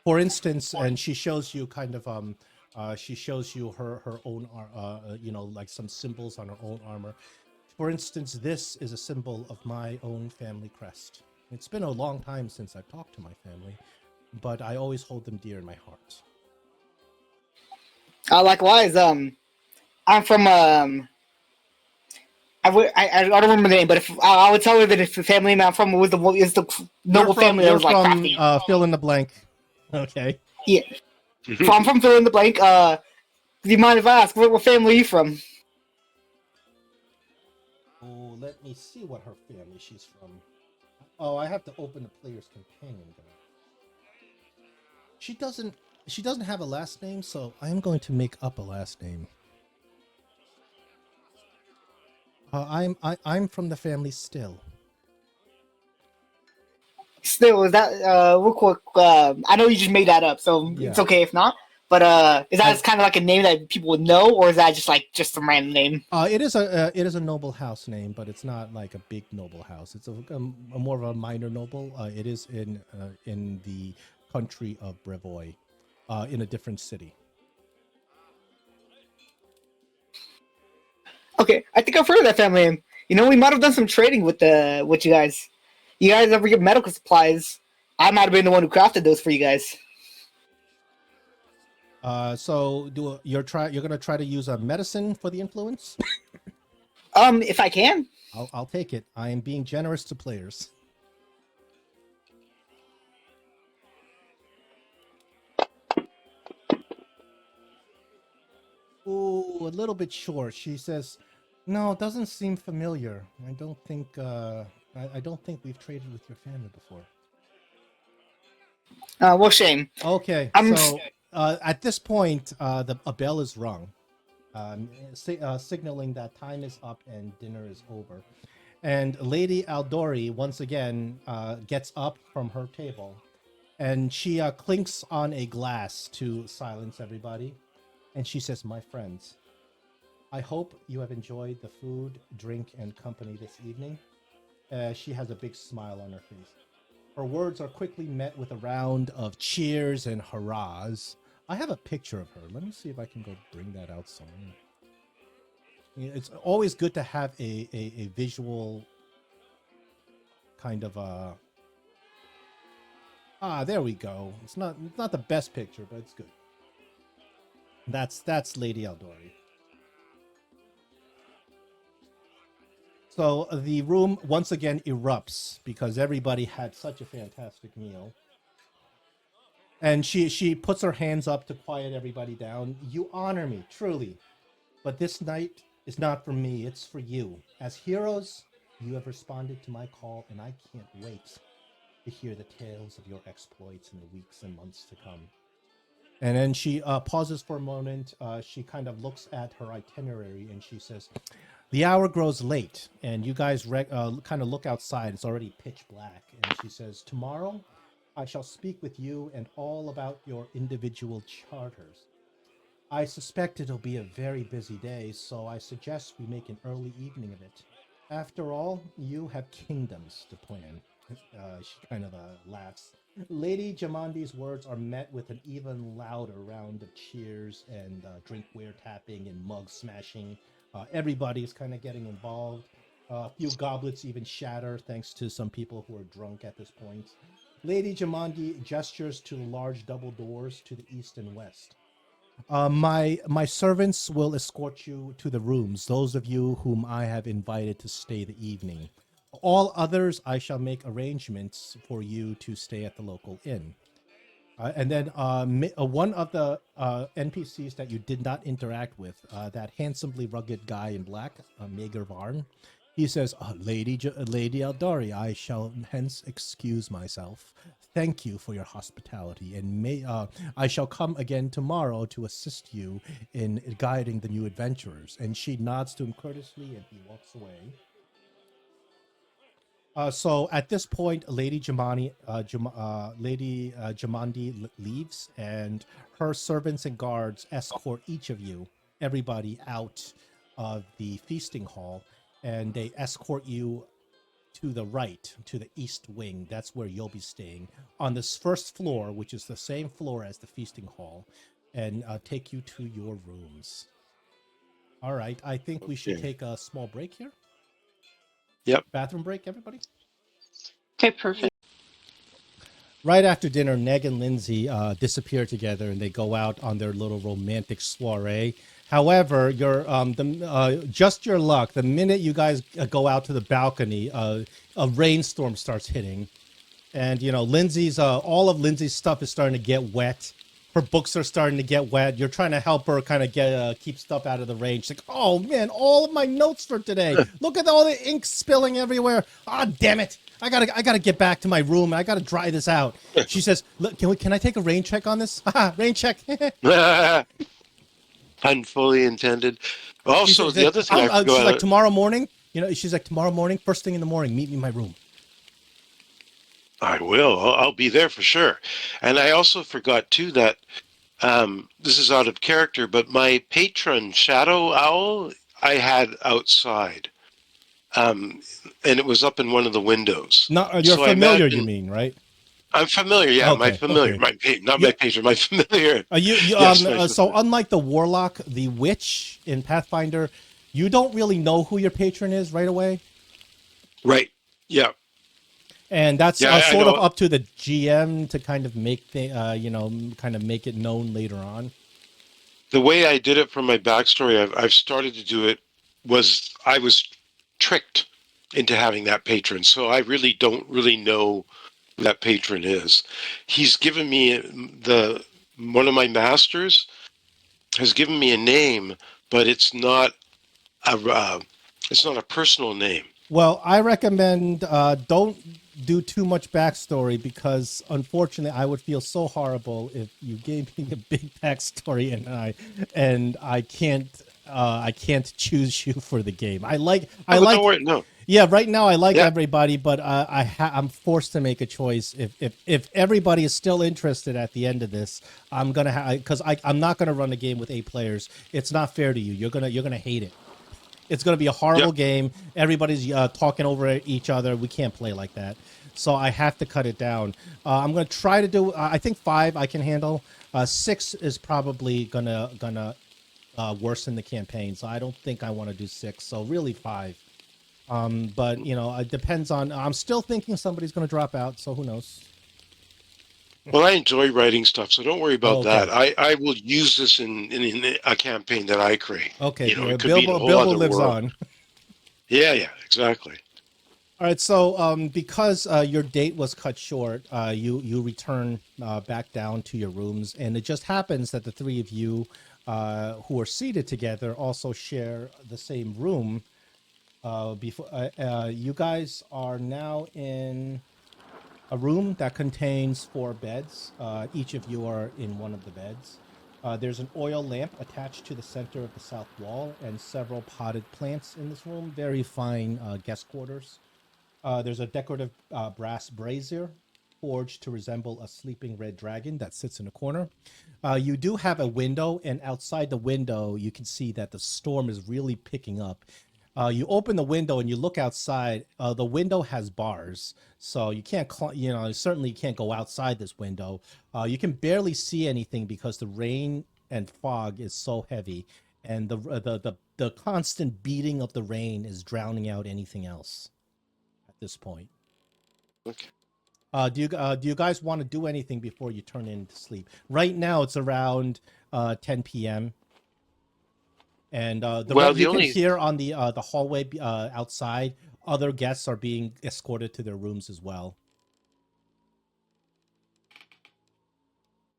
S1: For instance, and she shows you kind of She shows you her own, like some symbols on her own armor. For instance, this is a symbol of my own family crest. It's been a long time since I've talked to my family, but I always hold them dear in my heart.
S4: Likewise, I'm from I don't remember the name, but if I would tell her that if the family I'm from was the noble family that was like crafty.
S1: Fill in the blank. Okay.
S4: Yeah. So I'm from fill in the blank. Do you mind if I ask what family are you from?
S1: Oh, let me see what her family she's from. Oh, I have to open the player's companion guide. She doesn't have a last name, so I am going to make up a last name. I'm from the family Still.
S4: Still, is that real quick? I know you just made that up, so
S1: Yeah.
S4: It's okay if not. But is that kind of like a name that people would know, or is that just some random name?
S1: It is a noble house name, but it's not like a big noble house. It's a more of a minor noble. It is in the country of Brevoy, in a different city.
S4: Okay, I think I've heard of that family name. You know, we might have done some trading with you guys. You guys ever get medical supplies? I might have been the one who crafted those for you guys.
S1: So you're gonna try to use a medicine for the influence?
S4: If I can.
S1: I'll take it. I am being generous to players. Ooh, a little bit short. She says, "No, it doesn't seem familiar. I don't think we've traded with your family before."
S4: Well, shame.
S1: Okay, so at this point, a bell is rung, signaling that time is up and dinner is over. And Lady Aldori once again gets up from her table, and she clinks on a glass to silence everybody. And she says, "My friends, I hope you have enjoyed the food, drink, and company this evening." She has a big smile on her face. Her words are quickly met with a round of cheers and hurrahs. I have a picture of her. Let me see if I can go bring that out somewhere. It's always good to have a visual kind of there we go. It's not the best picture, but it's good. That's Lady Aldori. So the room once again erupts because everybody had such a fantastic meal. And she puts her hands up to quiet everybody down. "You honor me, truly. But this night is not for me, it's for you. As heroes, you have responded to my call, and I can't wait to hear the tales of your exploits in the weeks and months to come." And then she pauses for a moment. She kind of looks at her itinerary and she says, "The hour grows late, and you guys kind of look outside. It's already pitch black." And she says, "Tomorrow, I shall speak with you and all about your individual charters. I suspect it'll be a very busy day, so I suggest we make an early evening of it. After all, you have kingdoms to plan." She kind of laughs. Lady Jamandi's words are met with an even louder round of cheers and drinkware tapping and mug smashing. Everybody's kind of getting involved. A few goblets even shatter thanks to some people who are drunk at this point. Lady Jamandi gestures to the large double doors to the east and west. My servants will escort you to the rooms, those of you whom I have invited to stay the evening. All others, I shall make arrangements for you to stay at the local inn. And then one of the NPCs that you did not interact with, that handsomely rugged guy in black, Mager Varn, he says, Lady Aldari, I shall hence excuse myself. Thank you for your hospitality, and I shall come again tomorrow to assist you in guiding the new adventurers." And she nods to him courteously, and he walks away. So at this point, Lady Jamandi leaves, and her servants and guards escort each of you, everybody, out of the feasting hall, and they escort you to the right, to the east wing. That's where you'll be staying. On this first floor, which is the same floor as the feasting hall, and take you to your rooms. All right, I think we should take a small break here.
S2: Yep.
S1: Bathroom break, everybody.
S3: Okay, perfect.
S1: Right after dinner, Neg and Linzi disappear together, and they go out on their little romantic soiree. However, just your luck. The minute you guys go out to the balcony, a rainstorm starts hitting, and Linzi's all of Linzi's stuff is starting to get wet. Her books are starting to get wet. You're trying to help her kind of keep stuff out of the rain. She's like, "Oh man, all of my notes for today. Look at all the ink spilling everywhere. Ah, damn it! I gotta get back to my room. I gotta dry this out." She says, "Look, can I take a rain check on this? Rain check."
S2: Pun fully intended. Also, the other thing
S1: she's like, tomorrow morning. She's like, tomorrow morning, first thing in the morning, meet me in my room.
S2: I will. I'll be there for sure. And I also forgot too that this is out of character, but my patron shadow owl I had outside, and it was up in one of the windows.
S1: You're familiar, you mean, right?
S2: I'm familiar. Yeah,
S1: okay,
S2: my familiar.
S1: Okay.
S2: My patron. My familiar.
S1: So unlike the warlock, the witch in Pathfinder, you don't really know who your patron is right away.
S2: Right. Yeah.
S1: And that's sort of up to the GM to kind of make make it known later on.
S2: The way I did it for my backstory, I've started to do it, I was tricked into having that patron. So I really don't know who that patron is. He's given me one of my masters has given me a name, but it's not a personal name.
S1: Well, I recommend don't do too much backstory, because unfortunately I would feel so horrible if you gave me a big backstory and I can't choose you for the game. Don't worry, no. Yeah, right now I like everybody, but I'm forced to make a choice. If everybody is still interested at the end of this, I'm gonna because I'm not gonna run a game with 8 players. It's not fair to you. You're gonna hate it. It's going to be a horrible game. Everybody's talking over each other. We can't play like that. So I have to cut it down. I'm going to try to do, I think 5 I can handle. 6 is probably going to worsen the campaign. So I don't think I want to do 6. So really 5. But, it depends on, I'm still thinking somebody's going to drop out. So who knows?
S2: Well, I enjoy writing stuff, so don't worry about that. I will use this in a campaign that I create.
S1: Okay,
S2: it could
S1: Bilbo lives on.
S2: Yeah, exactly.
S1: All right, so because your date was cut short, you return back down to your rooms, and it just happens that the 3 of you who are seated together also share the same room. You guys are now in a room that contains 4 beds. Each of you are in one of the beds. There's an oil lamp attached to the center of the south wall and several potted plants in this room. Very fine guest quarters. There's a decorative brass brazier forged to resemble a sleeping red dragon that sits in a corner. You do have a window, and outside the window, you can see that the storm is really picking up. You open the window and you look outside. The window has bars, so you can't, certainly you can't go outside this window. You can barely see anything because the rain and fog is so heavy, and the constant beating of the rain is drowning out anything else at this point.
S2: Okay.
S1: Do you guys want to do anything before you turn in to sleep? Right now it's around 10 p.m. And you can hear on the hallway outside, other guests are being escorted to their rooms as well.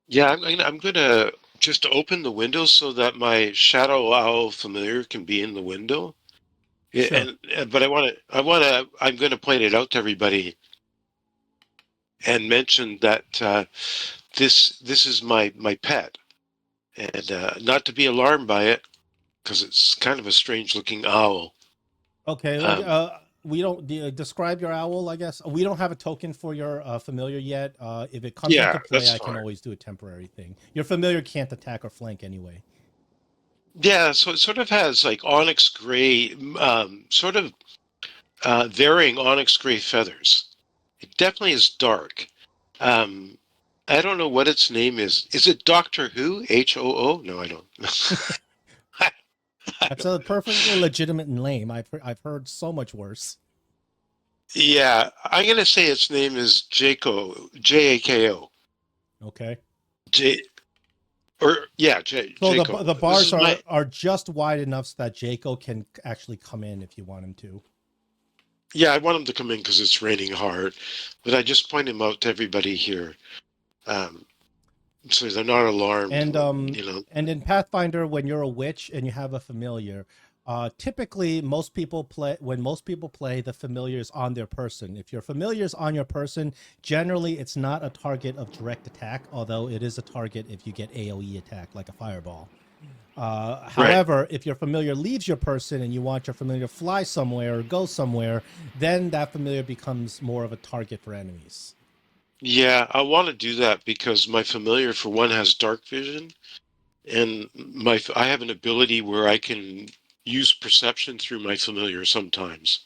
S2: Yeah, I'm gonna just open the window so that my shadow owl familiar can be in the window. Yeah,
S1: sure.
S2: But I'm gonna point it out to everybody and mention that this is my pet, and not to be alarmed by it, because it's kind of a strange looking owl.
S1: Okay. We don't describe your owl, I guess. We don't have a token for your familiar yet. If it comes into play, I can always do a temporary thing. Your familiar can't attack or flank anyway.
S2: Yeah, so it sort of has like onyx gray, varying onyx gray feathers. It definitely is dark. I don't know what its name is. Is it Doctor Who? HOO? No, I don't.
S1: That's a perfectly legitimate name. I've heard so much worse.
S2: Yeah, I'm gonna say its name is Jako, Jako.
S1: Okay.
S2: J, or yeah,
S1: So
S2: Jako.
S1: the bars are just wide enough so that Jako can actually come in if you want him to.
S2: Yeah, I want him to come in because it's raining hard, but I just point him out to everybody here, so they're not alarmed.
S1: And
S2: you know.
S1: and in Pathfinder, when you're a witch and you have a familiar, typically most people play the familiar is on their person. If your familiar is on your person, generally it's not a target of direct attack, although it is a target if you get AoE attack like a fireball. However, if your familiar leaves your person and you want your familiar to fly somewhere or go somewhere, then that familiar becomes more of a target for enemies.
S2: Yeah, I want to do that because my familiar, for one, has dark vision, and I have an ability where I can use perception through my familiar sometimes.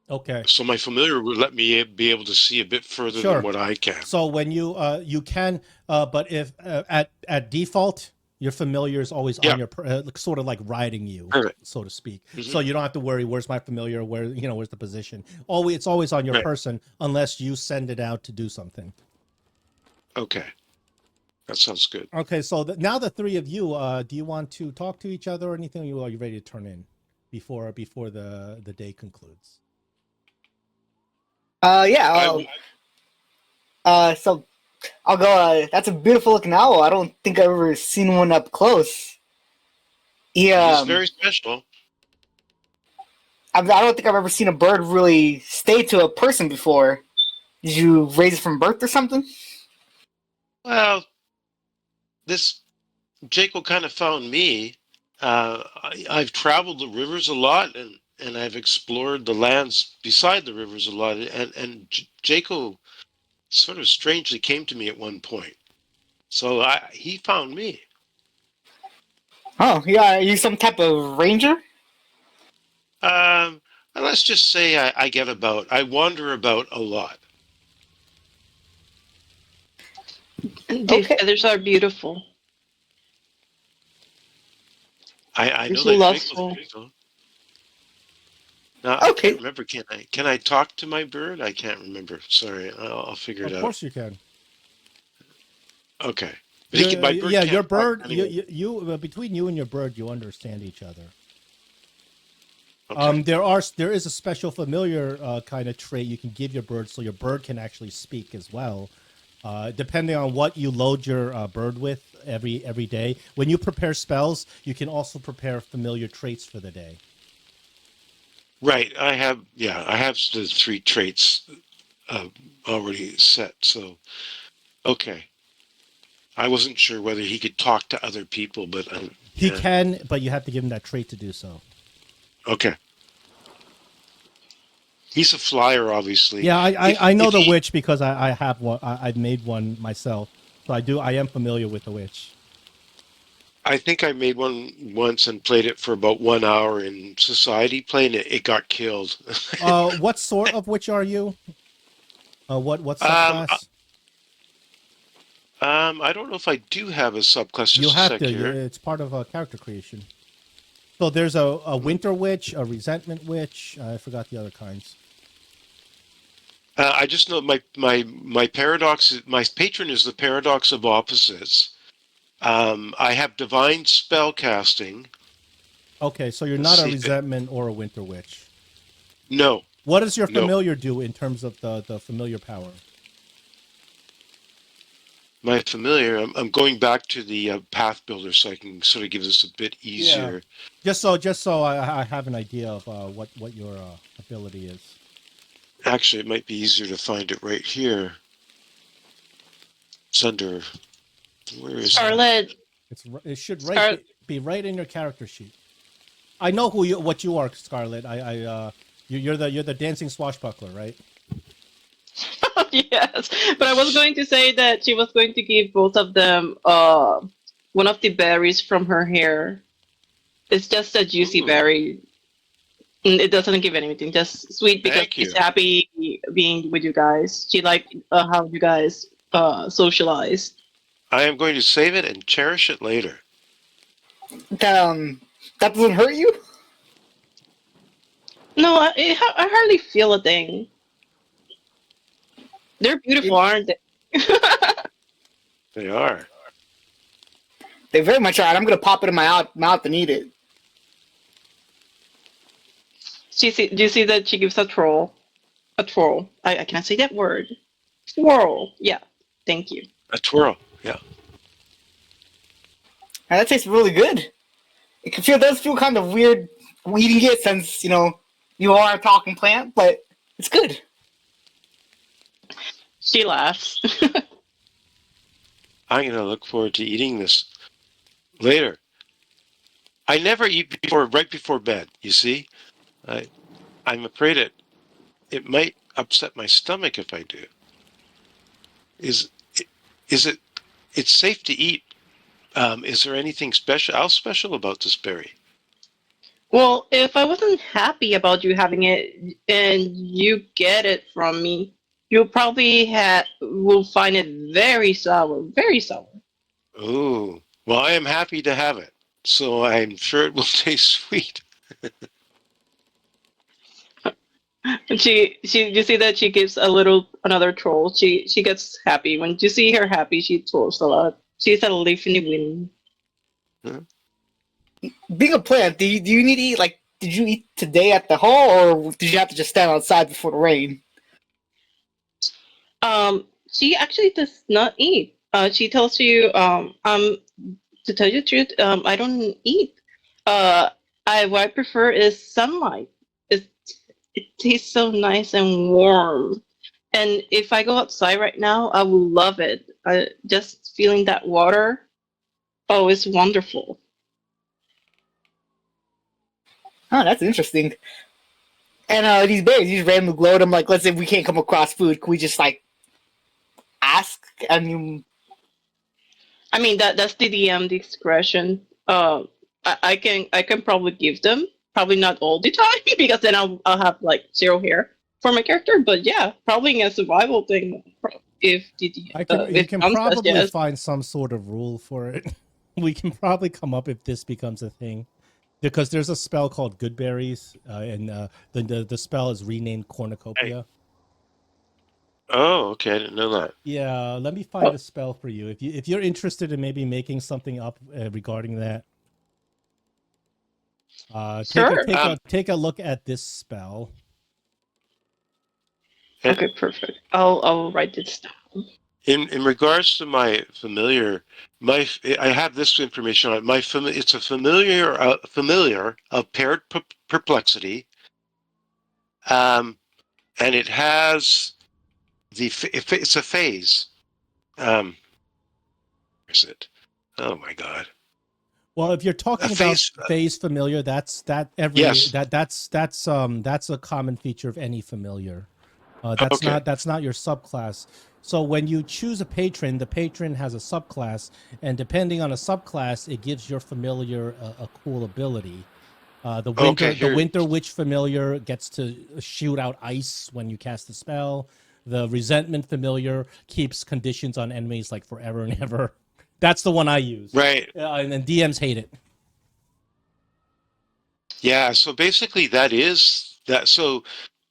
S1: Okay.
S2: So my familiar would let me be able to see a bit further than what I can.
S1: So when you can, but if at default your familiar is always on your sort of like riding you, so to speak. Mm-hmm. So you don't have to worry where's my familiar, where's the position. It's always on your person unless you send it out to do something.
S2: Okay, that sounds good.
S1: Okay, so now the three of you, do you want to talk to each other or anything? Or are you ready to turn in before the day concludes?
S4: Yeah. So I'll go. That's a beautiful looking owl. I don't think I've ever seen one up close. Yeah,
S2: he's very special.
S4: I don't think I've ever seen a bird really stay to a person before. Did you raise it from birth or something?
S2: Well, this Jaco kind of found me. I've traveled the rivers a lot, and I've explored the lands beside the rivers a lot. And Jaco sort of strangely came to me at one point. So he found me.
S4: Oh, yeah. Are you some type of ranger?
S2: Let's just say I wander about a lot.
S3: These feathers are beautiful.
S2: I know that. Now, I can't remember. Can I talk to my bird? I can't remember. Sorry, I'll figure it out.
S1: Of course you can.
S2: Okay.
S1: Your bird. You between you and your bird, you understand each other. Okay. There is a special familiar kind of trait you can give your bird, so your bird can actually speak as well. Depending on what you load your bird with every day. When you prepare spells, you can also prepare familiar traits for the day.
S2: Right. I have the 3 traits already set. So, okay. I wasn't sure whether he could talk to other people, but
S1: he can. But you have to give him that trait to do so.
S2: Okay. He's a flyer, obviously.
S1: Yeah, I know the witch because I have one. I've made one myself, so I am familiar with the witch.
S2: I think I made one once and played it for about 1 hour in society. Playing it got killed.
S1: What sort of witch are you? What subclass?
S2: I don't know if I do have a subclass.
S1: You have to. It's part of character creation. So there's a winter witch, a resentment witch. I forgot the other kinds.
S2: I just know my paradox. My patron is the paradox of opposites. I have divine spell casting.
S1: Okay, so you're not a resentment or a winter witch.
S2: No.
S1: What does your familiar do in terms of the familiar power?
S2: My familiar. I'm going back to the path builder so I can sort of give this a bit easier.
S1: Yeah. Just so I have an idea of what your ability is.
S2: Actually, it might be easier to find it right here. It's under. Where is
S3: Scarlet?
S1: It should be right in your character sheet. I know what you are, Scarlet. You're the dancing swashbuckler, right?
S3: Yes, but I was going to say that she was going to give both of them one of the berries from her hair. It's just a juicy berry. It doesn't give anything, just sweet because she's happy being with you guys. She liked how you guys socialize.
S2: I am going to save it and cherish it later.
S4: That doesn't hurt you?
S3: No, I hardly feel a thing. They're beautiful, aren't they?
S2: They are.
S4: They very much are. I'm gonna pop it in my mouth and eat it.
S3: Do you see that she gives a troll? A twirl. I can't say that word. Twirl. Yeah. Thank you.
S2: A twirl. Yeah.
S4: And that tastes really good. It does feel kind of weird eating it since, you are a talking plant, but it's good.
S3: She laughs.
S2: I'm going to look forward to eating this later. I never eat right before bed, you see? I'm afraid it might upset my stomach if I do. It's safe to eat. Is there anything special about this berry?
S3: Well, if I wasn't happy about you having it and you get it from me, you probably will find it very sour, very sour.
S2: Oh, well, I am happy to have it, so I'm sure it will taste sweet.
S3: You see that she gives another troll. She gets happy when you see her happy. She trolls a lot. She's a leaf in the wind.
S2: Huh?
S4: Being a plant, do you need to eat, did you eat today at the hall, or did you have to just stand outside before the rain?
S3: She actually does not eat. She tells you, to tell you the truth, I don't eat. What I prefer is sunlight. It tastes so nice and warm. And if I go outside right now, I will love it. Just feeling that water, oh, it's wonderful.
S4: Oh, that's interesting. And these berries, you just randomly glow them. Let's say we can't come across food, can we just ask?
S3: I mean that's the DM discretion. I can probably give them, probably not all the time because then I'll have 0 hair for my character. But yeah, probably a survival thing. If the
S1: you can probably find some sort of rule for it. We can probably come up if this becomes a thing. Because there's a spell called Good Berries, and the spell is renamed Cornucopia.
S2: Oh, okay, I didn't know that.
S1: Yeah, let me find a spell for you. If you're interested in maybe making something up regarding that,
S3: sure.
S1: Take a look at this spell.
S3: Okay, perfect. I'll write this down.
S2: In regards to my familiar, I have this information on it. It's a familiar of paired perplexity, and it has it's a phase. Where is it? Oh my God!
S1: Well, if you're talking about phase familiar, that's a common feature of any familiar. That's not your subclass. So when you choose a patron, the patron has a subclass, and depending on a subclass, it gives your familiar a cool ability. The Winter Witch familiar gets to shoot out ice when you cast the spell. The Resentment familiar keeps conditions on enemies forever and ever. That's the one I use.
S2: Right.
S1: And then DMs hate it.
S2: Yeah, so basically that is that. So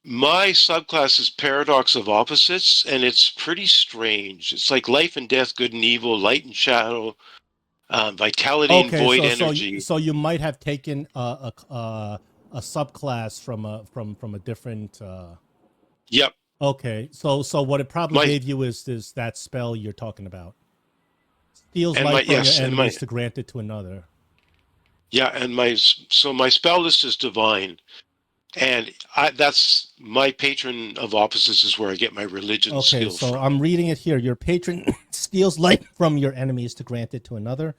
S2: my subclass is Paradox of Opposites, and it's pretty strange. It's like life and death, good and evil, light and shadow, vitality and void energy.
S1: So you might have taken a subclass from a different.
S2: Yep.
S1: Okay, so what it probably gave you is that spell you're talking about. Steals life from your enemies to grant it to another.
S2: Yeah, and my spell list is divine. And that's my patron of opposites is where I get my religion skill from.
S1: I'm reading it here. Your patron steals life from your enemies to grant it to another.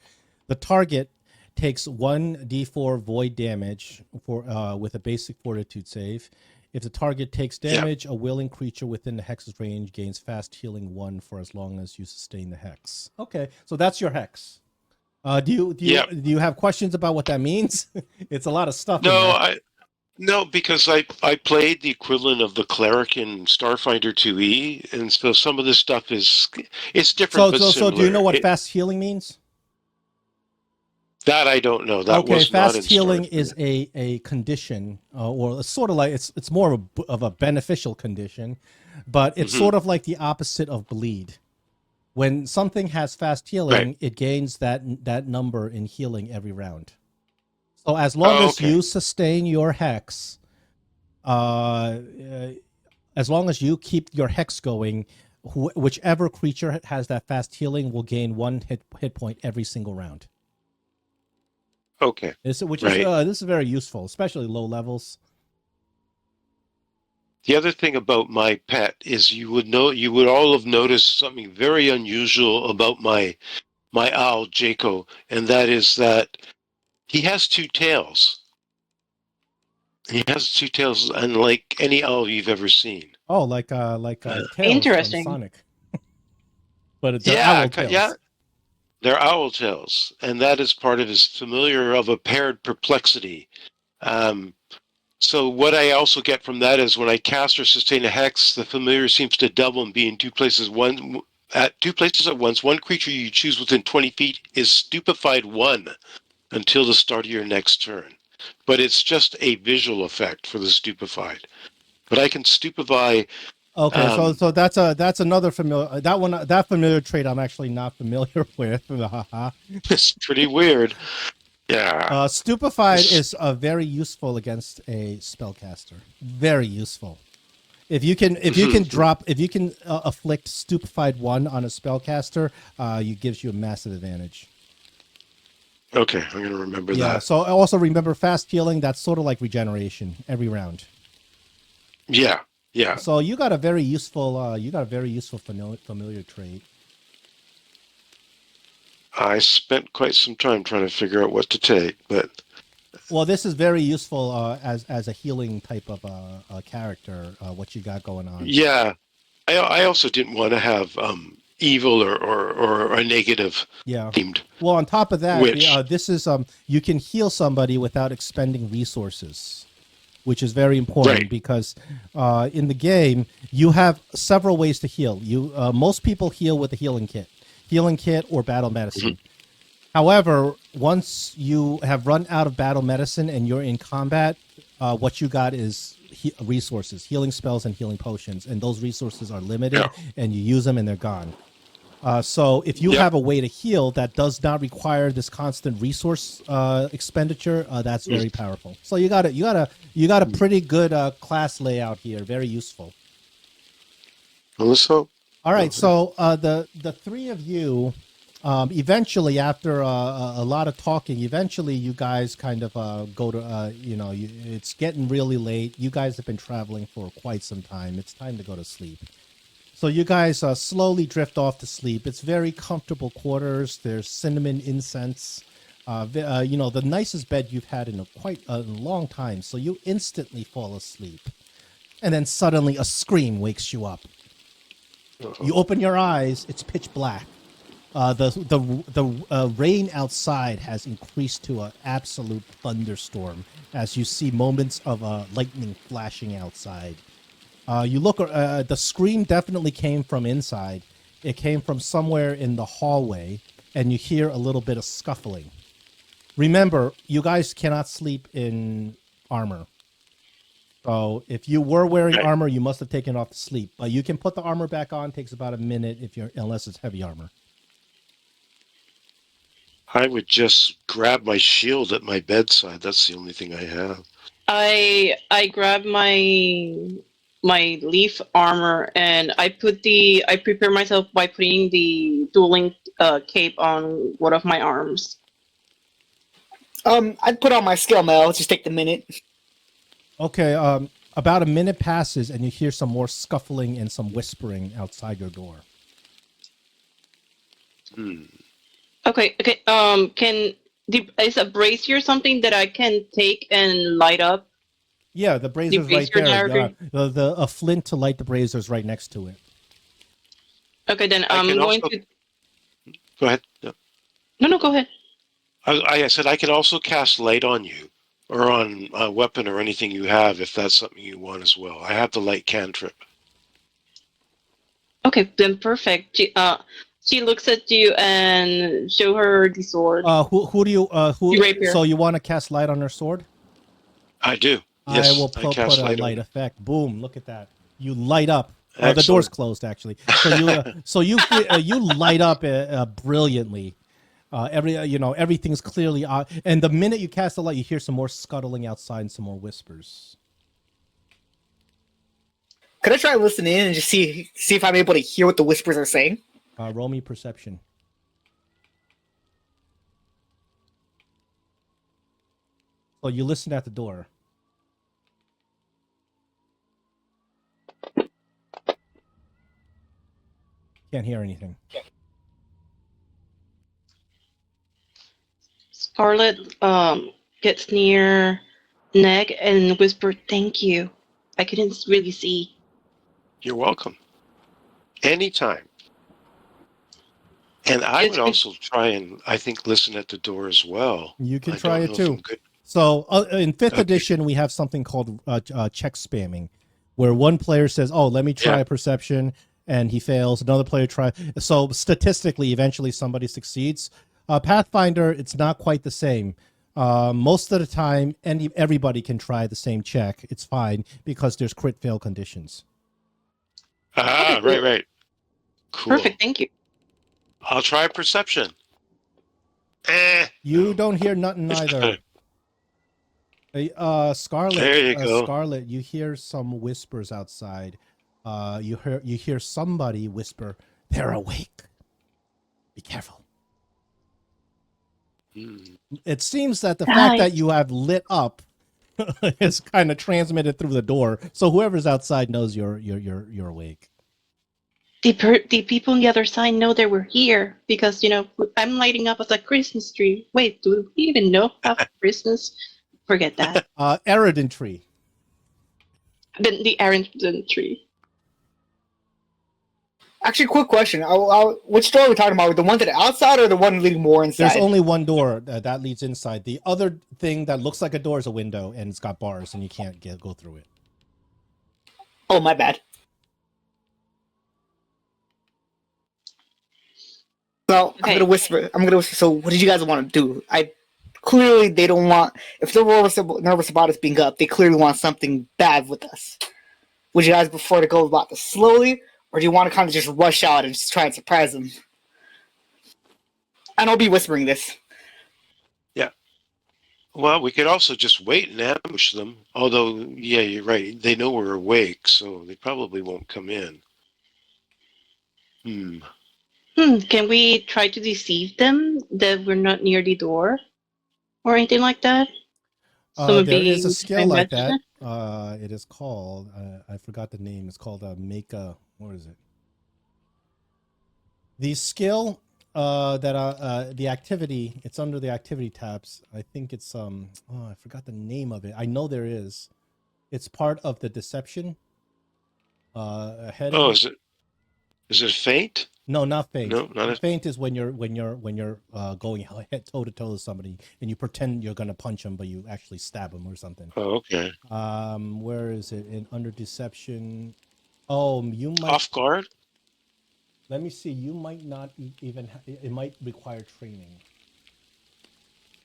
S1: The target takes 1d4 void damage with a basic fortitude save. If the target takes damage, a willing creature within the hex's range gains fast healing 1 for as long as you sustain the hex. Okay, so that's your hex. Do you have questions about what that means? It's a lot of stuff.
S2: No, No, because I played the equivalent of the cleric in Starfinder 2E, and so some of this stuff it's different but
S1: So do you know
S2: similar.
S1: what fast healing means?
S2: That I don't know. That
S1: Okay,
S2: was not in
S1: fast healing
S2: Starfinder.
S1: is a condition, or it's sort of like it's more of a beneficial condition, but it's
S2: Hmm.
S1: sort of like the opposite of bleed. When something has fast
S2: Right.
S1: healing, it gains that number in healing every round. So as long
S2: Oh,
S1: as
S2: okay.
S1: you sustain your hex, uh, as long as you keep your hex going, whichever creature has that fast healing will gain one hit point every single round.
S2: Okay.
S1: This
S2: Right.
S1: is very useful, especially low levels.
S2: The other thing about my pet is you would all have noticed something very unusual about my owl Jaco, and that is that he has two tails. He has two tails, unlike any owl you've ever seen.
S1: Oh,
S2: Uh,
S1: tails from
S3: Interesting.
S1: Sonic, but they're
S2: yeah,
S1: owl
S2: yeah,
S1: tails.
S2: they're owl tails, and that is part of his familiar of a paired perplexity. Um, so what I also get from that is when I cast or sustain a hex, the familiar seems to double and be in at two places at once. One creature you choose within 20 feet is stupefied one until the start of your next turn. But it's just a visual effect for the stupefied. But I can stupefy.
S1: Okay,
S2: Um,
S1: so that's another familiar that familiar trait I'm actually not familiar with.
S2: it's pretty weird. Yeah.
S1: Stupefied
S2: It's,
S1: is very useful against a spellcaster. Very useful. If you can afflict stupefied one on a spellcaster, it gives you a massive advantage.
S2: okay, I'm going to remember
S1: Yeah.
S2: that.
S1: So also remember fast healing. That's sort of like regeneration every round.
S2: Yeah. Yeah.
S1: So you got a very useful familiar trait.
S2: I spent quite some time trying to figure out what to take, but
S1: Well, this is very useful as a healing type of character. What you got going on?
S2: yeah, I also didn't want to have evil or a negative
S1: Yeah.
S2: themed
S1: Well, on top of that,
S2: witch.
S1: this is you can heal somebody without expending resources, which is very important
S2: Right.
S1: because in the game you have several ways to heal. Most people heal with a healing kit or battle medicine.
S2: Hmm.
S1: However, once you have run out of battle medicine and you're in combat, what you got is resources, healing spells, and healing potions, and those resources are
S2: Yeah.
S1: limited, and you use them and they're gone. So if you
S2: Yep.
S1: have a way to heal that does not require this constant resource expenditure, that's very powerful. So you got a pretty good class layout here, very useful.
S2: Well, let's hope.
S1: All right, so the three of you, eventually after a lot of talking, eventually you guys kind of go to it's getting really late. You guys have been traveling for quite some time. It's time to go to sleep. So you guys slowly drift off to sleep. It's very comfortable quarters. There's cinnamon incense. The nicest bed you've had in quite a long time. So you instantly fall asleep, and then suddenly a scream wakes you up. You open your eyes. It's pitch black. The rain outside has increased to an absolute thunderstorm as you see moments of lightning flashing outside. You look. The scream definitely came from inside. It came from somewhere in the hallway, and you hear a little bit of scuffling. Remember, you guys cannot sleep in armor. So if you were wearing
S2: Right.
S1: armor, you must have taken it off to sleep. But you can put the armor back on. Takes about a minute unless it's heavy armor.
S2: I would just grab my shield at my bedside. That's the only thing I have.
S3: I grab my leaf armor and I prepare myself by putting the dueling cape on one of my arms.
S4: I'd put on my scale mail. Just take the minute.
S1: Okay. About a minute passes, and you hear some more scuffling and some whispering outside your door.
S3: Okay. Is a brazier something that I can take and light up?
S1: Yeah, the brazer's right
S3: brazier
S1: there.
S3: dagger?
S1: A flint to light the brazer's right next to it.
S3: Okay, then
S2: I
S3: I'm
S2: can
S3: going
S2: also
S3: to.
S2: go ahead. Yeah.
S3: No, go ahead.
S2: I said I can also cast light on you. or on a weapon or anything you have, if that's something you want as well. I have the light cantrip.
S3: Okay, then perfect. She looks at you and show her the sword.
S1: Who do you
S3: The rapier.
S1: So you want to cast light on her sword?
S2: I do.
S1: I
S2: Yes,
S1: will
S2: I
S1: put
S2: cast
S1: a
S2: light
S1: light
S2: on.
S1: effect. Boom! Look at that. You light up. The
S2: Excellent.
S1: door's closed, actually. So you you light up brilliantly. Everything's clearly out. And the minute you cast the light, you hear some more scuttling outside and some more whispers.
S4: Could I try listening in and just see if I'm able to hear what the whispers are saying?
S1: Roll me perception. So you listen at the door. Can't hear anything.
S3: Scarlet gets near Neg and whispers, "Thank you. I couldn't really see."
S2: You're welcome. Anytime. And I would also try and, I think, listen at the door as well.
S1: You can try it too.
S2: Good.
S1: So in 5th edition, we have something called check spamming, where one player says, "Oh, let me try perception," and he fails. Another player tries. So statistically, eventually somebody succeeds. Pathfinder, it's not quite the same. Most of the time, everybody can try the same check. It's fine because there's crit fail conditions.
S2: Ah, right. Cool.
S3: Perfect, thank you.
S2: I'll try perception.
S1: You don't hear nothing either. Scarlet.
S2: There you go.
S1: Scarlet, you hear some whispers outside. You hear somebody whisper, "They're awake. Be careful." It seems that the fact that you have lit up is kind of transmitted through the door, so whoever's outside knows you're awake.
S3: The people on the other side know that we're here because I'm lighting up as a Christmas tree. Wait, do we even know about Christmas? Forget that.
S1: Erudentry.
S3: The erudentry.
S4: Actually, quick question. Which door are we talking about? The one to the outside or the one leading more inside?
S1: There's only one door that leads inside. The other thing that looks like a door is a window, and it's got bars, and you can't go through it.
S4: Oh, my bad. So okay. I'm gonna whisper. So, what did you guys want to do? Clearly they don't want. If they're nervous about us being up, they clearly want something bad with us. Would you guys prefer to go about this slowly, or do you want to kind of just rush out and just try and surprise them? And I'll be whispering this.
S2: Yeah. Well, we could also just wait and ambush them. Although, yeah, you're right. They know we're awake, so they probably won't come in.
S3: Can we try to deceive them that we're not near the door? Or anything like that?
S1: There is a skill like that. It is called, I forgot the name. It's called what is it? The skill the activity, it's under the activity tabs. I think it's I forgot the name of it. I know there is. It's part of the deception.
S2: Is it feint?
S1: No, not feint.
S2: No, not
S1: feint is when you're going head toe to toe with somebody and you pretend you're gonna punch them, but you actually stab them or something.
S2: Oh, okay.
S1: Where is it? Under deception. Oh, you might
S2: off guard.
S1: Let me see. You might not even. It might require training.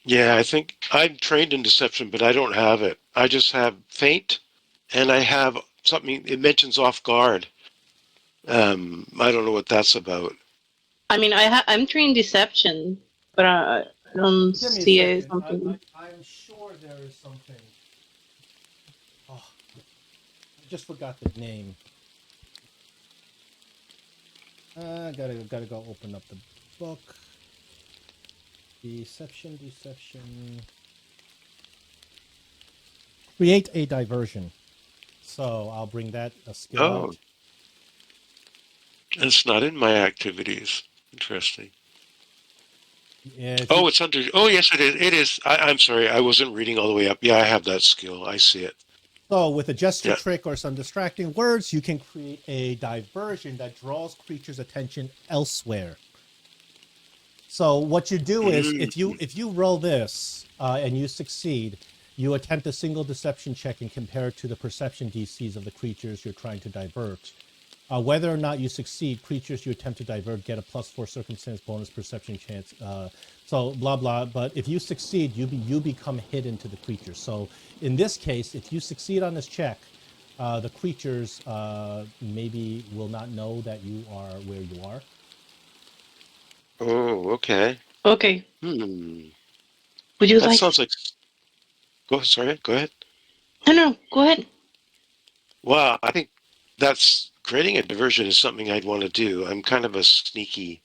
S2: Yeah, I think I'm trained in deception, but I don't have it. I just have feint, and I have something. It mentions off guard. I don't know what that's about.
S3: I mean, I'm trained deception, but I don't see something.
S1: I'm sure there is something. Oh, I just forgot the name. Gotta go open up the book. Deception. Create a diversion. So I'll bring that a skill out.
S2: It's not in my activities. Interesting.
S1: Yeah,
S2: it's under. Oh, yes, it is. It is. I'm sorry. I wasn't reading all the way up. Yeah, I have that skill. I see it.
S1: So with a gesture trick or some distracting words, you can create a diversion that draws creatures' attention elsewhere. So what you do is if you roll this and you succeed, You attempt a single deception check and compare it to the perception DCs of the creatures you're trying to divert. Whether or not you succeed, creatures you attempt to divert get a +4 circumstance bonus perception chance. So blah blah. But if you succeed, you become hidden to the creature. So in this case, if you succeed on this check, the creatures maybe will not know that you are where you are.
S2: Oh, okay.
S3: Okay. Would you
S2: That
S3: like?
S2: sounds like. Sorry. Go ahead.
S3: No, go ahead.
S2: Well, I think that's creating a diversion is something I'd want to do. I'm kind of a sneaky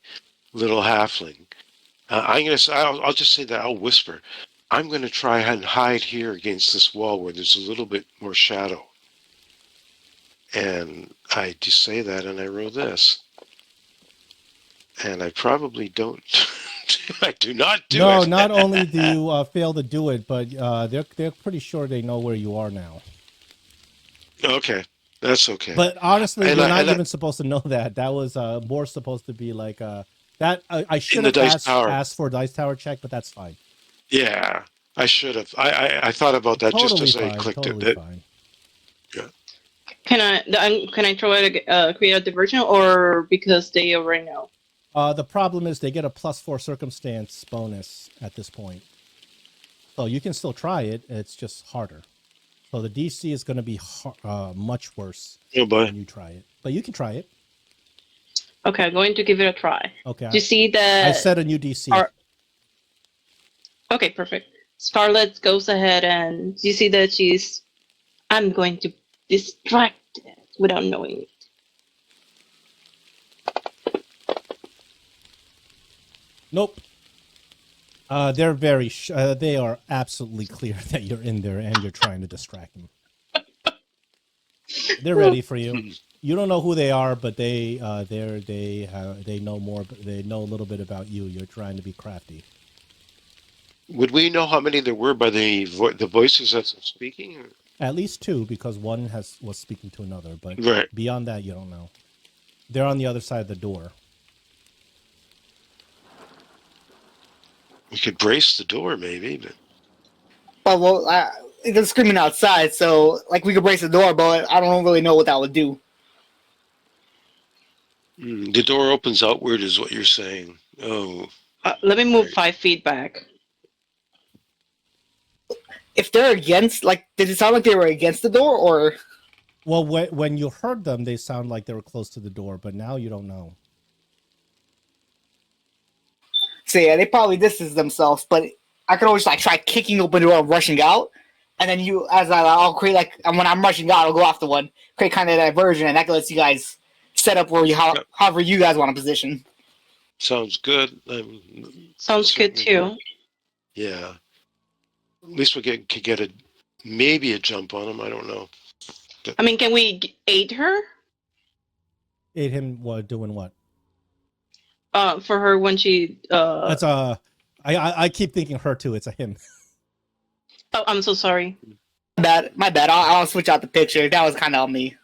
S2: little halfling. I'll just say that I'll whisper. I'm going to try and hide here against this wall where there's a little bit more shadow. And I just say that, and I roll this. And I probably don't. I do not do it.
S1: No, not only do you fail to do it, but they're pretty sure they know where you are now.
S2: Okay, that's okay.
S1: But honestly, you're not even supposed to know that. That was more supposed to be like that. I should have asked for a dice tower check, but that's fine.
S2: Yeah, I should have. I thought about that
S1: totally
S2: just as
S1: fine,
S2: I clicked
S1: totally
S2: it.
S1: Fine.
S2: Yeah.
S3: Can I throw it create a diversion, or because they already know?
S1: The problem is they get a +4 circumstance bonus at this point. So you can still try it. It's just harder. So the DC is going to be much worse when you try it. But you can try it.
S3: Okay, I'm going to give it a try.
S1: Okay.
S3: Do you see that?
S1: I set a new DC.
S3: Okay, perfect. Scarlet goes ahead and you see that I'm going to distract it without knowing it.
S1: Nope. They're very. They are absolutely clear that you're in there and you're trying to distract them. They're ready for you. You don't know who they are, but they know more. They know a little bit about you. You're trying to be crafty.
S2: Would we know how many there were by the voices that's speaking? Or?
S1: At least 2, because one was speaking to another. But beyond that, you don't know. They're on the other side of the door.
S2: We could brace the door, maybe. But...
S4: Well, they're screaming outside, so like we could brace the door, but I don't really know what that would do.
S2: The door opens outward, is what you're saying. Oh.
S3: Let me move 5 feet back.
S4: If they're against, like, did it sound like they were against the door, or?
S1: Well, when you heard them, they sound like they were close to the door, but now you don't know.
S4: So yeah, they probably distance themselves, but I could always like try kicking open the door and rushing out, and then I'll create like, and when I'm rushing out, I'll go after one, create kind of a diversion, and that lets you guys set up where however you guys want to position.
S2: Sounds good.
S3: Sounds good too.
S2: Yeah. At least we could get maybe a jump on him. I don't know.
S3: I mean, can we aid her?
S1: Aid him? What? Doing what?
S3: For her when she.
S1: That's I keep thinking her too. It's a him.
S3: Oh, I'm so sorry.
S4: My bad. I'll switch out the picture. That was kind of on me.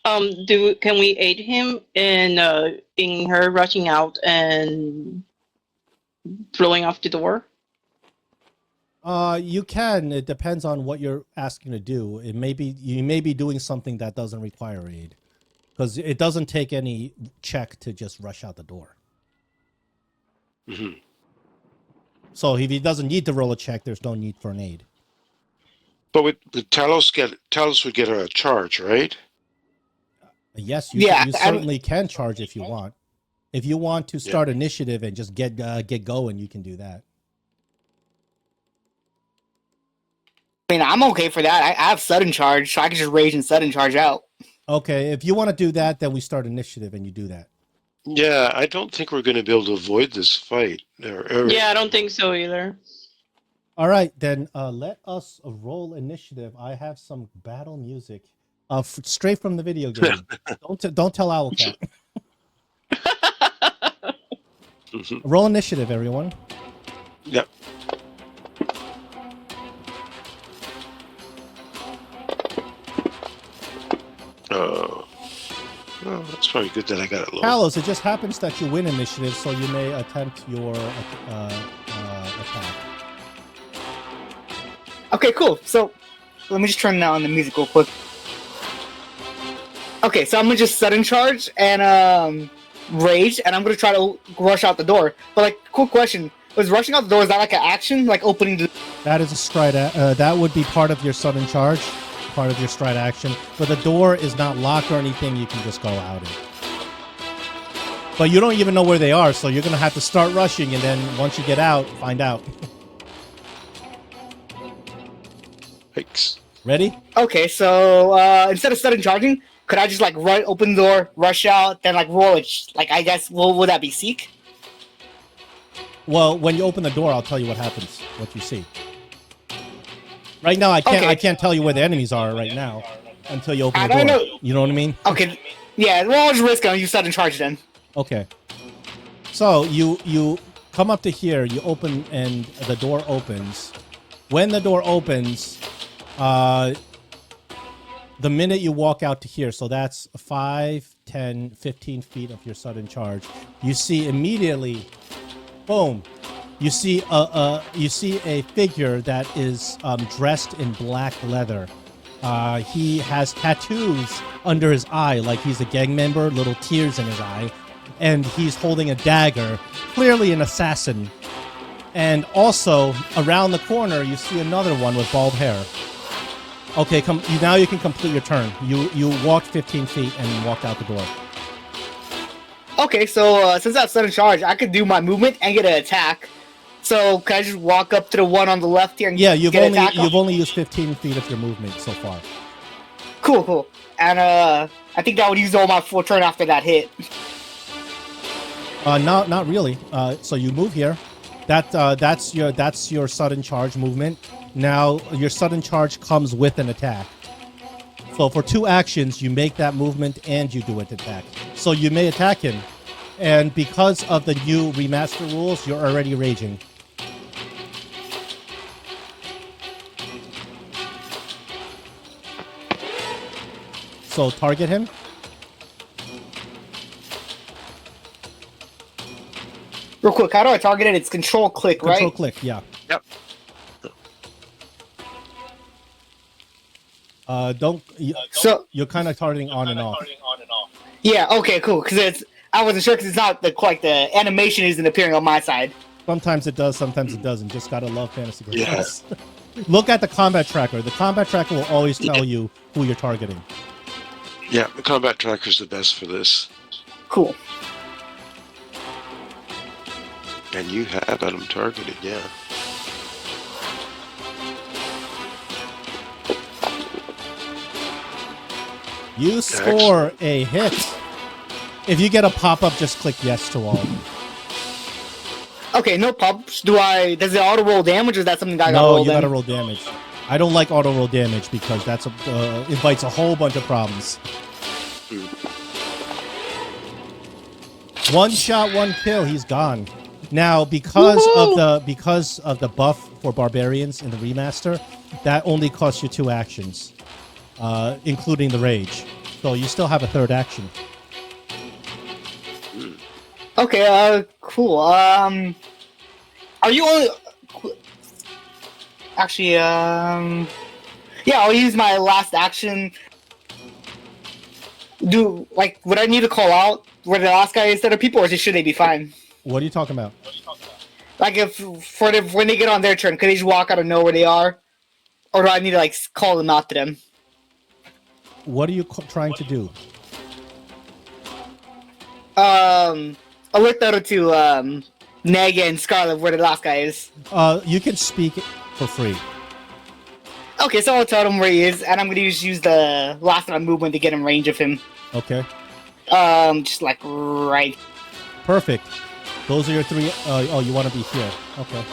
S3: Can we aid him in her rushing out and blowing off the door?
S1: You can. It depends on what you're asking to do. You may be doing something that doesn't require aid, because it doesn't take any check to just rush out the door.
S2: Mm-hmm.
S1: So if he doesn't need to roll a check, there's no need for an aid. But
S2: with Talos would get a charge, right?
S1: Yes, you certainly can charge if you want. If you want to start initiative and just get going, you can do that.
S4: I mean, I'm okay for that. I have sudden charge, so I can just rage and sudden charge out.
S1: Okay, if you want to do that, then we start initiative and you do that.
S2: Yeah, I don't think we're going to be able to avoid this fight.
S3: Yeah, I don't think so either.
S1: All right, then let us roll initiative. I have some battle music, straight from the video game. Don't tell Owlcat. Roll initiative, everyone.
S2: Yep. Well, that's probably good that I got it low.
S1: Talos, it just happens that you win initiative, so you may attempt your attack.
S4: Okay, cool. So let me just turn on the music real quick. Okay, so I'm gonna just sudden charge and rage, and I'm gonna try to rush out the door. But like, cool question: was rushing out the door, is that like an action, like opening the?
S1: That is a stride. That would be part of your sudden charge, part of your stride action. But the door is not locked or anything. You can just go out. But you don't even know where they are, so you're gonna have to start rushing, and then once you get out, find out.
S2: Thanks.
S1: Ready?
S4: Okay, so instead of sudden charging, could I just like open the door, rush out, then like roll it? Like I guess, would that be seek?
S1: Well, when you open the door, I'll tell you what happens, what you see. Right now, I can't.
S4: Okay.
S1: I can't tell you where the enemies are right now until you open the
S4: I
S1: door.
S4: know.
S1: You know what I mean?
S4: Okay, yeah. Well, I'll just risk it. You sudden charge then.
S1: Okay. So you come up to here. You open, and the door opens. When the door opens, the minute you walk out to here, so that's 5, 10, 15 feet of your sudden charge. You see immediately, boom. You see a figure that is dressed in black leather. He has tattoos under his eye, like he's a gang member, little tears in his eye, and he's holding a dagger, clearly an assassin. And also around the corner, you see another one with bald hair. Okay, now you can complete your turn. You walked 15 feet and walked out the door.
S4: Okay, so since that's sudden charge, I could do my movement and get an attack. So can I just walk up to the one on the left here and
S1: you've
S4: get an attack?
S1: you've only used 15 feet of your movement so far.
S4: Cool. And I think I would use all my full turn after that hit.
S1: Not really. So you move here. That's your sudden charge movement. Now your sudden charge comes with an attack. So for 2 actions, you make that movement and you do an attack. So you may attack him, and because of the new remaster rules, you're already raging. So target him.
S4: Real quick, how do I target it? It's control click, right?
S1: Control click, yeah.
S2: Yep.
S4: So
S1: You're kind of targeting on and off.
S4: yeah, okay, cool. Because I wasn't sure because it's not like the animation isn't appearing on my side.
S1: Sometimes it does, sometimes it doesn't. Just gotta love Fantasy Grounds.
S2: Yes.
S1: Look at the combat tracker. The combat tracker will always tell you who you're targeting.
S2: Yeah, the combat tracker's the best for this.
S4: Cool.
S2: And you have Adam targeted, yeah.
S1: You score a hit. If you get a pop-up, just click yes to all.
S4: Okay, no pop-ups. Does it auto-roll damage, or is that something I gotta roll?
S1: No, you gotta roll damage. I don't like auto-roll damage because that's invites a whole bunch of problems. One shot, one kill, he's gone. Now, because of the buff for barbarians in the remaster, that only costs you 2 actions, including the rage. So you still have a 3rd action.
S4: Okay, cool. Are you only... Actually, yeah, I'll use my last action. Would I need to call out where the last guy is to other people, or should they be fine?
S1: What are you talking about?
S4: Like, when they get on their turn, could they just walk out and know where they are? Or do I need to, call them out to them?
S1: What are you trying to do?
S4: Alert the other two, Neg and Scarlet, where the last guy is.
S1: You can speak for free.
S4: Okay, so I'll tell him where he is, and I'm gonna use the last round movement to get in range of him.
S1: Okay.
S4: Just right.
S1: Perfect. Those are your 3. Oh, you want to be here. Okay.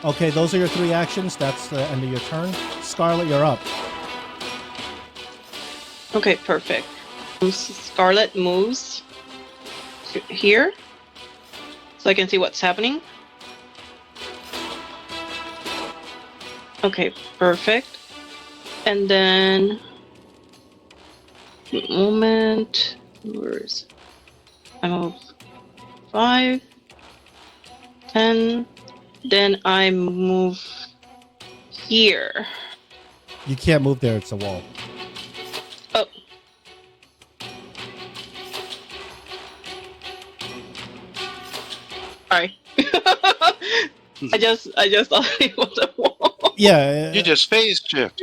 S1: Okay, those are your 3 actions. That's the end of your turn. Scarlet, you're up.
S3: Okay, perfect. Scarlet moves here, so I can see what's happening. Okay, perfect. And then, moment. Where's I move 5, 10, Then I move here.
S1: You can't move there. It's a wall.
S3: Oh. Sorry. I just thought it was a wall.
S1: Yeah.
S2: You just phase shift.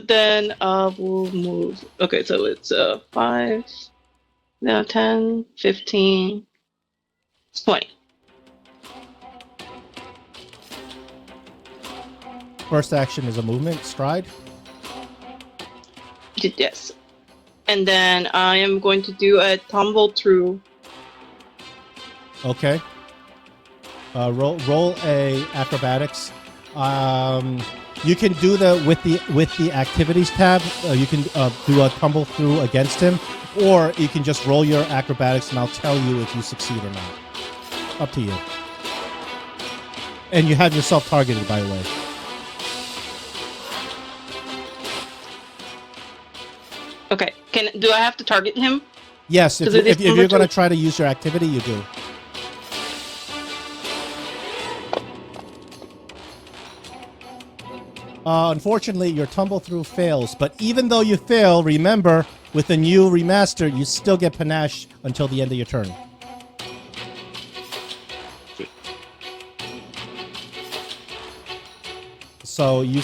S3: Then we'll move. Okay, so it's 5, now 10, 15, 20.
S1: First action is a movement stride.
S3: Yes. And then I am going to do a tumble through.
S1: Okay. Roll a acrobatics. You can do the with the activities tab. You can do a tumble through against him, or you can just roll your acrobatics, and I'll tell you if you succeed or not. Up to you. And you have yourself targeted, by the way.
S3: Okay. Do I have to target him?
S1: Yes, if you're going to try to use your activity, you do. Unfortunately, your tumble through fails, but even though you fail, remember, with the new remaster, you still get panache until the end of your turn. So you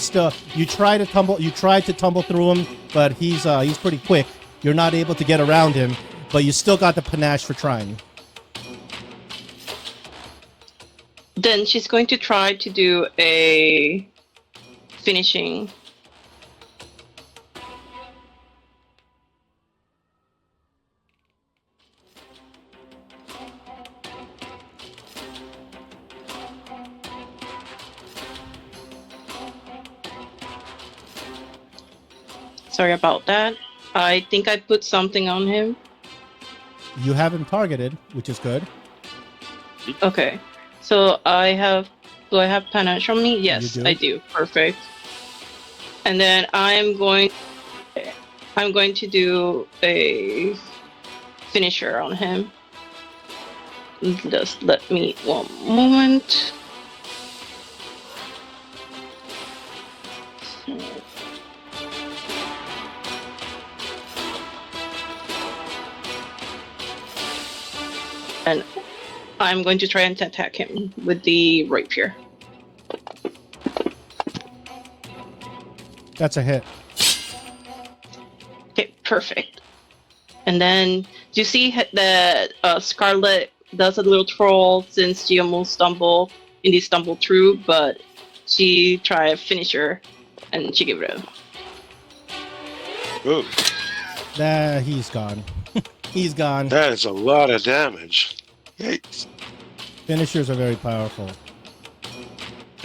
S1: tried to tumble through him, but he's pretty quick. You're not able to get around him, but you still got the panache for trying.
S3: Then she's going to try to do a finishing. Sorry about that. I think I put something on him.
S1: You have him targeted, which is good.
S3: Okay. So do I have panache on me? Yes,
S1: You do.
S3: I do. Perfect. And then I'm going to do a finisher on him. Just let me one moment. And I'm going to try and attack him with the rapier.
S1: That's a hit.
S3: Okay, perfect. And then, do you see that Scarlet does a little troll since she almost stumbled through, but she tried a finisher and she gave it a...
S2: Ooh,
S1: Nah, he's gone. He's gone.
S2: that is a lot of damage. Yikes.
S1: Finishers are very powerful.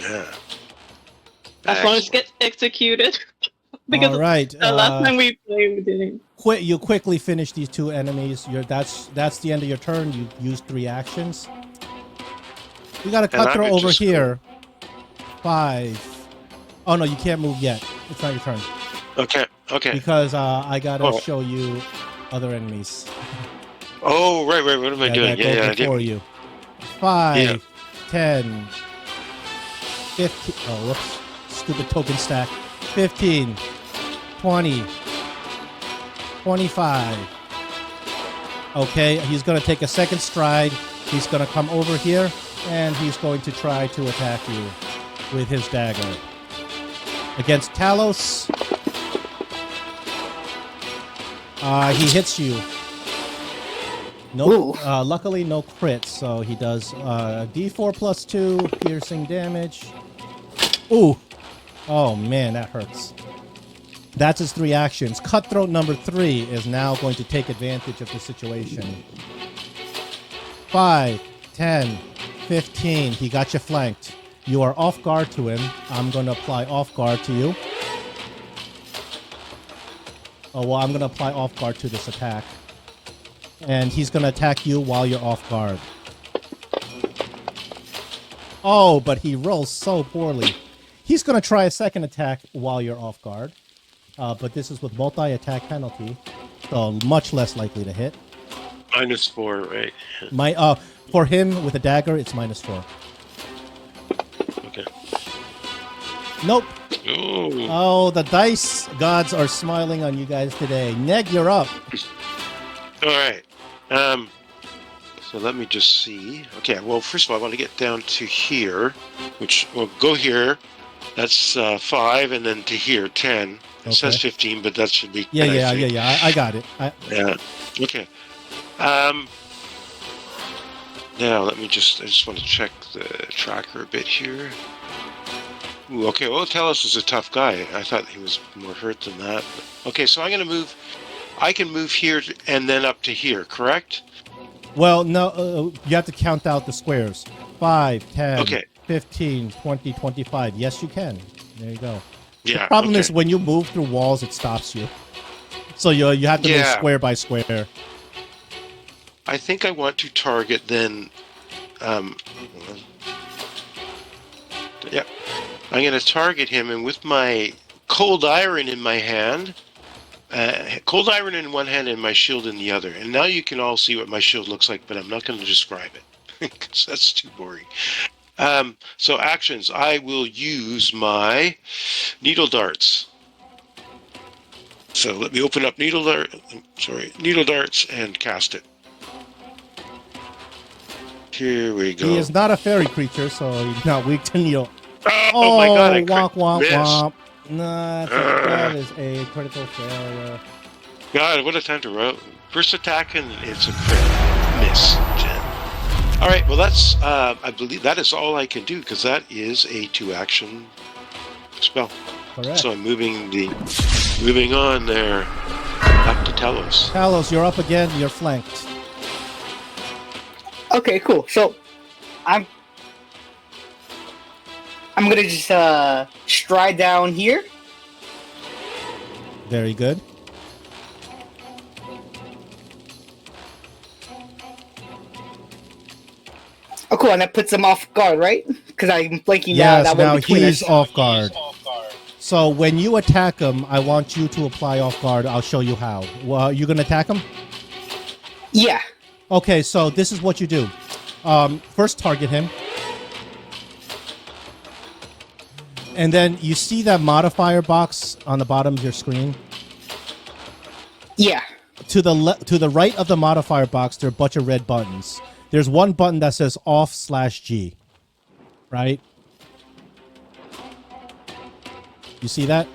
S2: Yeah.
S3: As long as it gets executed. Because
S1: All right.
S3: the last time we played, we didn't.
S1: You quickly finish these two enemies. That's the end of your turn. You used 3 actions. We got a cutthroat over here. 5. Oh no, you can't move yet. It's not your turn.
S2: Okay.
S1: Because I gotta show you other enemies.
S2: Oh, right. What am I doing?
S1: Yeah.
S2: I didn't.
S1: For you. 5,
S2: Yeah.
S1: 10, 15. Oh, whoops. Stupid token stack. 15, 20, 25. Okay, he's going to take a second stride. He's going to come over here, and he's going to try to attack you with his dagger. Against Talos, he hits you. No, luckily no crit, so he does D4 plus 2 piercing damage. Ooh. Oh man, that hurts. That's his 3 actions. Cutthroat number 3 is now going to take advantage of the situation. 5, 10, 15. He got you flanked. You are off guard to him. I'm going to apply off guard to you. Oh, well, I'm going to apply off guard to this attack. And he's going to attack you while you're off guard. Oh, but he rolls so poorly. He's going to try a second attack while you're off guard. But this is with multi-attack penalty. So much less likely to hit.
S2: -4, right?
S1: For him with a dagger, it's -4.
S2: Okay.
S1: Nope.
S2: Ooh.
S1: Oh, the dice gods are smiling on you guys today. Neg, you're up.
S2: All right. So let me just see. Okay. Well, first of all, I want to get down to here, which will go here. That's 5, and then to here 10. It says 15, but that should be.
S1: Yeah. I got it.
S2: Yeah. Okay. Now let me I just want to check the tracker a bit here. Ooh, okay, well, Talos is a tough guy. I thought he was more hurt than that. Okay, so I'm going to move. I can move here and then up to here, correct?
S1: Well, no, you have to count out the squares. 5, 10,
S2: okay.
S1: 15, 20, 25. Yes, you can. There you go.
S2: Yeah.
S1: The problem is when you move through walls, it stops you. So you have to move square by square.
S2: I think I want to target then. Yeah. I'm going to target him, and with my cold iron in my hand, cold iron in one hand and my shield in the other. And now you can all see what my shield looks like, but I'm not going to describe it because that's too boring. So actions, I will use my needle darts. So let me open up needle darts and cast it. Here we go.
S1: He is not a fairy creature, so he's not weak to needle.
S2: Oh my god, I
S1: womp. Nah, that is a critical failure.
S2: God, what a time to roll. First attack, and it's a crit. Miss, Jen. Alright, well that's, I believe that is all I can do, because that is a 2-action spell.
S1: Correct.
S2: So I'm moving on there, up to Talos.
S1: Talos, you're up again, you're flanked.
S4: Okay, cool. So, I'm gonna just stride down here.
S1: Very good.
S4: Oh, cool, and that puts him off guard, right? Because I'm blanking
S1: yes,
S4: that
S1: now
S4: one between
S1: he's
S4: us.
S1: off guard. So when you attack him, I want you to apply off guard. I'll show you how. Well, you gonna attack him?
S4: Yeah.
S1: Okay, so this is what you do. First target him. And then you see that modifier box on the bottom of your screen?
S4: Yeah.
S1: To the right of the modifier box, there are a bunch of red buttons. There's one button that says off/G, right? You see that?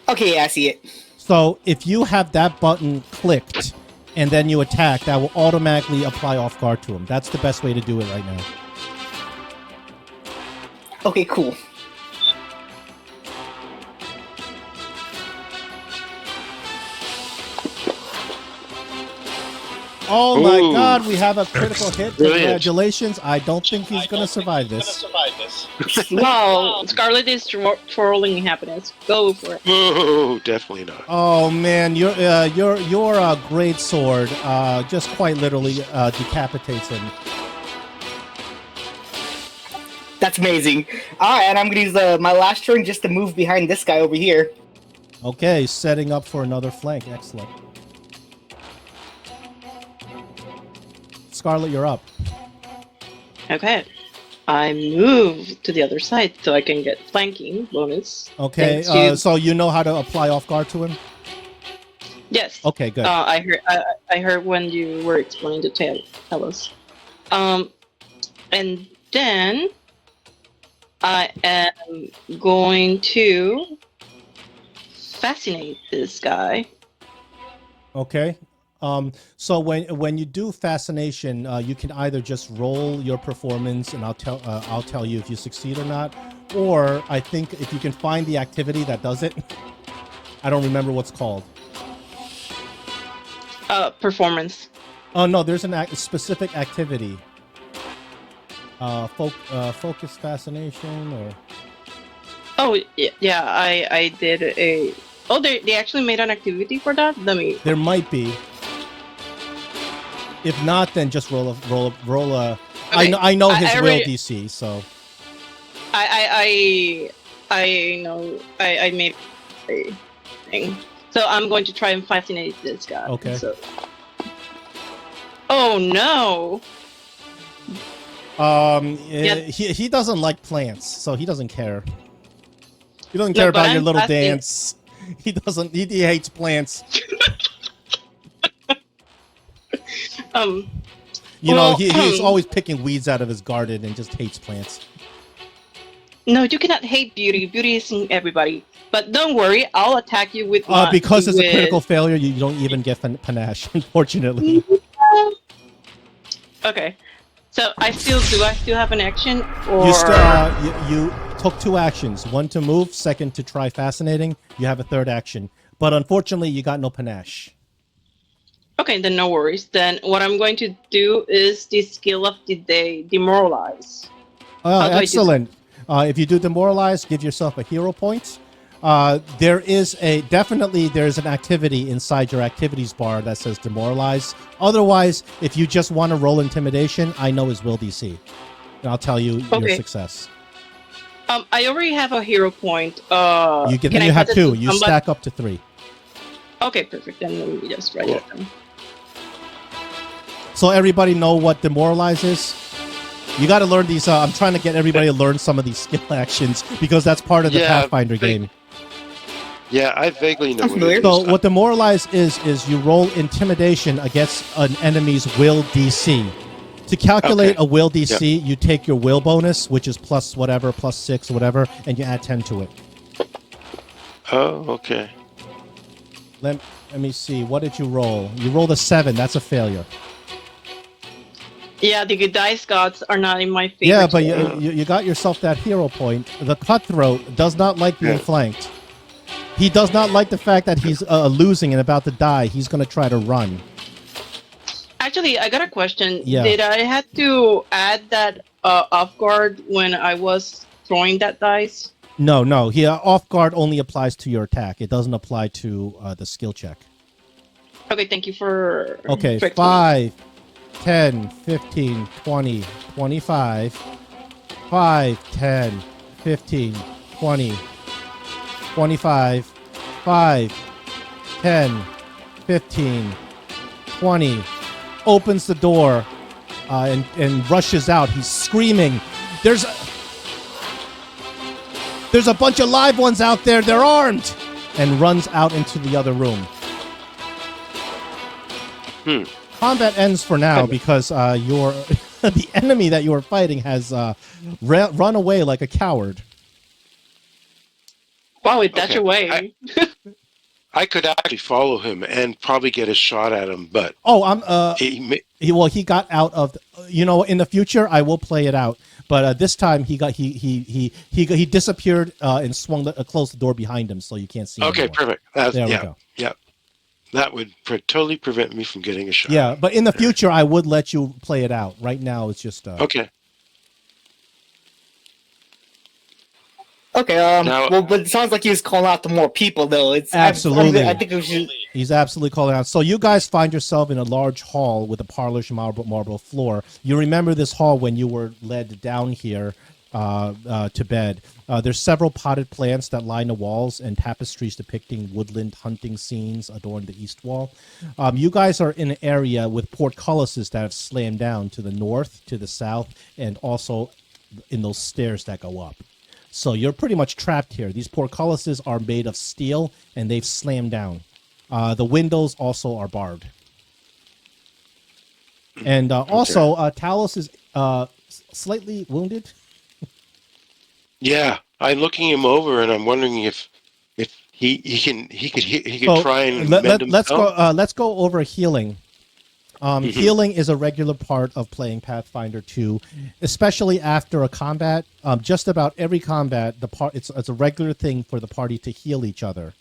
S4: Okay, yeah, I see it.
S1: So if you have that button clicked and then you attack, that will automatically apply off guard to him. That's the best way to do it right now.
S4: Okay, cool.
S1: Oh my
S2: Ooh.
S1: god, we have a critical hit.
S2: Brilliant.
S1: Congratulations. I don't think he's going to survive this.
S3: Wow, Scarlet is twirling happiness. Go for it.
S2: Oh, definitely not.
S1: Oh man, your great sword just quite literally decapitates him.
S4: That's amazing. Alright, and I'm gonna use my last turn just to move behind this guy over here.
S1: Okay, setting up for another flank. Excellent. Scarlet, you're up.
S3: Okay. I move to the other side so I can get flanking bonus.
S1: Okay,
S3: Thanks to-
S1: so you know how to apply off guard to him?
S3: Yes.
S1: Okay, good.
S3: I heard when you were explaining to tell us. And then I am going to fascinate this guy.
S1: Okay. So when you do fascination, you can either just roll your performance, and I'll tell you if you succeed or not, or I think if you can find the activity that does it. I don't remember what's called.
S3: Performance.
S1: Oh no, there's a specific activity. Focus fascination or.
S3: Oh yeah, I did a. Oh, they actually made an activity for that. Let me.
S1: There might be. If not, then just roll a. Okay. I know his will DC, so.
S3: I know I made a thing, so I'm going to try and fascinate this guy.
S1: Okay.
S3: So. Oh no!
S1: He doesn't like plants, so he doesn't care. He doesn't
S3: No,
S1: care
S3: but
S1: about your
S3: I'm
S1: little
S3: asking-
S1: dance. He doesn't. He hates plants. You know,
S3: Well,
S1: he's always picking weeds out of his garden and just hates plants.
S3: No, you cannot hate beauty. Beauty is in everybody. But don't worry, I'll attack you with
S1: Because it's a critical
S3: with-
S1: failure, you don't even get panache, unfortunately.
S3: Okay, so I still have an action, or
S1: You took 2 actions. One to move, second to try fascinating. You have a 3rd action. But unfortunately, you got no panache.
S3: okay, then no worries. Then what I'm going to do is the skill of the day, demoralize.
S1: Oh,
S3: How do I do
S1: excellent. If you do demoralize, give yourself a hero point. There's an activity inside your activities bar that says demoralize. Otherwise, if you just want to roll intimidation, I know his will DC. And I'll tell you your success.
S3: I already have a hero point.
S1: You have 2. You stack up to 3.
S3: Okay, perfect. Then let me just write it down.
S1: So everybody know what demoralize is? You got to learn these. I'm trying to get everybody to learn some of these skill actions because that's part of the Pathfinder game.
S2: Yeah, I vaguely know.
S1: So what demoralize is you roll intimidation against an enemy's will DC. To calculate a will DC, you take your will bonus, which is plus whatever, plus 6 or whatever, and you add 10 to it.
S2: Oh, okay.
S1: Let me see. What did you roll? You rolled a 7. That's a failure.
S3: Yeah, the good dice gods are not in my favor.
S1: Yeah, but you got yourself that hero point. The cutthroat does not like being flanked. He does not like the fact that he's losing and about to die. He's going to try to run.
S3: Actually, I got a question.
S1: Yeah.
S3: Did I have to add that off guard when I was throwing that dice?
S1: No. He off guard only applies to your attack. It doesn't apply to the skill check.
S3: Okay, thank you for...
S1: Okay, 5, 10, 15, 20, 25. 5, 10, 15, 20, 25. 5, 10, 15, 20. Opens the door and rushes out. He's screaming. There's a bunch of live ones out there. They're armed. And runs out into the other room. Combat ends for now because the enemy that you are fighting has run away like a coward.
S3: Wow, that's your way.
S2: I could actually follow him and probably get a shot at him, but
S1: he got out of. In the future, I will play it out. But this time, he disappeared and closed the door behind him, so you can't see him anymore.
S2: Perfect.
S1: There we go.
S2: Yeah, that would totally prevent me from getting a shot.
S1: Yeah, but in the future, I would let you play it out. Right now, it's just
S2: okay.
S4: Okay, but it sounds like he was calling out to more people, though. It's
S1: absolutely.
S4: I think we should...
S1: He's absolutely calling out. So you guys find yourself in a large hall with a polished marble floor. You remember this hall when you were led down here to bed. There's several potted plants that line the walls and tapestries depicting woodland hunting scenes adorn the east wall. You guys are in an area with portcullises that have slammed down to the north, to the south, and also in those stairs that go up. So you're pretty much trapped here. These portcullises are made of steel, and they've slammed down. The windows also are barred. And also, Talos is slightly wounded.
S2: Yeah, I'm looking him over, and I'm wondering if he could try and mend himself.
S1: Let's go over healing. Healing is a regular part of playing Pathfinder 2, especially after a combat. Just about every combat, it's a regular thing for the party to heal each other.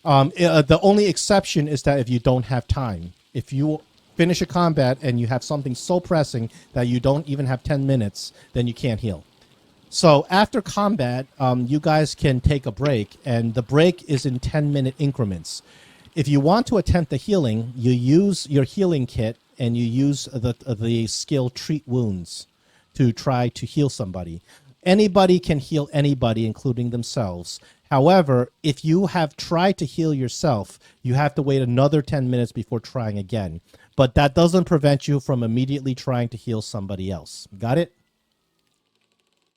S1: The only exception is that if you don't have time. If you finish a combat and you have something so pressing that you don't even have 10 minutes, then you can't heal. So after combat, you guys can take a break, and the break is in 10-minute increments. If you want to attempt the healing, you use your healing kit and you use the skill Treat Wounds to try to heal somebody. Anybody can heal anybody, including themselves. However, if you have tried to heal yourself, you have to wait another 10 minutes before trying again. but that doesn't prevent you from immediately trying to heal somebody else. Got it?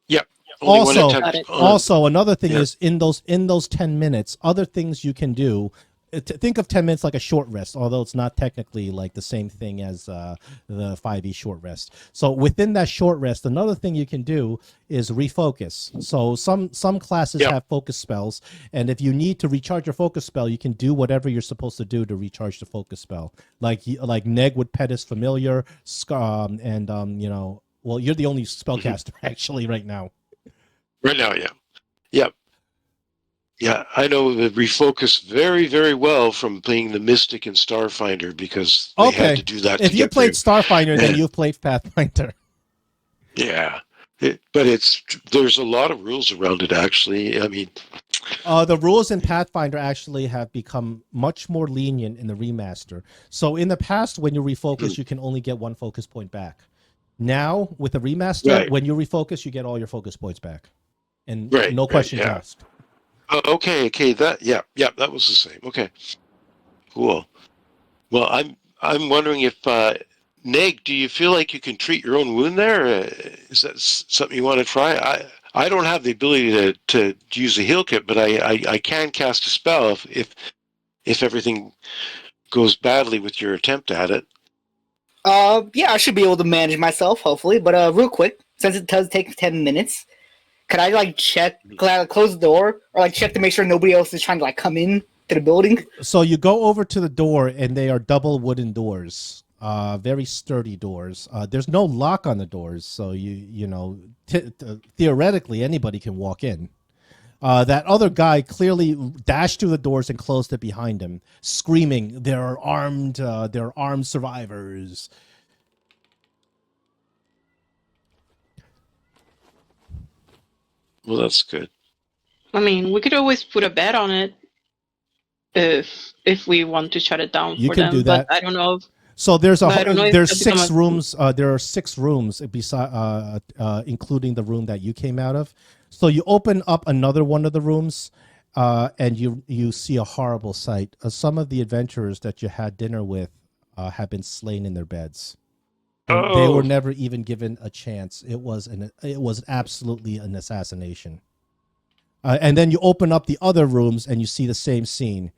S2: Yep. Only one
S1: Also,
S2: attack
S1: also another thing is in those 10 minutes, other things you can do. Think of 10 minutes like a short rest, although it's not technically like the same thing as the 5e short rest. So within that short rest, another thing you can do is refocus. So some classes have focus spells, and if you need to recharge your focus spell, you can do whatever you're supposed to do to recharge the focus spell. Like Neg with Pettis Familiar, and well, you're the only spellcaster actually right now.
S2: Right now, yeah. Yep. Yeah, I know the refocus very, very well from playing the Mystic and Starfinder because they had to do that.
S1: If you played Starfinder, then you've played Pathfinder.
S2: Yeah, but there's a lot of rules around it. Actually, I mean,
S1: the rules in Pathfinder actually have become much more lenient in the remaster. So in the past, when you refocus, you can only get 1 focus point back. Now with the remaster, when you refocus, you get all your focus points back, and no questions asked.
S2: Okay, that that was the same. Okay, cool. Well, I'm wondering if Neg, do you feel like you can treat your own wound there? Is that something you want to try? I don't have the ability to use a heal kit, but I can cast a spell if everything goes badly with your attempt at it.
S4: Yeah, I should be able to manage myself, hopefully. But real quick, since it does take 10 minutes, could I check, close the door, or check to make sure nobody else is trying to come in to the building?
S1: So you go over to the door, and they are double wooden doors, very sturdy doors. There's no lock on the doors, so theoretically anybody can walk in. That other guy clearly dashed through the doors and closed it behind him, screaming, "They're armed! They're armed survivors!"
S2: Well, that's good.
S3: I mean, we could always put a bet on it if we want to shut it down
S1: You
S3: for
S1: can
S3: them.
S1: do that.
S3: But I don't know.
S1: So there's 6
S3: a
S1: rooms. There are 6 rooms beside, including the room that you came out of. So you open up another one of the rooms, and you see a horrible sight. Some of the adventurers that you had dinner with have been slain in their beds. And they were never even given a chance. It was absolutely an assassination. And then you open up the other rooms and you see the same scene.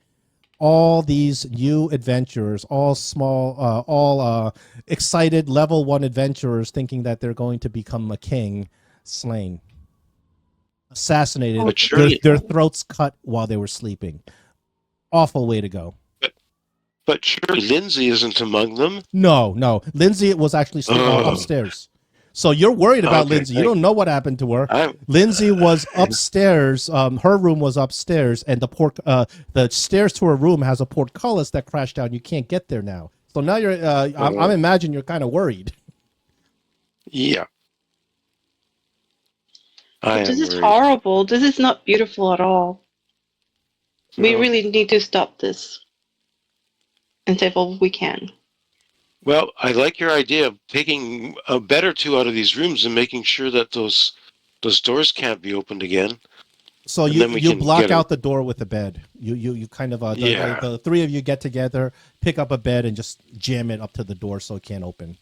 S1: All these new adventurers, all small, all excited level 1 adventurers thinking that they're going to become a king, slain. Assassinated, their throats cut while they were sleeping. Awful way to go.
S2: But surely Linzi isn't among them.
S1: No. Linzi was actually upstairs. So you're worried about Linzi. You don't know what happened to her. Linzi was upstairs. Her room was upstairs, and the stairs to her room has a portcullis that crashed down. You can't get there now. So now you're. I'm imagining you're kind of worried.
S2: Yeah.
S3: This is horrible. This is not beautiful at all. We really need to stop this and save all we can.
S2: Well, I like your idea of taking a bed or 2 out of these rooms and making sure that those doors can't be opened again.
S1: So you block out the door with the bed. You kind of the 3 of you get together, pick up a bed, and just jam it up to the door so it can't open.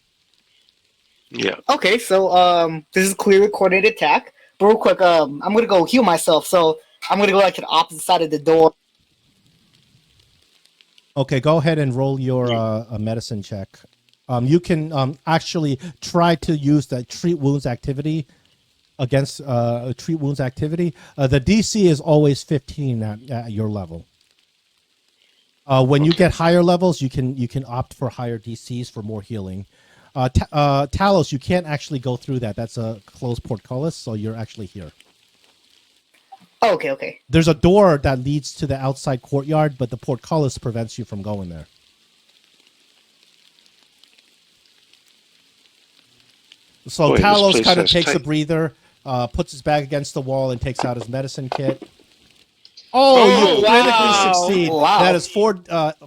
S2: Yeah.
S4: Okay, so this is clearly a coordinated attack. But real quick, I'm gonna go heal myself. So I'm gonna go to the opposite side of the door.
S1: Okay, go ahead and roll your medicine check. You can actually try to use the treat wounds activity against treat wounds activity. The DC is always 15 at your level. When you get higher levels, you can opt for higher DCs for more healing. Talos, you can't actually go through that. That's a closed portcullis, so you're actually here.
S4: Oh, okay.
S1: There's a door that leads to the outside courtyard, but the portcullis prevents you from going there. So Talos kind of takes a breather, puts his back against the wall, and takes out his medicine kit. Oh, you critically succeed. Wow. That is 4.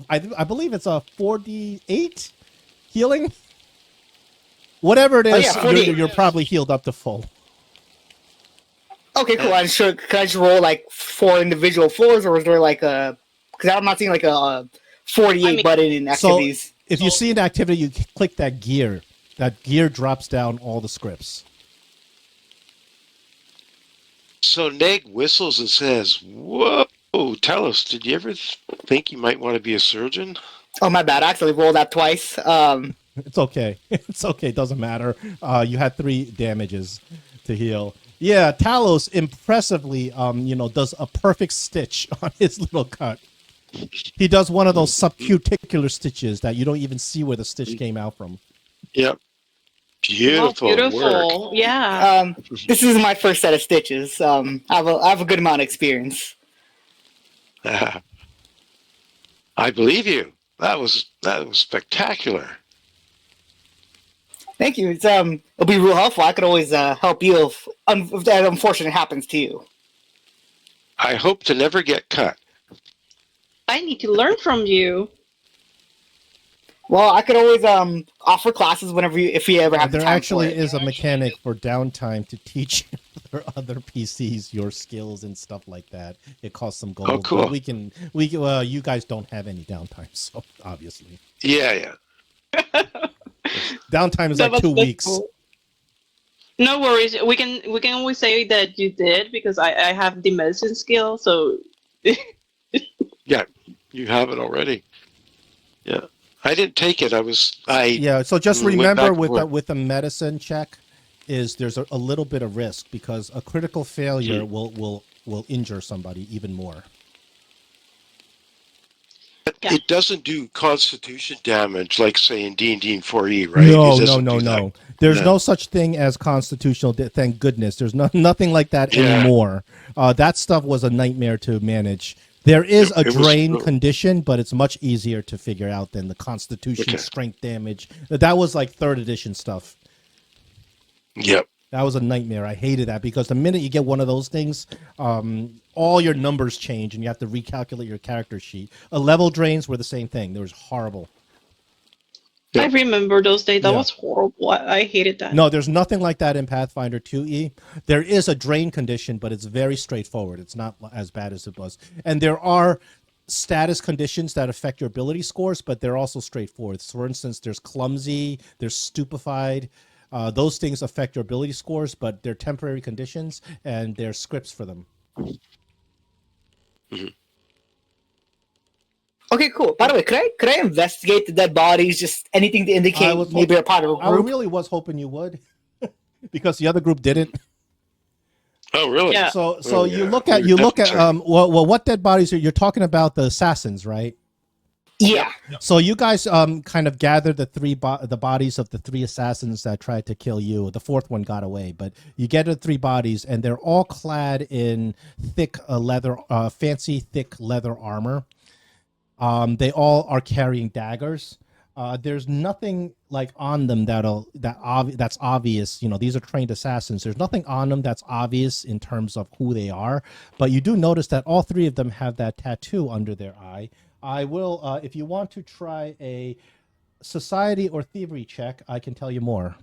S1: I believe it's a 4d8 healing. Whatever it is, you're probably healed up to full.
S4: Okay, cool. Can I just roll 4 individual floors, or is there because I'm not seeing a 48 button in activities?
S1: If you see an activity, you click that gear. That gear drops down all the scripts.
S2: So Neg whistles and says, "Whoa, Talos, did you ever think you might want to be a surgeon?"
S4: Oh, my bad. I actually rolled that twice.
S1: It's okay. It's okay. It doesn't matter. You had 3 damages to heal. Yeah, Talos impressively, does a perfect stitch on his little cut. He does one of those subcuticular stitches that you don't even see where the stitch came out from.
S2: Yep. Beautiful,
S3: beautiful.
S2: work.
S3: Yeah.
S4: This is my first set of stitches. I have a good amount of experience.
S2: I believe you. That was spectacular.
S4: Thank you. It'll be real helpful. I could always help you if that unfortunate happens to you.
S2: I hope to never get cut.
S3: I need to learn from you.
S4: Well, I could always offer classes if you ever have the
S1: There
S4: time
S1: actually
S4: for it.
S1: is a mechanic for downtime to teach other PCs your skills and stuff like that. It costs some gold.
S2: Oh, cool.
S1: But you guys don't have any downtime, so obviously.
S2: Yeah.
S1: Downtime is like 2 weeks.
S3: Cool. No worries. We can always say that you did because I have the medicine skill. So
S2: Yeah, you have it already. Yeah. I didn't take it.
S1: So just
S2: went
S1: remember
S2: back
S1: with a medicine check there's a little bit of risk because a critical failure will injure somebody even more.
S3: Yeah.
S2: It doesn't do constitution damage like, say, in D&D and 4E, right?
S1: No. There's no such thing as constitutional. Thank goodness. There's nothing like that anymore. That stuff was a nightmare to manage. There is a drain condition, but it's much easier to figure out than the constitution strength damage. That was like 3rd edition stuff.
S2: Yep.
S1: That was a nightmare. I hated that because the minute you get one of those things, all your numbers change and you have to recalculate your character sheet. Level drains were the same thing. They was horrible.
S3: I remember those days. That was horrible. I hated that.
S1: No, there's nothing like that in Pathfinder 2E. There is a drain condition, but it's very straightforward. It's not as bad as it was. And there are status conditions that affect your ability scores, but they're also straightforward. So, for instance, there's clumsy, there's stupefied. Those things affect your ability scores, but they're temporary conditions, and there's scripts for them.
S2: Mm-hmm.
S4: Okay, cool. By the way, could I investigate the dead bodies? Just anything to indicate maybe they're part of a group?
S1: I really was hoping you would, because the other group didn't.
S2: Oh, really?
S3: Yeah.
S1: So you look at what dead bodies are you're talking about? The assassins, right?
S4: Yeah.
S1: So you guys kind of gathered the bodies of the 3 assassins that tried to kill you. The 4th one got away, but you get the 3 bodies, and they're all clad in thick fancy thick leather armor. They all are carrying daggers. There's nothing like on them that's obvious. These are trained assassins. There's nothing on them that's obvious in terms of who they are. But you do notice that all 3 of them have that tattoo under their eye. I will, if you want to try a society or thievery check, I can tell you more.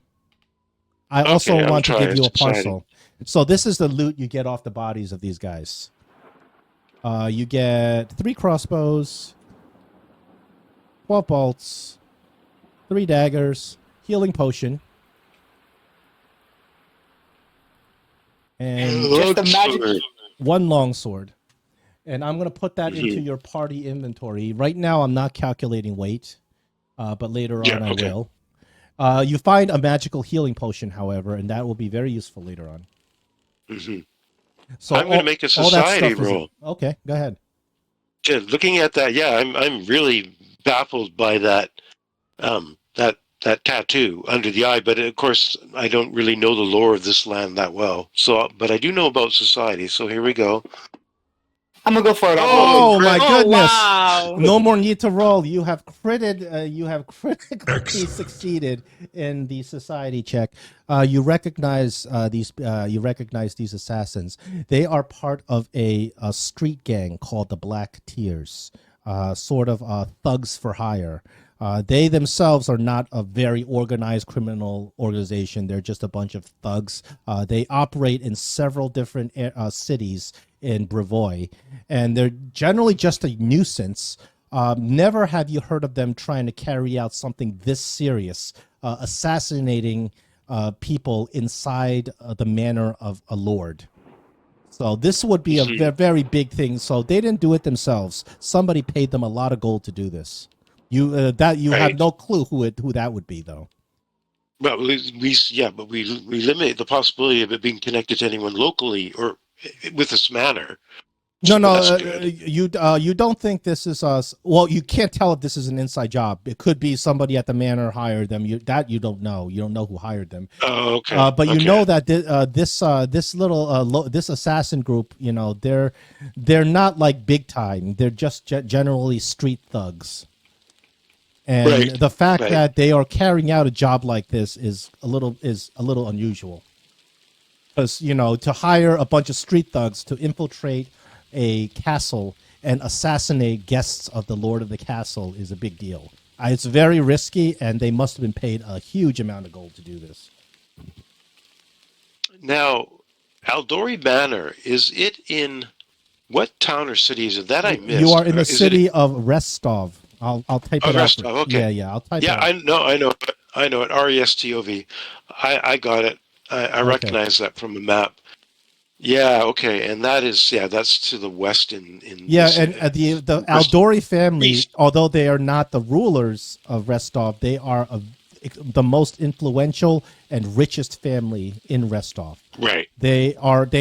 S1: I also want to give you a parcel. So this is the loot you get off the bodies of these guys. You get 3 crossbows, 12 bolts, 3 daggers, healing potion, and
S4: just the magic.
S1: 1 longsword. And I'm going to put that into your party inventory. Right now, I'm not calculating weight, but later on I will. You find a magical healing potion, however, and that will be very useful later on.
S2: Mm-hmm.
S1: So
S2: I'm going to make a society roll.
S1: Okay, go ahead.
S2: Yeah, looking at that, I'm really baffled by that that tattoo under the eye. But of course, I don't really know the lore of this land that well. So, but I do know about society. So here we go.
S4: I'm gonna go for it.
S1: Oh my goodness!
S3: Wow.
S1: No more need to roll. You have you have critically succeeded in the society check. You recognize these. You recognize these assassins. They are part of a street gang called the Black Tears. Sort of thugs for hire. They themselves are not a very organized criminal organization. They're just a bunch of thugs. They operate in several different cities in Brevoy, and they're generally just a nuisance Never have you heard of them trying to carry out something this serious, assassinating people inside the manor of a lord. So this would be a very big thing. So they didn't do it themselves. Somebody paid them a lot of gold to do this. You have no clue who that would be, though.
S2: Well, but we eliminate the possibility of it being connected to anyone locally or with this manner.
S1: No, you don't think this is us? Well, you can't tell if this is an inside job. It could be somebody at the manor hired them. You don't know. You don't know who hired them.
S2: Oh, okay.
S1: But you know that this assassin group, they're not like big time. They're just generally street thugs. And the fact that they are carrying out a job like this is a little unusual. Because to hire a bunch of street thugs to infiltrate a castle and assassinate guests of the lord of the castle is a big deal. It's very risky, and they must have been paid a huge amount of gold to do this.
S2: Now, Aldori Manor, is it in what town or city is it? That I missed.
S1: You are in the city of Restov. I'll type it out.
S2: Restov, okay.
S1: Yeah, I'll type it out.
S2: I know it. R-E-S-T-O-V. I got it. I recognize that from the map. Yeah, okay, and that's to the west in
S1: and the Aldori family, east. Although they are not the rulers of Restov, they are the most influential and richest family in Restov.
S2: Right.
S1: They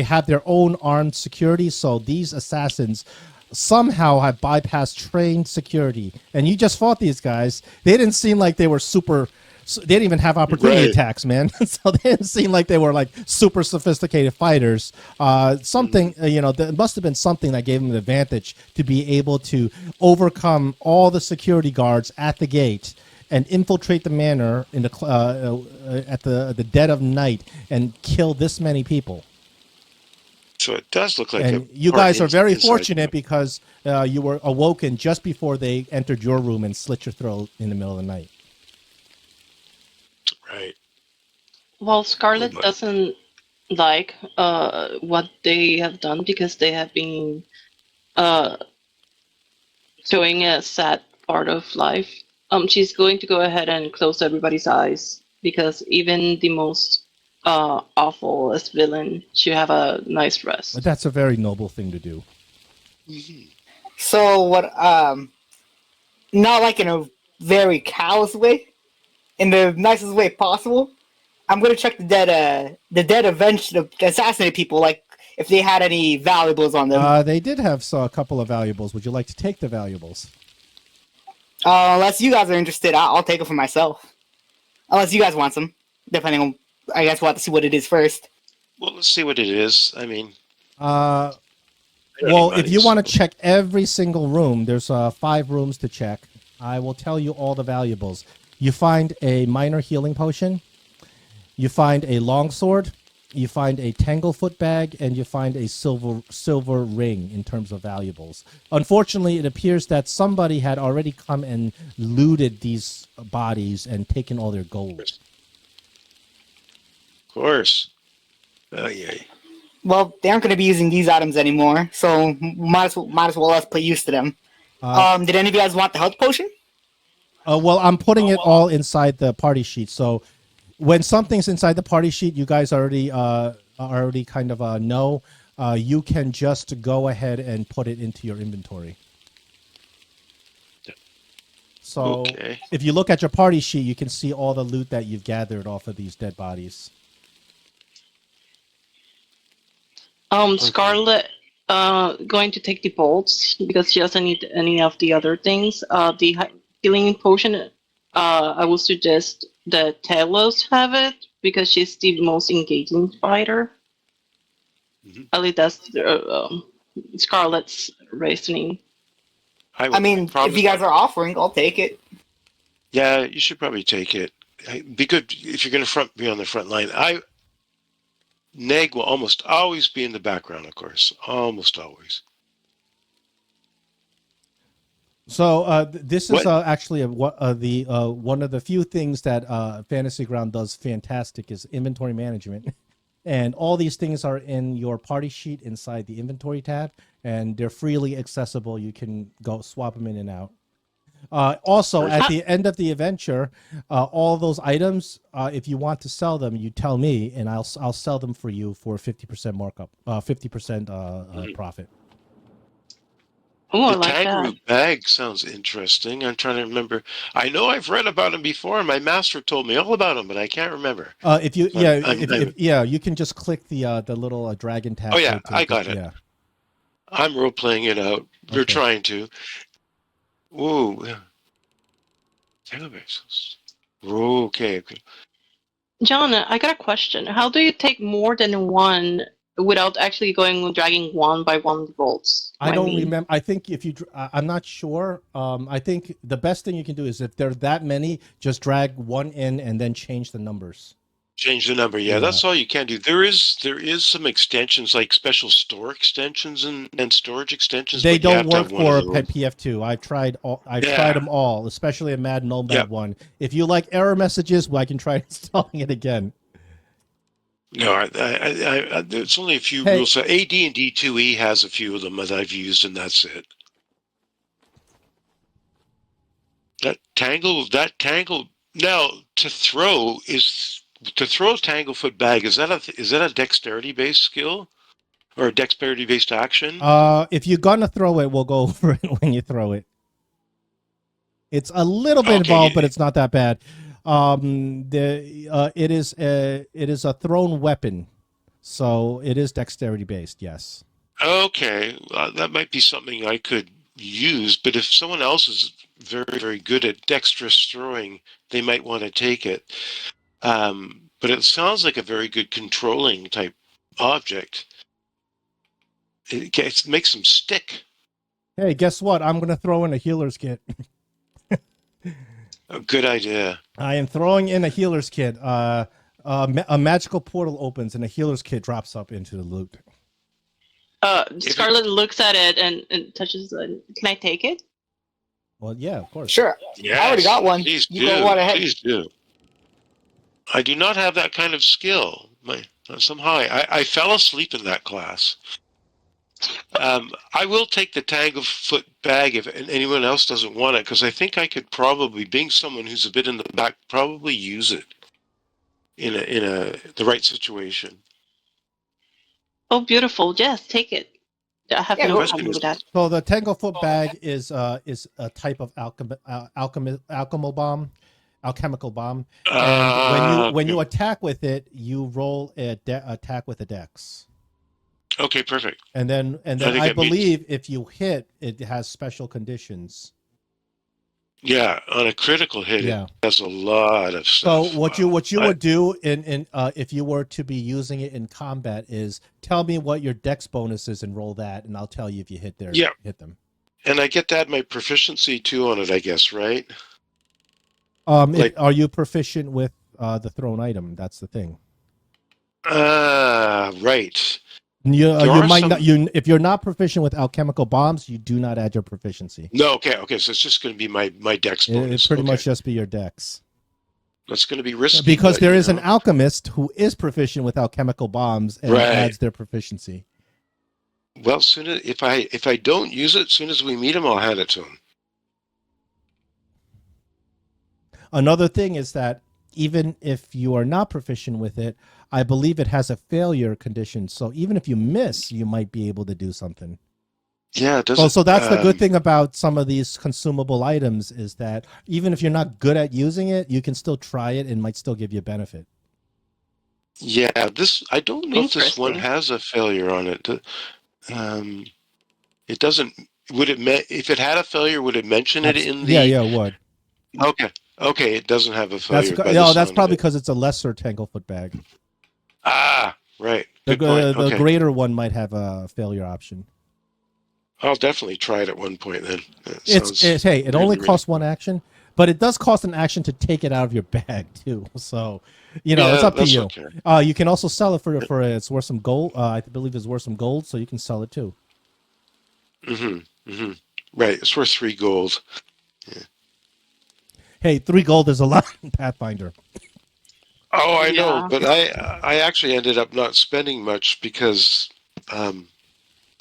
S1: have their own armed security, so these assassins somehow have bypassed trained security. And you just fought these guys. They didn't seem like they were super. They didn't even have opportunity attacks, man. So they didn't seem like they were like super sophisticated fighters. Something, there must have been something that gave them an advantage to be able to overcome all the security guards at the gate and infiltrate the manor in at the dead of night and kill this many people.
S2: So it does look like.
S1: And you guys are very fortunate because you were awoken just before they entered your room and slit your throat in the middle of the night.
S2: Right.
S3: Well, Scarlet doesn't like what they have done because they have been showing a sad part of life. She's going to go ahead and close everybody's eyes because even the most awfulest villain should have a nice rest.
S1: But that's a very noble thing to do.
S2: Mm-hmm.
S4: So what? Not like in a very callous way. In the nicest way possible, I'm gonna check the dead assassinated people, like if they had any valuables on them.
S1: They did have a couple of valuables. Would you like to take the valuables?
S4: Unless you guys are interested, I'll take it for myself. Unless you guys want some, depending on, I guess we'll have to see what it is first.
S2: Well, let's see what it is. I mean,
S1: well, if you want to check every single room, there's 5 rooms to check. I will tell you all the valuables. You find a minor healing potion, you find a longsword, you find a tanglefoot bag, and you find a silver ring in terms of valuables. Unfortunately, it appears that somebody had already come and looted these bodies and taken all their gold.
S2: Of course. Oh, yeah.
S4: Well, they aren't going to be using these items anymore, so might as well us put use to them. Did any of you guys want the health potion?
S1: Well, I'm putting it all inside the party sheet. So when something's inside the party sheet, you guys already kind of know. You can just go ahead and put it into your inventory. So if you look at your party sheet, you can see all the loot that you've gathered off of these dead bodies.
S3: Scarlet going to take the bolts because she doesn't need any of the other things. The healing potion, I would suggest that Talos have it because she's the most engaging fighter. Mm-hmm. At least that's Scarlet's reasoning.
S4: I mean, if you guys are offering, I'll take it.
S2: Yeah, you should probably take it. Be good if you're going to be on the front line. Neg will almost always be in the background, of course. Almost always.
S1: So this is actually one of the few things that Fantasy Ground does fantastic is inventory management. And all these things are in your party sheet inside the inventory tab, and they're freely accessible. You can go swap them in and out. Also, at the end of the adventure, all those items, if you want to sell them, you tell me, and I'll sell them for you for 50% markup, 50% profit.
S3: Oh, I
S2: The
S3: like that.
S2: kangaroo bag sounds interesting. I'm trying to remember. I know I've read about them before. My master told me all about them, but I can't remember.
S1: If you you can just click the little dragon tab.
S2: Oh yeah,
S1: to
S2: I got it.
S1: Yeah,
S2: I'm role playing it out. We're
S1: Okay.
S2: trying to. Whoa. Okay.
S3: John, I got a question. How do you take more than one without actually dragging one by one bolts?
S1: I don't remember. I think if you, I'm not sure. I think the best thing you can do is if there are that many, just drag one in and then change the numbers.
S2: Change the number. Yeah, that's all you can do. There is some extensions, like special store extensions and storage extensions.
S1: They
S2: but you
S1: don't
S2: have to
S1: work
S2: have one of
S1: for
S2: those.
S1: PF2. I've tried them all, especially a Mad Nomad one. If you like error messages, well, I can try installing it again.
S2: No, there's only a few rules. So AD and D2E has a few of them that I've used, and that's it. That tangle. Now to throw a tanglefoot bag. Is that a dexterity based skill or a dexterity based action?
S1: If you're gonna throw it, we'll go over it when you throw it. It's a little bit involved, but it's not that bad. It is a thrown weapon, so it is dexterity based. Yes.
S2: Okay, that might be something I could use. But if someone else is very, very good at dexterous throwing, they might want to take it. But it sounds like a very good controlling type object. It makes them stick.
S1: Hey, guess what? I'm gonna throw in a healer's kit.
S2: A good idea.
S1: I am throwing in a healer's kit. A magical portal opens and a healer's kit drops up into the loot.
S3: Scarlet looks at it and touches it. Can I take it?
S1: Well, yeah, of course.
S4: Sure.
S2: Yes,
S4: I already got one.
S2: Please
S4: You
S2: do.
S4: go right ahead.
S2: Please do. I do not have that kind of skill. Somehow I fell asleep in that class. I will take the tanglefoot bag if anyone else doesn't want it, because I think I could probably, being someone who's a bit in the back, probably use it in the right situation.
S3: Oh, beautiful! Yes, take it. I have no problem with that.
S1: So the tanglefoot bag is a type of alchemical bomb. And when you attack with it, you roll a attack with a dex.
S2: Okay, perfect.
S1: And then I believe if you hit, it has special conditions.
S2: Yeah, on a critical hit, it has a lot of stuff.
S1: So what you would do in if you were to be using it in combat is tell me what your dex bonus is and roll that, and I'll tell you if you hit them.
S2: And I get that my proficiency too on it, I guess, right?
S1: Are you proficient with the thrown item? That's the thing.
S2: Right.
S1: You might not. If you're not proficient with alchemical bombs, you do not add your proficiency.
S2: No, okay. So it's just going to be my dex bonus.
S1: It pretty much just be your dex.
S2: That's going to be risky
S1: because there is an alchemist who is proficient with alchemical bombs and adds their proficiency.
S2: Well, if I don't use it, as soon as we meet him, I'll hand it to him.
S1: Another thing is that even if you are not proficient with it, I believe it has a failure condition. So even if you miss, you might be able to do something.
S2: Yeah, it doesn't.
S1: So that's the good thing about some of these consumable items is that even if you're not good at using it, you can still try it and might still give you a benefit.
S2: Yeah, I don't know if this one has a failure on it. It doesn't. If it had a failure, would it mention it in the?
S1: Yeah, it would.
S2: Okay, it doesn't have a failure.
S1: That's probably because it's a lesser tanglefoot bag.
S2: Ah, right.
S1: The greater one might have a failure option.
S2: I'll definitely try it at one point then.
S1: It only costs one action, but it does cost an action to take it out of your bag too. So, it's up to you. Okay. You can also sell it for it's worth some gold. I believe it's worth some gold, so you can sell it too.
S2: Right, it's worth 3 gold. Yeah.
S1: Hey, 3 gold is a lot in Pathfinder.
S2: Oh, I know, but I actually ended up not spending much because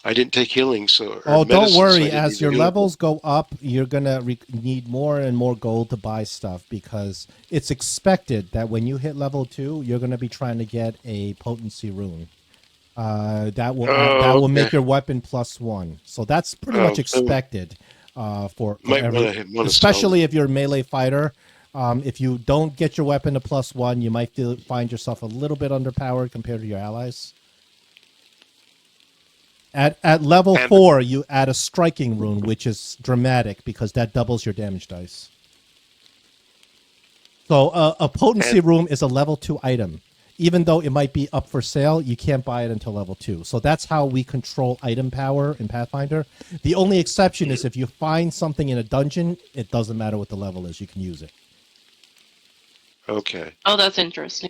S2: I didn't take healing, so
S1: Oh, don't
S2: medicine, so I
S1: worry.
S2: didn't
S1: As
S2: need
S1: your
S2: the healing.
S1: levels go up, you're gonna need more and more gold to buy stuff because it's expected that when you hit level 2, you're gonna be trying to get a potency rune. That will
S2: Okay.
S1: make your weapon +1. So that's pretty much expected for
S2: Might
S1: every,
S2: want to
S1: especially if you're a melee fighter. If you don't get your weapon to +1, you might find yourself a little bit underpowered compared to your allies. At level 4, you add a striking rune, which is dramatic because that doubles your damage dice. So a potency rune is a level 2 item. Even though it might be up for sale, you can't buy it until level 2. So that's how we control item power in Pathfinder. The only exception is if you find something in a dungeon, it doesn't matter what the level is. You can use it.
S2: Okay.
S3: Oh, that's interesting.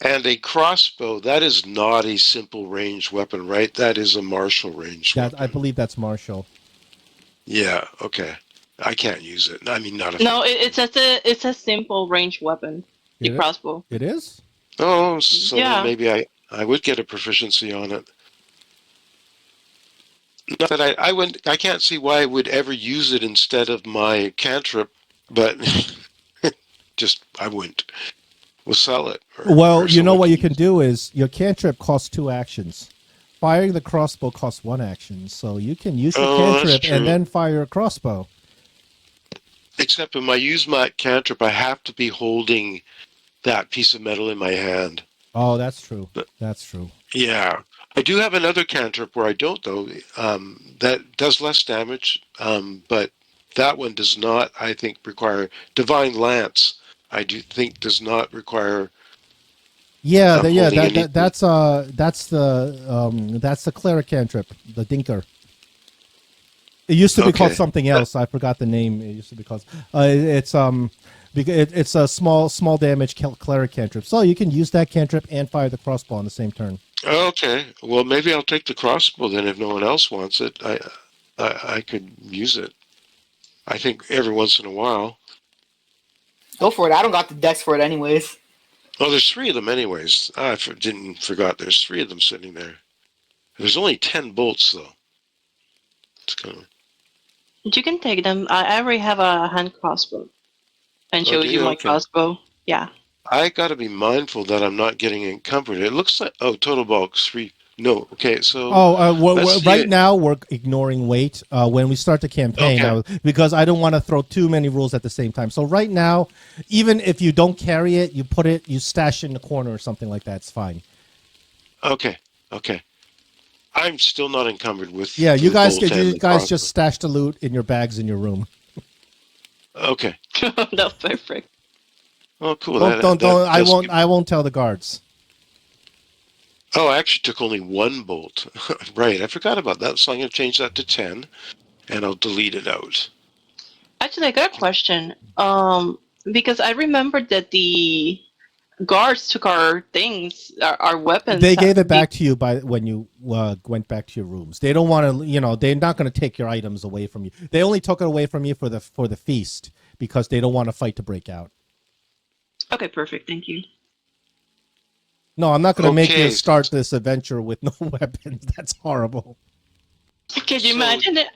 S2: And a crossbow, that is not a simple ranged weapon, right? That is a martial range weapon.
S1: I believe that's martial.
S2: Yeah, okay. I can't use it. I mean, not if
S3: No, it's a simple ranged weapon. The crossbow.
S1: It is?
S2: Oh, so
S3: Yeah.
S2: maybe I would get a proficiency on it. Not that I can't see why I would ever use it instead of my cantrip, but just I wouldn't. We'll sell it.
S1: Well, you know what you can do is your cantrip costs 2 actions. Firing the crossbow costs 1 action, so you can use your cantrip and then fire a crossbow.
S2: Except when I use my cantrip, I have to be holding that piece of metal in my hand.
S1: Oh, that's true. That's true.
S2: Yeah. I do have another cantrip where I don't, though. That does less damage, but that one does not, I think, require Divine Lance. I do think does not require.
S1: Yeah, that's the cleric cantrip, the Dinker. It used to be called something else. I forgot the name. It used to be called. It's a small damage cleric cantrip. So you can use that cantrip and fire the crossbow on the same turn.
S2: Okay, well maybe I'll take the crossbow then if no one else wants it. I could use it. I think every once in a while.
S4: Go for it. I don't got the dex for it anyways.
S2: Oh, there's 3 of them anyways. I forgot there's 3 of them sitting there. There's only 10 bolts though. It's kind of...
S3: You can take them. I already have a hand crossbow. And showed you my crossbow. Yeah.
S2: I got to be mindful that I'm not getting encumbered. It looks like total bulk 3. No, okay, so
S1: right now we're ignoring weight when we start the campaign because I don't want to throw too many rules at the same time. So right now, even if you don't carry it, you stash it in the corner or something like that. It's fine.
S2: Okay. I'm still not encumbered with.
S1: Yeah, you guys just stash the loot in your bags in your room.
S2: Okay.
S3: That's perfect.
S2: Oh, cool.
S1: I won't tell the guards.
S2: Oh, I actually took only 1 bolt. Right, I forgot about that, so I'm going to change that to 10, and I'll delete it out.
S3: Actually, I got a question. Because I remembered that the guards took our things, our weapons.
S1: They gave it back to you when you went back to your rooms. They don't want to, they're not going to take your items away from you. They only took it away from you for the feast because they don't want a fight to break out.
S3: Okay, perfect. Thank you.
S1: No, I'm not going to make you start this adventure with no weapons. That's horrible.
S3: Can you imagine it?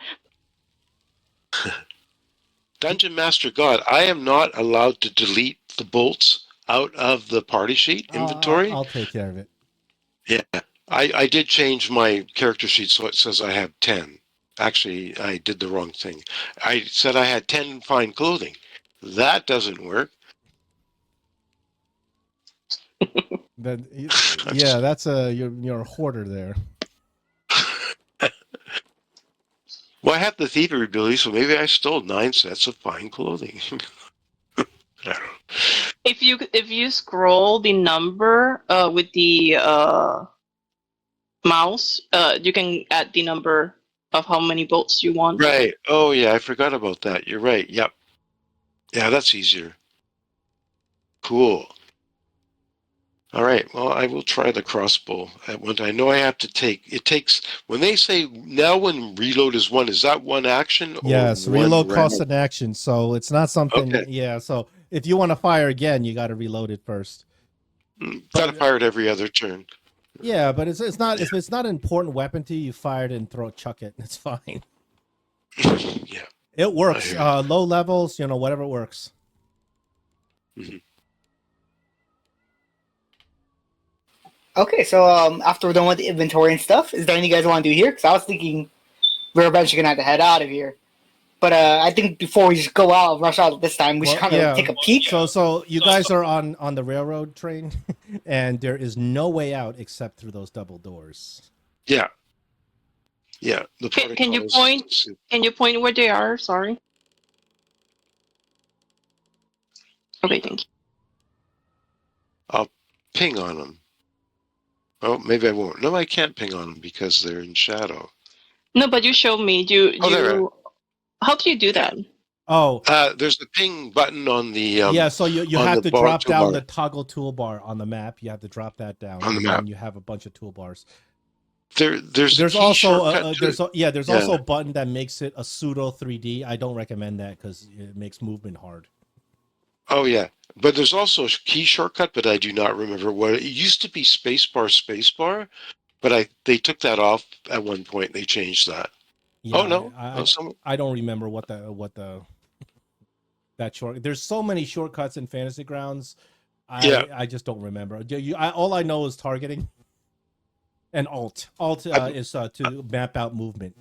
S2: Dungeon Master God, I am not allowed to delete the bolts out of the party sheet inventory.
S1: I'll take care of it.
S2: Yeah, I did change my character sheet so it says I have 10. Actually, I did the wrong thing. I said I had 10 fine clothing. That doesn't work.
S1: That's you're a hoarder there.
S2: Well, I have the thievery ability, so maybe I stole 9 sets of fine clothing. I don't know.
S3: If you scroll the number with the mouse, you can add the number of how many bolts you want.
S2: Right. Oh yeah, I forgot about that. You're right. Yep. Yeah, that's easier. Cool. All right. Well, I will try the crossbow. I know I have to take. It takes when they say now when reload is 1. Is that 1 action?
S1: Yes, reload costs an action, so it's not something. Okay. Yeah. So if you want to fire again, you got to reload it first.
S2: Got to fire it every other turn.
S1: Yeah, but it's not if it's not an important weapon to you, you fire it and chuck it. It's fine.
S2: Yeah.
S1: It works. Low levels, whatever works.
S2: Mm-hmm.
S4: Okay, so after we're done with the inventory and stuff, is there anything you guys want to do here? Because I was thinking we're eventually gonna have to head out of here. But I think before we just go out, rush out this time, we should kind of take a peek.
S1: So you guys are on the railroad train, and there is no way out except through those double doors.
S2: Yeah. Yeah.
S3: Can you point? Can you point where they are? Sorry. Okay, thank you.
S2: I'll ping on them. Oh, maybe I won't. No, I can't ping on them because they're in shadow.
S3: No, but you showed me. How do you do that?
S1: Oh,
S2: there's the ping button on the
S1: so you have to drop down the toggle toolbar on the map. You have to drop that down
S2: on the map,
S1: and you have a bunch of toolbars.
S2: There's
S1: also also a button that makes it a pseudo 3D. I don't recommend that because it makes movement hard.
S2: Oh yeah, but there's also a key shortcut, but I do not remember what it used to be. Spacebar, but they took that off at one point. They changed that.
S1: Yeah,
S2: oh no,
S1: I don't remember what that short. There's so many shortcuts in Fantasy Grounds. I just don't remember. All I know is targeting and alt. Alt is to map out movement.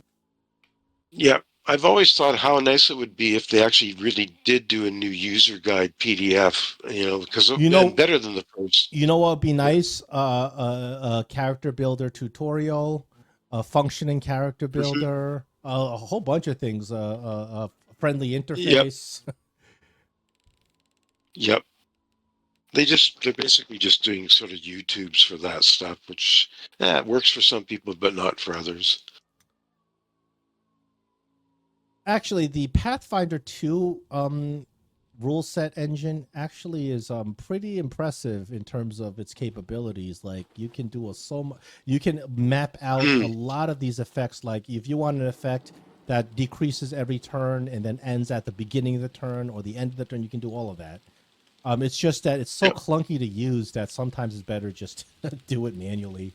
S2: Yeah. I've always thought how nice it would be if they actually really did do a new user guide PDF, because better than the first.
S1: You know what would be nice? A character builder tutorial, a functioning character builder, a whole bunch of things, a friendly interface.
S2: Yep. They're basically just doing sort of YouTubes for that stuff, which works for some people, but not for others.
S1: Actually, the Pathfinder 2 rule set engine actually is pretty impressive in terms of its capabilities. Like you can you can map out a lot of these effects. Like if you want an effect that decreases every turn and then ends at the beginning of the turn or the end of the turn, you can do all of that. It's just that it's so clunky to use that sometimes it's better just to do it manually.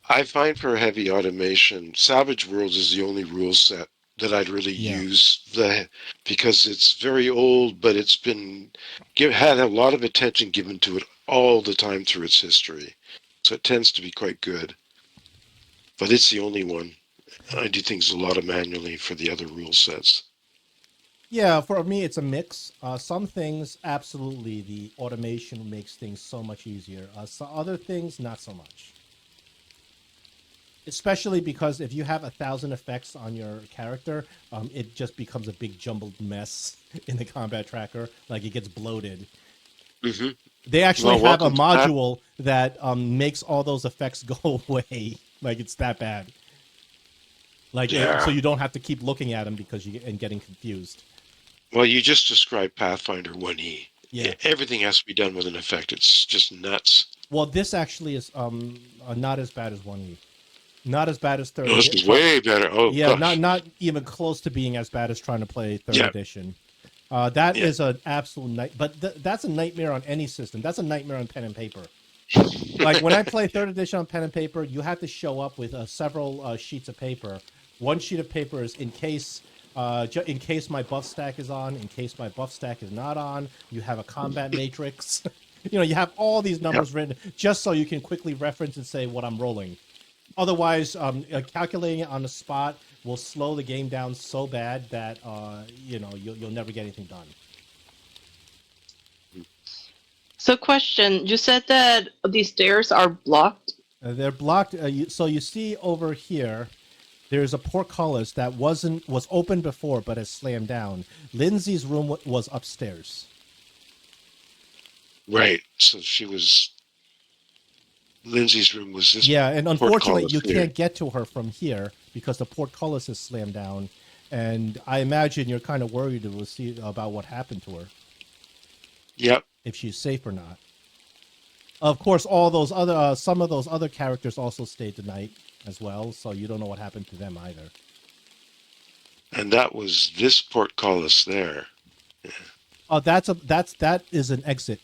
S2: I find for heavy automation, Savage Worlds is the only rule set that I'd really use because it's very old, but it's been had a lot of attention given to it all the time through its history, so it tends to be quite good. But it's the only one. I do things a lot of manually for the other rule sets.
S1: Yeah, for me it's a mix. Some things absolutely the automation makes things so much easier. Some other things not so much. Especially because if you have 1,000 effects on your character, it just becomes a big jumbled mess in the combat tracker. Like it gets bloated.
S2: Mm-hmm.
S1: They actually have a module that makes all those effects go away. Like it's that bad. Like so you don't have to keep looking at them because and getting confused.
S2: Well, you just described Pathfinder 1E.
S1: Yeah.
S2: Everything has to be done with an effect. It's just nuts.
S1: Well, this actually is not as bad as 1E. Not as bad as third
S2: edition. This is way better. Oh,
S1: yeah,
S2: gosh.
S1: not even close to being as bad as trying to play third edition. That is an absolute but that's a nightmare on any system. That's a nightmare on pen and paper. Like when I play third edition on pen and paper, you have to show up with several sheets of paper. One sheet of paper is in case my buff stack is on, in case my buff stack is not on. You have a combat matrix. You have all these numbers written just so you can quickly reference and say what I'm rolling. Otherwise, calculating it on the spot will slow the game down so bad that you'll never get anything done.
S3: So, question: you said that these stairs are blocked.
S1: They're blocked. So you see over here, there's a portcullis that was open before but has slammed down. Linzi's room was upstairs.
S2: Right. So Linzi's room was this.
S1: Yeah, and unfortunately, you can't get to her from here because the portcullis is slammed down. And I imagine you're kind of worried to see about what happened to her.
S2: Yep.
S1: If she's safe or not. Of course, all those other some of those other characters also stayed the night as well, so you don't know what happened to them either.
S2: And that was this portcullis there.
S1: Yeah. Oh, that is an exit.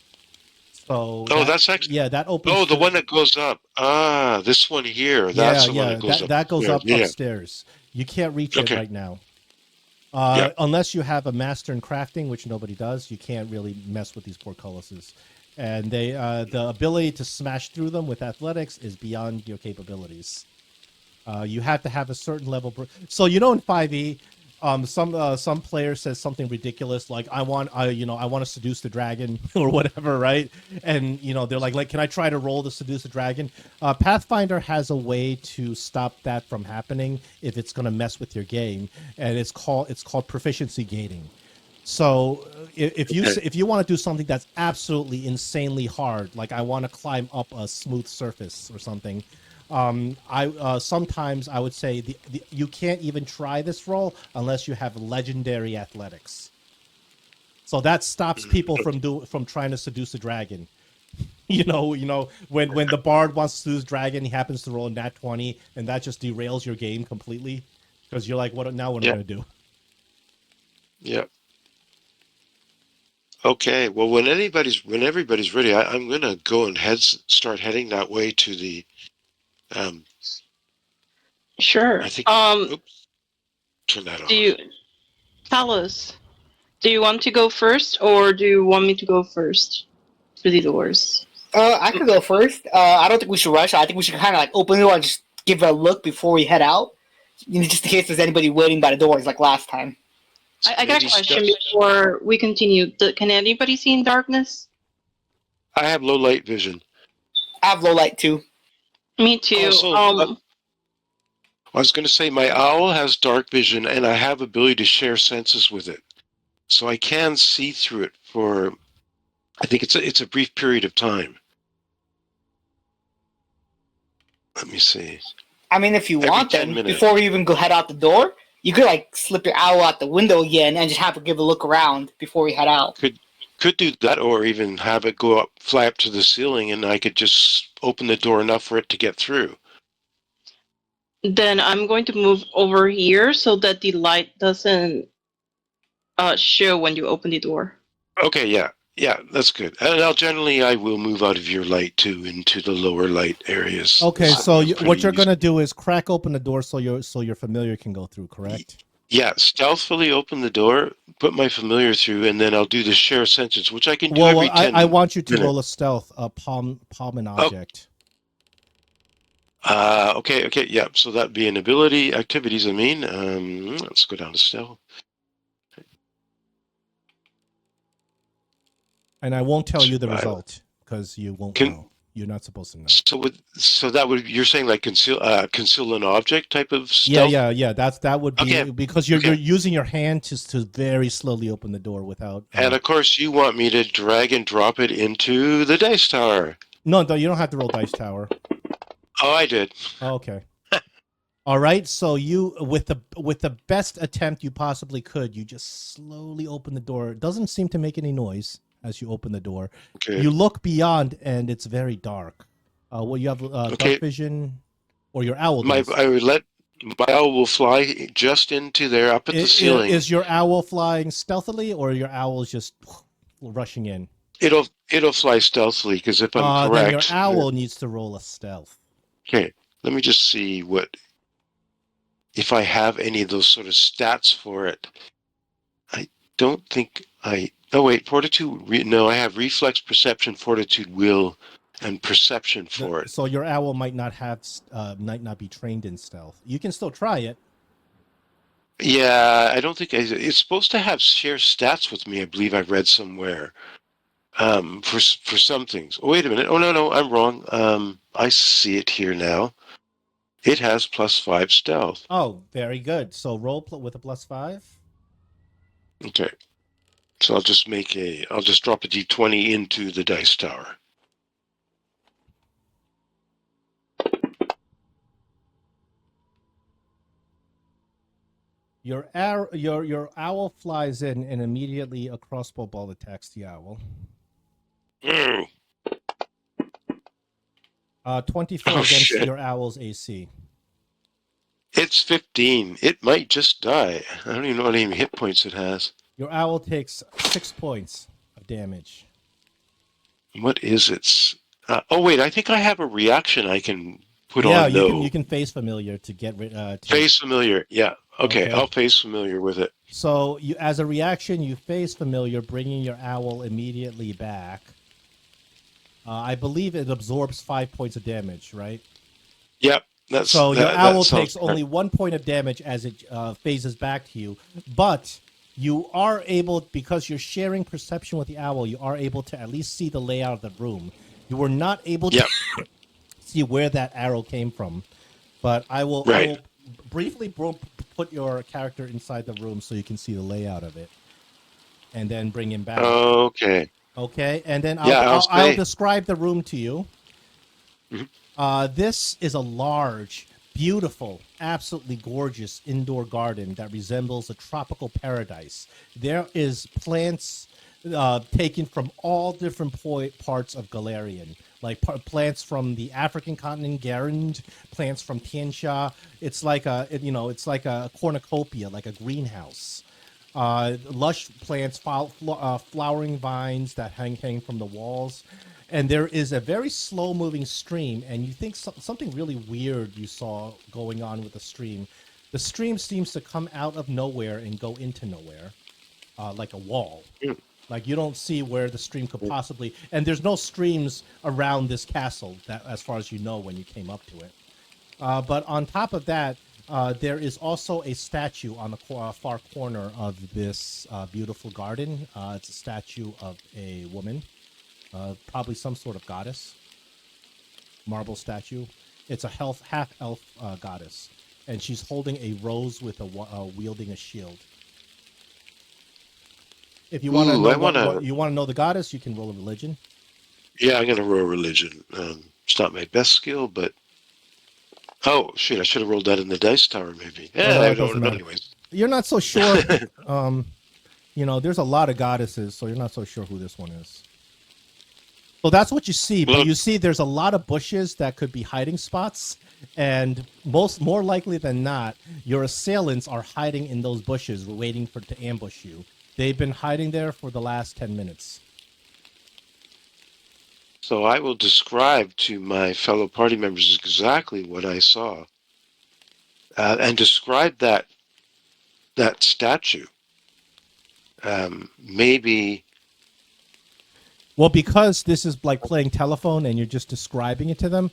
S1: So
S2: that's actually
S1: that opens.
S2: Oh, the one that goes up. Ah, this one here. That's the one that goes up.
S1: That goes up
S2: Yeah.
S1: upstairs. You can't reach it
S2: Okay.
S1: right now.
S2: Yeah.
S1: Unless you have a master in crafting, which nobody does, you can't really mess with these portcullises. And they the ability to smash through them with athletics is beyond your capabilities. You have to have a certain level. So in 5e, some player says something ridiculous like I want to seduce the dragon or whatever, right? And they're like, can I try to roll to seduce the dragon? Pathfinder has a way to stop that from happening if it's going to mess with your game, and it's called proficiency gating. So if you want to do something that's absolutely insanely hard, like I want to climb up a smooth surface or something, sometimes I would say you can't even try this roll unless you have legendary athletics. So that stops people from trying to seduce a dragon. When the bard wants to seduce a dragon, he happens to roll a nat 20, and that just derails your game completely because you're like, what am I going to do?
S2: Yeah. Okay. Well, when everybody's ready, I'm going to go and start heading that way to the.
S3: Sure.
S2: I think. Oops. Turn that off.
S3: Talos, do you want to go first, or do you want me to go first through the doors?
S4: I could go first. I don't think we should rush. I think we should kind of like open the door and just give it a look before we head out, just in case there's anybody waiting by the doors like last time.
S3: I got a question before we continue. Can anybody see in darkness?
S2: I have low light vision.
S4: I have low light too.
S3: Me too.
S2: I was going to say my owl has dark vision, and I have ability to share senses with it, so I can see through it for. I think it's a brief period of time. Let me see.
S4: I mean, if you want, then before we even head out the door, you could like slip your owl out the window again and just have to give a look around before we head out.
S2: Could do that, or even have it fly up to the ceiling, and I could just open the door enough for it to get through.
S3: Then I'm going to move over here so that the light doesn't show when you open the door.
S2: Okay, yeah, that's good. And I will move out of your light too into the lower light areas.
S1: Okay, so what you're going to do is crack open the door so your familiar can go through, correct?
S2: Yeah, stealthily open the door, put my familiar through, and then I'll do the share sentence, which I can do every 10 minutes.
S1: I want you to roll a stealth, palm an object.
S2: Okay, yeah. So that'd be an ability, activities, let's go down to stealth.
S1: And I won't tell you the result, because you won't know. You're not supposed to know.
S2: So you're saying like conceal an object type of stealth?
S1: Yeah. That would be because you're using your hand to very slowly open the door without.
S2: And of course, you want me to drag and drop it into the dice tower.
S1: No, you don't have to roll dice tower.
S2: Oh, I did.
S1: Okay. All right. So you, with the best attempt you possibly could, you just slowly open the door. It doesn't seem to make any noise as you open the door. Okay. You look beyond, and it's very dark. You have dark vision, or your owl does.
S2: My owl will fly just into there, up at the ceiling.
S1: Is your owl flying stealthily, or your owl is just rushing in?
S2: It'll fly stealthily, because if I'm correct,
S1: then your owl needs to roll a stealth.
S2: Okay, let me just see if I have any of those sort of stats for it. I don't think Oh wait, fortitude. No, I have reflex, perception, fortitude, will, and perception for it.
S1: So your owl might not be trained in stealth. You can still try it.
S2: Yeah, I don't think it's supposed to have share stats with me. I believe I read somewhere. For some things. Oh, wait a minute. Oh no, I'm wrong. I see it here now. It has +5 stealth.
S1: Oh, very good. So roll with a +5.
S2: Okay. So I'll just drop a d20 into the dice tower.
S1: Your owl flies in, and immediately a crossbow ball attacks the owl. 24 against your owl's AC.
S2: It's 15. It might just die. I don't even know how many hit points it has.
S1: Your owl takes 6 points of damage.
S2: What is it? Oh wait, I think I have a reaction I can put
S1: Yeah,
S2: on.
S1: you can face familiar to get rid.
S2: Face familiar. Yeah. Okay,
S1: Okay.
S2: I'll face familiar with it.
S1: So you, as a reaction, you face familiar, bringing your owl immediately back. I believe it absorbs 5 points of damage, right?
S2: Yep.
S1: So your owl
S2: sounds
S1: takes only 1 point of damage as it phases back to you, but you are able, because you're sharing perception with the owl, you are able to at least see the layout of the room. You were not able to see where that arrow came from, but I will briefly put your character inside the room so you can see the layout of it, and then bring him back.
S2: Okay.
S1: Okay, and then I'll describe the room to you.
S2: Mm-hmm.
S1: This is a large, beautiful, absolutely gorgeous indoor garden that resembles a tropical paradise. There is plants taken from all different parts of Golarian, like plants from the African continent, Garand, plants from Tiansha. It's like it's like a cornucopia, like a greenhouse. Lush plants, flowering vines that hang from the walls. And there is a very slow-moving stream, and you think something really weird you saw going on with the stream. The stream seems to come out of nowhere and go into nowhere, like a wall. Like you don't see where the stream could possibly... And there's no streams around this castle, that, as far as you know, when you came up to it. But on top of that, there is also a statue on the far corner of this beautiful garden. It's a statue of a woman. Probably some sort of goddess, marble statue. It's a half-elf goddess, and she's holding a rose with wielding a shield. If you want to know you want to know the goddess, you can roll a religion.
S2: Yeah, I'm gonna roll religion. It's not my best skill, but oh shit, I should have rolled that in the dice tower maybe. Yeah, I don't know. Anyways,
S1: you're not so sure. There's a lot of goddesses, so you're not so sure who this one is. So that's what you see, but you see there's a lot of bushes that could be hiding spots, and more likely than not, your assailants are hiding in those bushes, waiting to ambush you. They've been hiding there for the last 10 minutes.
S2: So I will describe to my fellow party members exactly what I saw, and describe that statue. Maybe.
S1: Well, because this is like playing telephone and you're just describing it to them,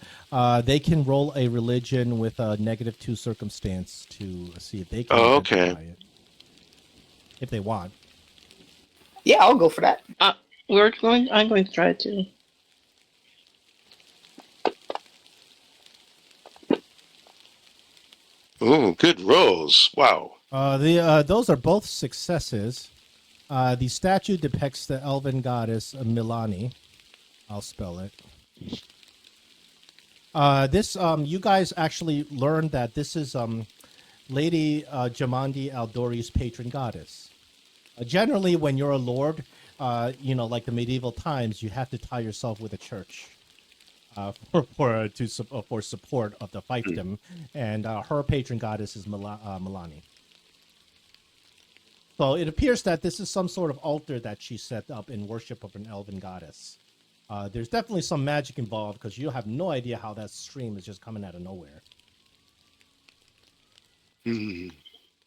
S1: they can roll a religion with a -2 circumstance to see if they can identify it. If they want.
S4: Yeah, I'll go for that.
S3: I'm going to try it too.
S2: Oh, good rolls. Wow.
S1: Those are both successes. The statue depicts the elven goddess Milani. I'll spell it. You guys actually learned that this is Lady Jamandi Aldori's patron goddess. Generally, when you're a lord, like the medieval times, you have to tie yourself with a church for support of the fiefdom, and her patron goddess is Milani. So it appears that this is some sort of altar that she set up in worship of an elven goddess. There's definitely some magic involved because you have no idea how that stream is just coming out of nowhere.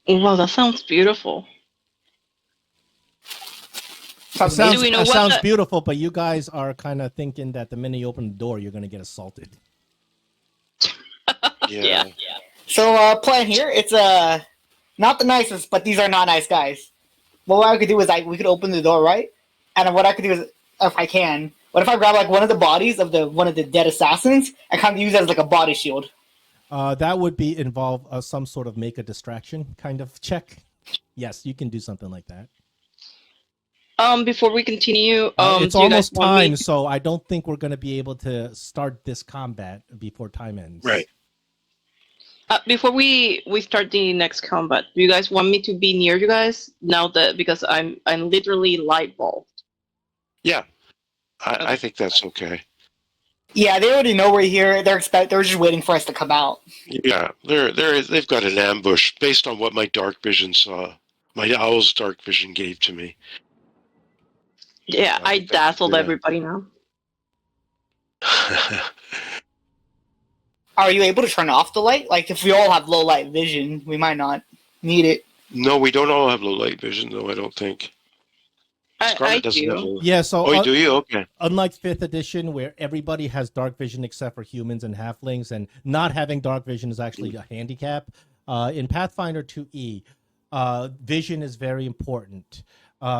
S3: Wow, that sounds beautiful.
S1: Sounds beautiful, but you guys are kind of thinking that the minute you open the door, you're going to get assaulted.
S3: Yeah.
S4: So, plan here, it's not the nicest, but these are not nice guys. What I could do is we could open the door, right? And what I could do is, if I can, what if I grab like one of the bodies of one of the dead assassins and kind of use it as like a body shield?
S1: That would involve some sort of make a distraction kind of check. Yes, you can do something like that.
S3: Before we continue,
S1: it's almost time, so I don't think we're going to be able to start this combat before time ends.
S2: Right.
S3: Before we start the next combat, do you guys want me to be near you guys now because I'm literally light bulbed?
S2: Yeah, I think that's okay.
S4: Yeah, they already know we're here. They're just waiting for us to come out.
S2: Yeah, they've got an ambush based on what my dark vision saw. My owl's dark vision gave to me.
S3: Yeah, I dazzled everybody now.
S4: Are you able to turn off the light? Like, if we all have low light vision, we might not need it.
S2: No, we don't all have low light vision, though. I don't think.
S3: I
S2: doesn't have
S3: do.
S2: low.
S1: Yeah, so
S2: Oh, do you? Okay.
S1: unlike 5th edition, where everybody has dark vision except for humans and halflings, and not having dark vision is actually a handicap, in Pathfinder 2E, vision is very important.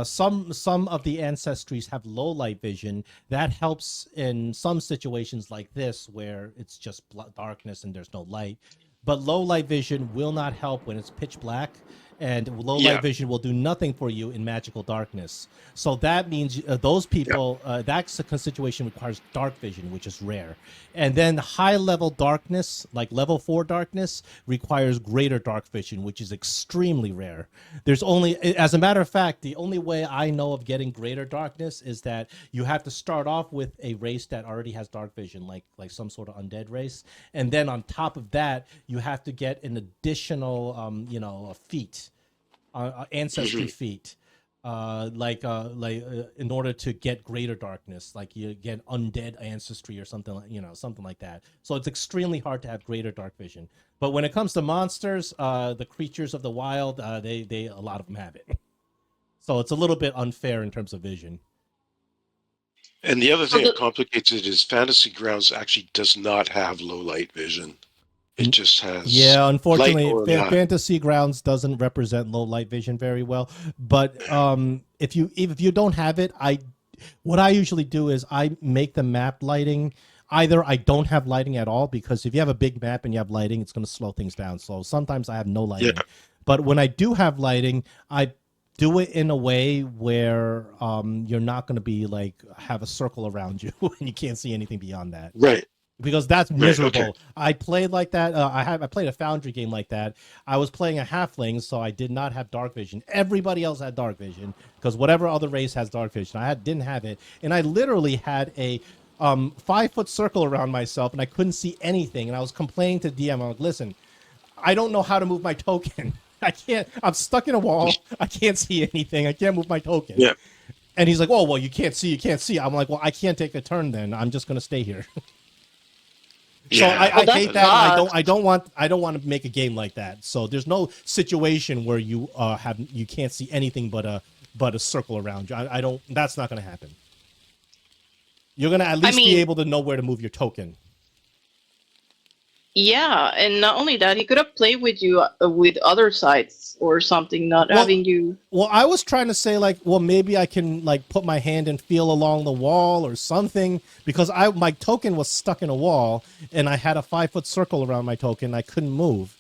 S1: Some of the ancestries have low light vision. That helps in some situations like this, where it's just darkness and there's no light. But low light vision will not help when it's pitch black, and low light vision will do nothing for you in magical darkness. So that means those people, that situation requires dark vision, which is rare. And then high level darkness, like level 4 darkness, requires greater dark vision, which is extremely rare. There's only, as a matter of fact, the only way I know of getting greater darkness is that you have to start off with a race that already has dark vision, like some sort of undead race. And then on top of that, you have to get an additional, a feat. Ancestry feat, in order to get greater darkness, like you get undead ancestry or something like that. So it's extremely hard to have greater dark vision. But when it comes to monsters, the creatures of the wild, they a lot of them have it. So it's a little bit unfair in terms of vision.
S2: And the other thing that complicates it is Fantasy Grounds actually does not have low light vision. It just has
S1: unfortunately,
S2: Fantasy
S1: Grounds doesn't represent low light vision very well. But if you don't have it, what I usually do is I make the map lighting. Either I don't have lighting at all, because if you have a big map and you have lighting, it's going to slow things down. So sometimes I have no lighting. Yeah. But when I do have lighting, I do it in a way where you're not going to be have a circle around you and you can't see anything beyond that.
S2: Right.
S1: Because that's miserable.
S2: Right, okay.
S1: I played like that. I played a Foundry game like that. I was playing a halfling, so I did not have dark vision. Everybody else had dark vision, because whatever other race has dark vision, didn't have it. And I literally had a 5-foot circle around myself, and I couldn't see anything. And I was complaining to DM. I'm like, listen, I don't know how to move my token. I can't. I'm stuck in a wall. I can't see anything. I can't move my token.
S2: Yeah.
S1: And he's like, oh, well, you can't see. You can't see. I'm like, well, I can't take a turn then. I'm just going to stay here. So I hate that. I don't want to make a game like that. So there's no situation where you can't see anything but a circle around you. I don't. That's not going to happen. You're going to at least be able to know where to move your token.
S3: Yeah, and not only that, he could have played with you with other sites or something, having you. Well,
S1: I was trying to say maybe I can put my hand and feel along the wall or something, because my token was stuck in a wall and I had a 5-foot circle around my token. I couldn't move.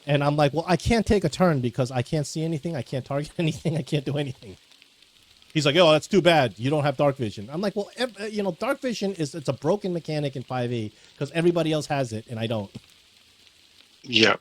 S1: And I'm like, well, I can't take a turn because I can't see anything. I can't target anything. I can't do anything. He's like, oh, that's too bad. You don't have dark vision. I'm like, well, dark vision it's a broken mechanic in 5e because everybody else has it and I don't.
S2: Yeah.